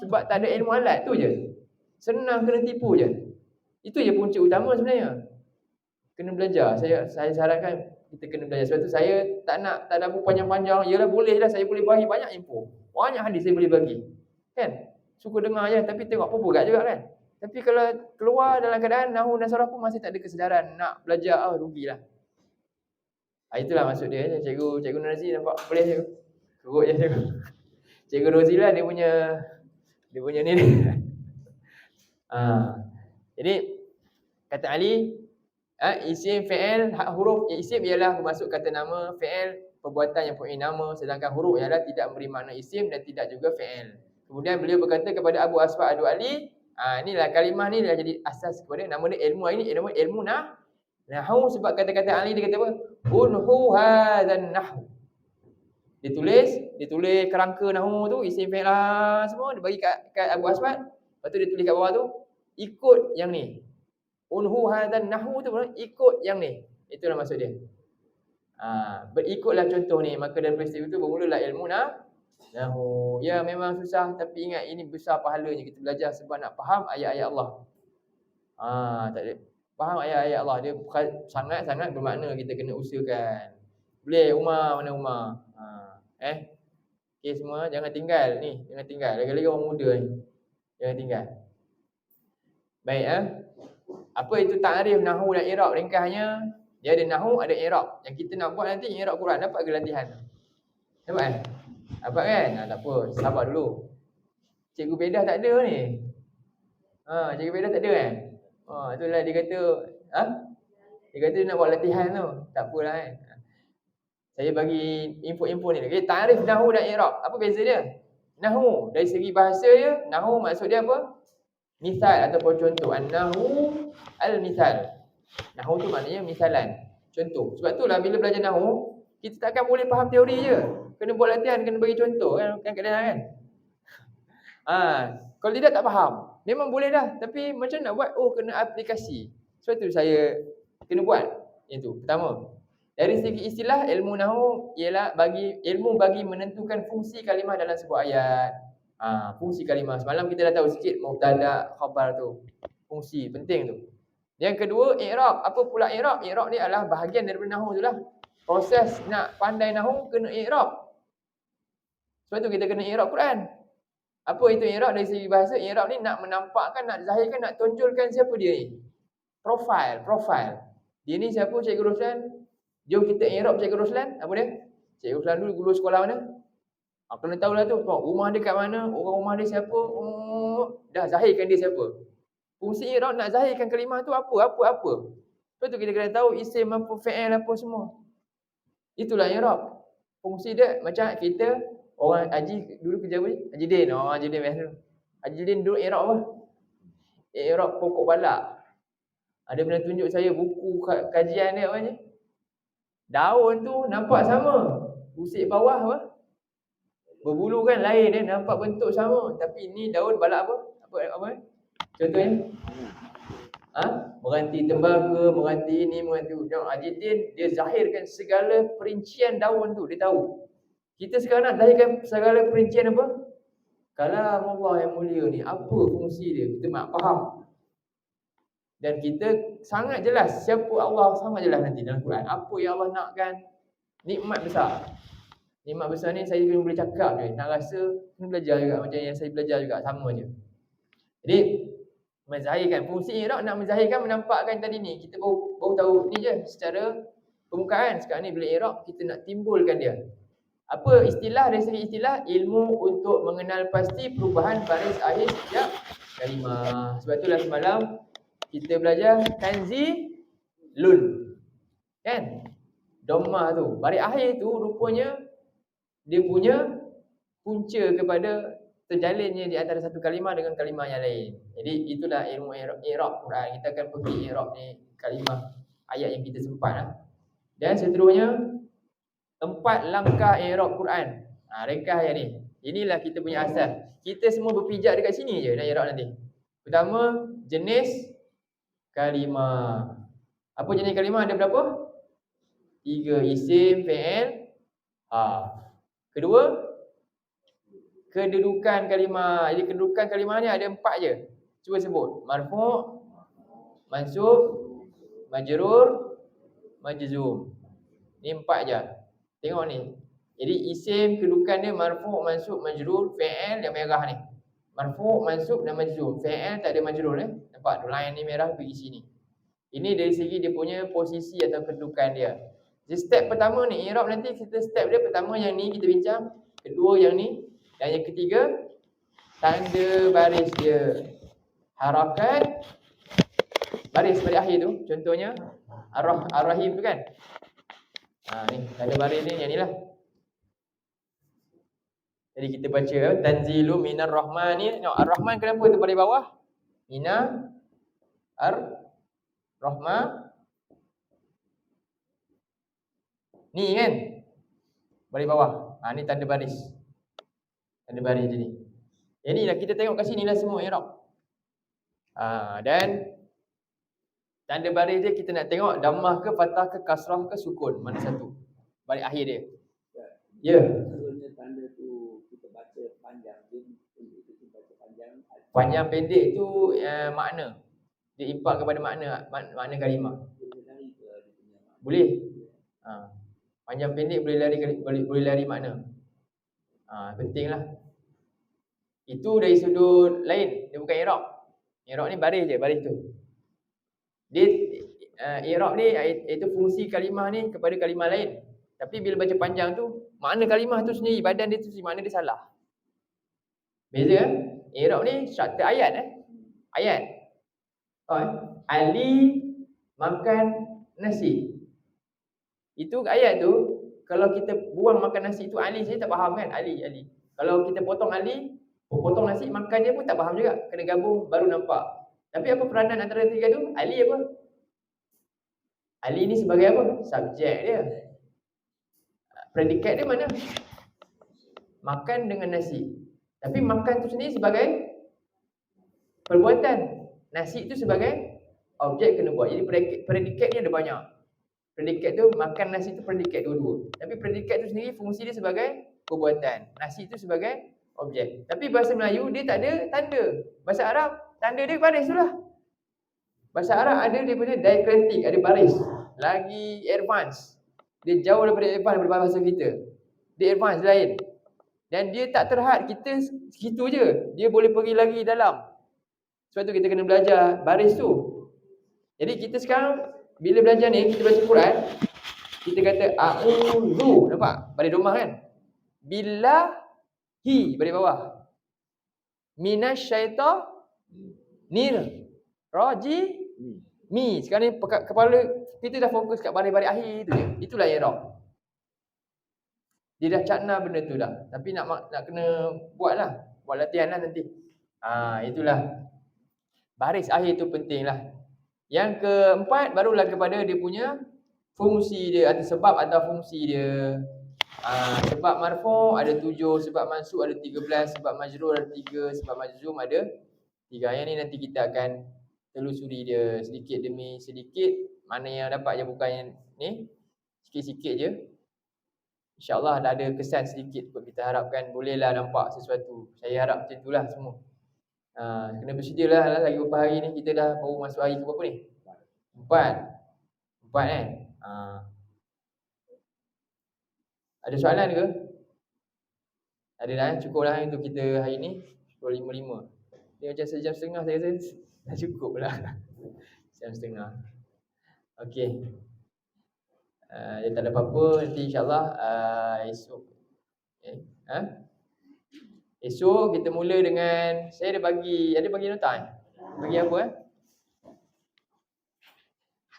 Sebab tak ada ilmu alat tu je. Senang kena tipu je. Itu je punca utama sebenarnya. Kena belajar. Saya sarankan kita kena belajar. Sebab tu saya tak ada panjang-panjang. Yalah boleh lah, saya boleh bagi banyak info. Banyak hadis saya boleh bagi. Kan? Suka dengar je, tapi tengok apa berat juga kan? Tapi kalau keluar dalam keadaan nahwu dan saraf pun masih tak ada kesedaran nak belajar, rugilah. Itulah maksud dia. Cikgu Nazi nampak boleh cikgu. Kerut je cikgu. Cikgu Rozilah dia punya ni. Jadi kata Ali, isim, fi'il, huruf isim ialah bermaksud kata nama, fi'il perbuatan yang mempunyai nama, sedangkan huruf ialah tidak memberi makna isim dan tidak juga fi'il. Kemudian beliau berkata kepada Abu Aswad Abu Ali, inilah kalimah ni dah jadi asas kepada nama dia ilmu ini, ilmu nahwu. Sebab kata-kata Ali dia kata apa? Unhu hadzan nahwu. Ditulis kerangka nahwu tu, isim, fi'il semua dia bagi kat Abu Aswad. Lepas tu dia tulis kat bawah tu, ikut yang ni. Unhu hadzan nahwu tu ikut yang ni. Itulah maksud dia. Berikutlah contoh ni, maka dari peristiwa itu bermulalah ilmu nahwu. Ya memang susah, tapi ingat ini besar pahalanya kita belajar sebab nak faham ayat-ayat Allah. Tak ada. Faham ayat-ayat Allah, dia sangat-sangat bermakna kita kena usahakan. Boleh Umar, mana Umar? Okey semua, jangan tinggal ni, jangan tinggal. Lagi-lagi orang muda ni. Jangan tinggal. Baik Apa itu ta'rif nahwu dan i'rab? Ringkasnya, dia ada nahwu, ada i'rab. Yang kita nak buat nanti i'rab Quran, dapat ke latihan? Dapat Dapat kan? Tak apa, sabar dulu. Cikgu Bedah tak ada ni. Cikgu Bedah tak ada kan? Itulah dia kata, dia kata dia nak buat latihan tu. Tak apalah kan. Saya bagi info-info ni. Okay, ta'rif nahwu dan i'rab. Apa beza dia? Nahwu dari segi bahasa dia, nahwu maksud dia apa? Misal ataupun contoh. An-nahwu al-misal. Nahwu tu maknanya misalan, contoh. Sebab itulah bila belajar nahwu, kita takkan boleh faham teori je. Kena buat latihan, kena bagi contoh kan kadang-kadang kan. Kalau tidak tak faham. Memang boleh dah, tapi macam nak buat? Kena aplikasi. Sebab tu saya kena buat. Itu pertama. Dari segi istilah, ilmu nahwu ialah ilmu bagi menentukan fungsi kalimah dalam sebuah ayat. Fungsi kalimah. Semalam kita dah tahu sikit mubtada, khabar tu. Fungsi penting tu. Yang kedua, i'rab. Apa pula i'rab? I'rab ni adalah bahagian daripada nahwu tu lah. Proses nak pandai nahwu kena i'rab. Sebab tu kita kena i'rab Quran. Apa itu i'rab dari segi bahasa? I'rab ni nak menampakkan, nak zahirkan, nak tonjolkan siapa dia ni. Profil. Dia ni siapa? Cikgu Roslan. Jom kita i'rab Cikgu Roslan. Apa dia? Cikgu Roslan dulu guru sekolah mana? Kena tahulah tu. Rumah dia kat mana? Orang rumah dia siapa? Dah zahirkan dia siapa. Fungsi i'rab nak zahirkan kalimah tu apa. Lepas tu kita kena tahu isim apa, fi'il apa semua. Itulah i'rab. Fungsi dia macam kita, orang Haji dulu kerja apa ni? Haji Din. Haji Din biasa dulu. Haji Din dulu i'rab apa? I'rab pokok balak. Ada pernah tunjuk saya buku kajian dia apa ni? Daun tu nampak sama. Pusik bawah apa? Berbulu kan lain nampak bentuk sama. Tapi ni daun balak apa? Apa? Contohnya? Meranti tembaga, meranti ini, meranti itu. Haji Din, dia zahirkan segala perincian daun tu, dia tahu. Kita sekarang nak zahirkan segala perincian apa? Kalam Allah yang mulia ni, apa fungsi dia? Kita nak faham. Dan kita sangat jelas siapa Allah, sangat jelas nanti dalam Quran. Apa yang Allah nakkan, nikmat besar. Nikmat besar ni saya kena boleh cakap je. Nak rasa, kena belajar juga macam yang saya belajar juga, sama je. Jadi, menzahirkan. Fungsi i'rab nak menzahirkan, menampakkan tadi ni. Kita baru tahu ni je secara permukaan. Sekarang ni bila i'rab, kita nak timbulkan dia. Apa istilah? Dari segi istilah, ilmu untuk mengenal pasti perubahan baris akhir setiap kalimah. Sebab itulah semalam kita belajar tanzilun. Kan? Dhammah tu. Baris akhir tu rupanya dia punya punca kepada terjalinnya di antara satu kalimah dengan kalimah yang lain. Jadi itulah ilmu i'rab Quran. Kita akan pergi i'rab ni kalimah ayat yang kita sempat. Dan seterusnya 4 langkah i'rab Quran. Ringkas ayat ni. Inilah kita punya asas. Kita semua berpijak dekat sini je nak i'rab nanti. Pertama, jenis kalimah. Apa jenis kalimah? Ada berapa? 3. Isim, fi'il. Kedua, kedudukan kalimah. Jadi kedudukan kalimah ni ada 4 je. Cuba sebut. Marfu', mansub, majrur, majzum. Ni 4 je. Tengok ni. Jadi isim kedudukan dia marfu', mansub, majrur, fi'il yang merah ni. Marfu', mansub dan majzum. Fi'il tak ada majrur Nampak tu line ni merah pergi sini. Ini dari segi dia punya posisi atau kedudukan dia. Jadi step pertama ni i'rab nanti kita step dia pertama yang ni kita bincang, kedua yang ni. Dan yang ketiga, tanda baris dia. Harakat baris pada akhir tu. Contohnya Ar-Rahim tu kan. Ni tanda baris ni yang ni lah. Jadi kita baca tanzilu minar rahmani. Ar-Rahman kenapa tu pada bawah? Minar Ar-Rahman. Ni kan. Pada bawah. Ni tanda baris. Tanda baris jadi. Yang ni lah kita tengok kat sini lah semua i'rab. Dan tanda baris dia kita nak tengok dhammah ke, fathah ke, kasrah ke, sukun. Mana satu? Baris akhir dia. Ya. Tanda tu kita baca panjang. Panjang pendek tu makna. Dia impak kepada makna kalimah. Boleh lari ke dia punya makna. Boleh. Panjang pendek boleh lari makna. Pentinglah. Itu dari sudut lain, dia bukan i'rab. I'rab ni baris je, baris tu. Dia i'rab ni iaitu fungsi kalimah ni kepada kalimah lain. Tapi bila baca panjang tu, makna kalimah tu sendiri, badan dia tu sendiri, makna dia salah. Beza kan? I'rab ni struktur ayat Ayat. Ali makan nasi. Itu ayat tu, kalau kita buang makan nasi tu Ali saja tak faham kan? Ali. Kalau kita potong Ali, potong nasi, makan dia pun tak faham juga. Kena gabung baru nampak. Tapi apa peranan antara tiga tu? Ali apa? Ali ni sebagai apa? Subjek dia. Predikat dia mana? Makan dengan nasi. Tapi makan tu sendiri sebagai perbuatan. Nasi tu sebagai objek kena buat. Jadi predikat ni ada banyak. Predikat tu, makan nasi tu predikat dua-dua. Tapi predikat tu sendiri fungsi dia sebagai perbuatan. Nasi tu sebagai objek. Tapi bahasa Melayu dia tak ada tanda. Bahasa Arab tanda dia baris tu lah. Bahasa Arab ada dia punya diakritik, ada baris. Lagi advance. Dia jauh daripada advance daripada bahasa kita. Dia advance lain. Dan dia tak terhad, kita segitu je. Dia boleh pergi lagi dalam. Sebab tu kita kena belajar baris tu. Jadi kita sekarang bila belajar ni, kita baca Quran, kita kata a'udzu, nampak? Baris domah kan? Billahi baris bawah. Minasyaitonir rajim. Sekarang ni kepala kita dah fokus kat baris-baris akhir tu je. Itulah i'rab. Dia dah cakna benda tu dah. Tapi nak kena buatlah. Buat latihan lah nanti. Itulah. Baris akhir tu penting lah. Yang keempat barulah kepada dia punya fungsi dia atau sebab atau fungsi dia. Sebab marfu' ada 7, sebab mansub ada 13, sebab majrur ada 3, sebab majzum ada 3. Yang ni nanti kita akan telusuri dia sedikit demi sedikit. Mana yang dapat je, bukan yang ni. Sikit-sikit je. InsyaAllah dah ada kesan sedikit kot. Kita harapkan bolehlah nampak sesuatu. Saya harap macam itulah semua. Kena bersedialah lagi beberapa hari ni. Kita dah baru masuk hari ke berapa ni? 4 kan? Ada soalan ke? Ada dah, cukup lah untuk kita hari ni. 10.55. Dia macam sejam setengah, saya rasa dah cukup lah. Sejam setengah. Okey. Dia tak ada apa-apa. Nanti insyaAllah esok. Esok kita mula dengan, saya ada bagi nota Bagi apa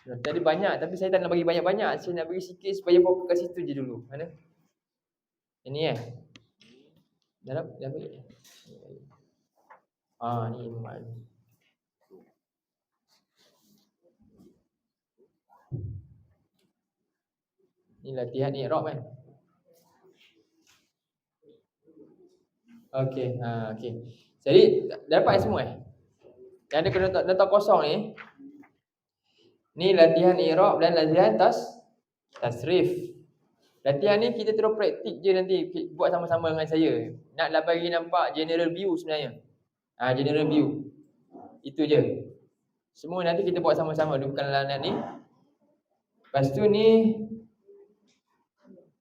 nota dia banyak, tapi saya tak nak bagi banyak-banyak. Saya nak bagi sikit supaya fokus kat situ je dulu. Mana? Ini dah bagi. Ni Imam. Ni latihan i'rab kan? Okey, okey. Jadi dah dapat semua Yang ada nota kosong ni. Ni latihan i'rab dan latihan tasrif. Latihan ni kita terus praktik je nanti, buat sama-sama dengan saya. Naklah bagi nampak general view sebenarnya. General view. Itu je. Semua nanti kita buat sama-sama, bukan lalat ni. Lepas tu ni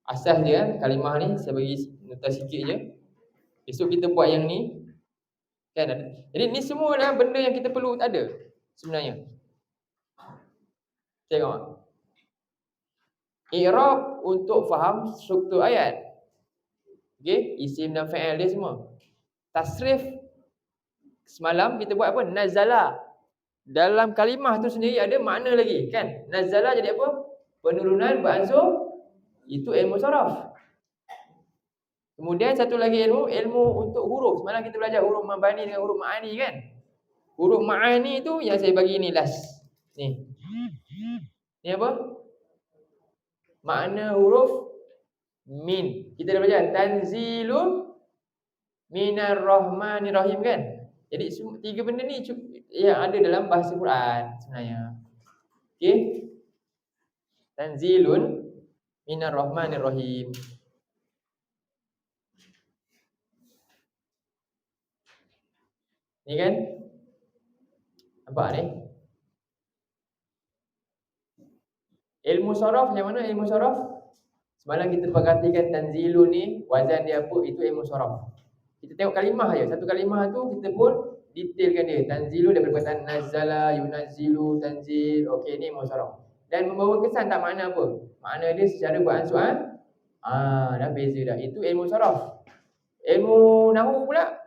asas dia kalimah ni, saya bagi nota sikit je. Besok kita buat yang ni. Kan ada. Jadi ni semua dah benda yang kita perlu ada sebenarnya. Tengok. I'rab untuk faham struktur ayat. Okey, isim dan fa'il dia semua. Tasrif semalam kita buat apa? Nazala. Dalam kalimah tu sendiri ada makna lagi, kan? Nazala jadi apa? Penurunan beransur. Itu ilmu saraf. Kemudian satu lagi ilmu untuk huruf. Semalam kita belajar huruf mabani dengan huruf ma'ani kan? Huruf ma'ani tu yang saya bagi ni last. Ni. Ni apa? Makna huruf min. Kita dah belajar tanzilun minar rahmanir rahim kan? Jadi tiga benda ni yang ada dalam bahasa Quran sebenarnya. Okey. Tanzilun minar rahmanir rahim. Ni kan? Nampak ni? Ilmu saraf yang mana ilmu saraf? Semalam kita perhatikan tanzilun ni, wazan dia apa, itu ilmu saraf. Kita tengok kalimah je, satu kalimah tu kita pun detailkan dia. Tanzilu daripada perkataan nazala, yunazzilu, tanzil. Okey, ni ilmu saraf. Dan membawa kesan tak makna apa? Makna dia secara beransur dah beza dah. Itu ilmu saraf. Ilmu nahwu pula,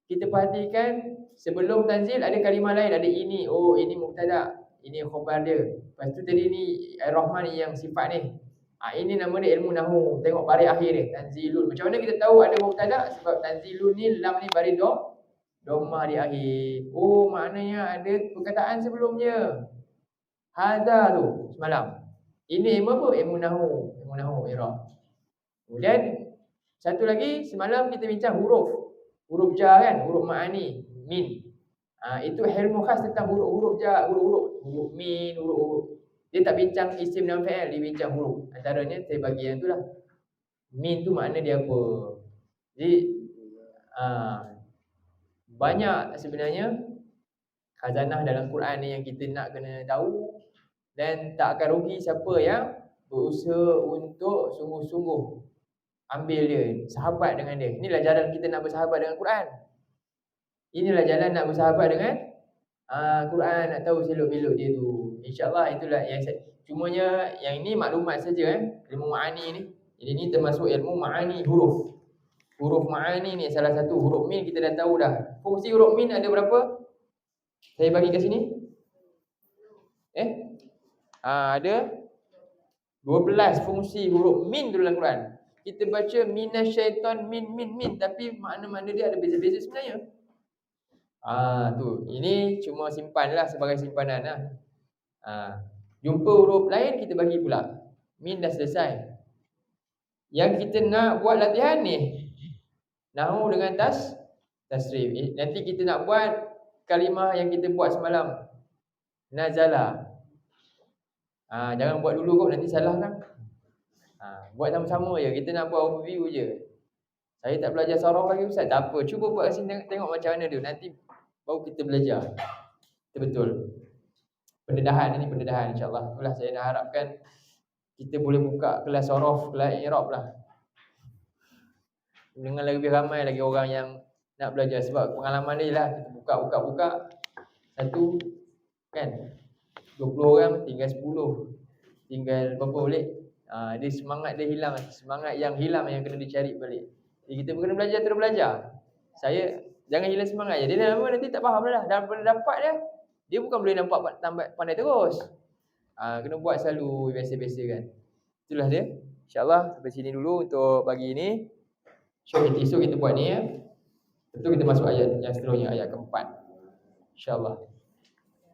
kita perhatikan sebelum tanzil ada kalimah lain, ada ini. Oh, ini mubtada, ini khabar dia. Lepas tu tadi ni Ar-Rahman yang sifat ni. Ini nama dia ilmu nahwu. Tengok baris akhir dia, tanzilun. Macam mana kita tahu ada mubtada? Sebab tanzilun ni lam ni baris dhammah di akhir. Oh, maknanya ada perkataan sebelumnya. Hadza tu semalam. Ini ilmu apa? Ilmu nahwu. Ilmu nahwu i'rab. Kemudian satu lagi semalam kita bincang huruf. Huruf jar kan, huruf ma'ani, min. Itu ilmu khas tentang huruf-huruf jar, huruf min, huruf-huruf. Dia tak bincang isim dan fi'il, dia bincang huruf. Antaranya saya bagi yang tu lah. Min tu makna dia apa? Jadi banyak sebenarnya khazanah dalam Quran ni yang kita nak kena tahu, dan tak akan rugi siapa yang berusaha untuk sungguh-sungguh ambil dia, sahabat dengan dia. Inilah jalan kita nak bersahabat dengan Quran. Inilah jalan nak bersahabat dengan Quran, nak tahu selok-belok dia tu. InsyaAllah itulah yang cumanya yang ini maklumat saja ilmu ma'ani ni. Jadi ni termasuk ilmu ma'ani huruf. Huruf ma'ani ni salah satu. Huruf min kita dah tahu dah. Fungsi huruf min ada berapa? Saya bagi kat sini. Ada 12 fungsi huruf min dalam Quran. Kita baca minasyaitan min, tapi makna-makna dia ada beza-beza sebenarnya. Tu. Ini cuma simpanlah sebagai simpanan lah. Jumpa huruf lain kita bagi pula. Min dah selesai. Yang kita nak buat latihan ni, nahwu dengan tasrif. Nanti kita nak buat kalimah yang kita buat semalam. Nazala. Jangan buat dulu kot, nanti salah kan. Buat sama-sama je. Kita nak buat overview je. Saya tak belajar saraf lagi Ustaz. Tak apa. Cuba buat kat sini, tengok macam mana dia. Nanti baru kita belajar. Betul. Pendedahan ini pendedahan insya-Allah. Itulah saya nak harapkan kita boleh buka kelas saraf, kelas i'rab lah. Dengan lebih ramai lagi orang yang nak belajar, sebab pengalaman dia lah kita buka satu kan 20 orang tinggal 10. Tinggal berapa balik? Dia semangat dia hilang, semangat yang hilang yang kena dicari balik. Jadi kita kena belajar terus belajar. Saya jangan hilang semangat je. Dia nanti tak faham dah. Dan benda dapat dia bukan boleh nampak tambah pandai terus. Kena buat selalu biasa-biasa kan. Itulah dia. InsyaAllah sampai sini dulu untuk pagi ini. Esok kita buat ni ya. Tentu kita masuk ayat yang seterusnya, ayat keempat. InsyaAllah.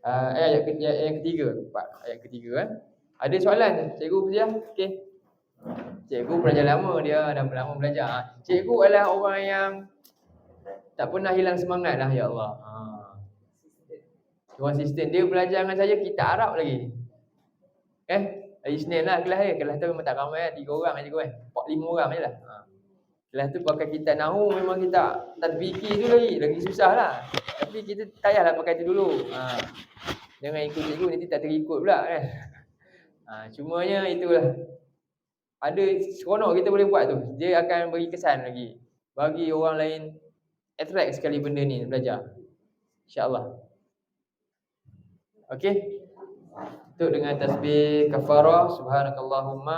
Ayat ketiga. Ayat ketiga kan. Ada soalan Cikgu Fiziah? Okey. Cikgu belajar lama, dia dah lama belajar. Cikgu adalah orang yang tak pernah hilang semangat lah, ya Allah. Konsisten. Dia belajar dengan saya kitab Arab lagi. Hari Isnin lah kelas dia. Kelas tu memang tak ramai 3 orang je kan. 4-5 orang je lah. Kelas tu pakai kitab Nahwu, memang kita tadbiki tu lagi susah lah. Tapi kita tak payahlah pakai tu dulu. Jangan ikut cikgu nanti tak terikut pula kan. Cumanya itulah. Ada seronok kita boleh buat tu. Dia akan beri kesan lagi. Bagi orang lain attract sekali benda ni belajar. InsyaAllah. Okey. Tutup dengan tasbih kafarah. Subhanakallahumma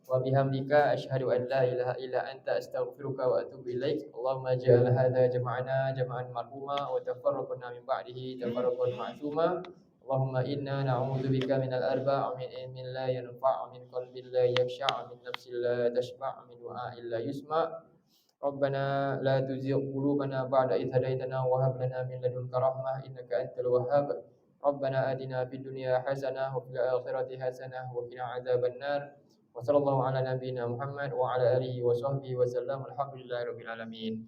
wa bihamdika asyhadu an la ilaha illa anta astaghfiruka wa atubu ilaik. Allahumma ja'al hadza jama'ana jama'an marhuma wa tafarraqna min ba'dihi tafarraqan ma'suma. Allahumma inna na'udzubika minal arba' min ilmin la yanfa' min qalbin la yakhsha' min nafsin la tashba' min du'a'in la yusma'. Rabbana la tuzigh qulubana ba'da idh hadaytana wa hab lana min ladunka rahmah innaka antal wahhab. Rabbana atina fid dunya hasanah wa fil akhirati hasanah wa qina adzabannar. Wa sallallahu ala nabiyyina Muhammad wa ala alihi wa sahbihi wa sallam. Alhamdulillahirabbil alamin.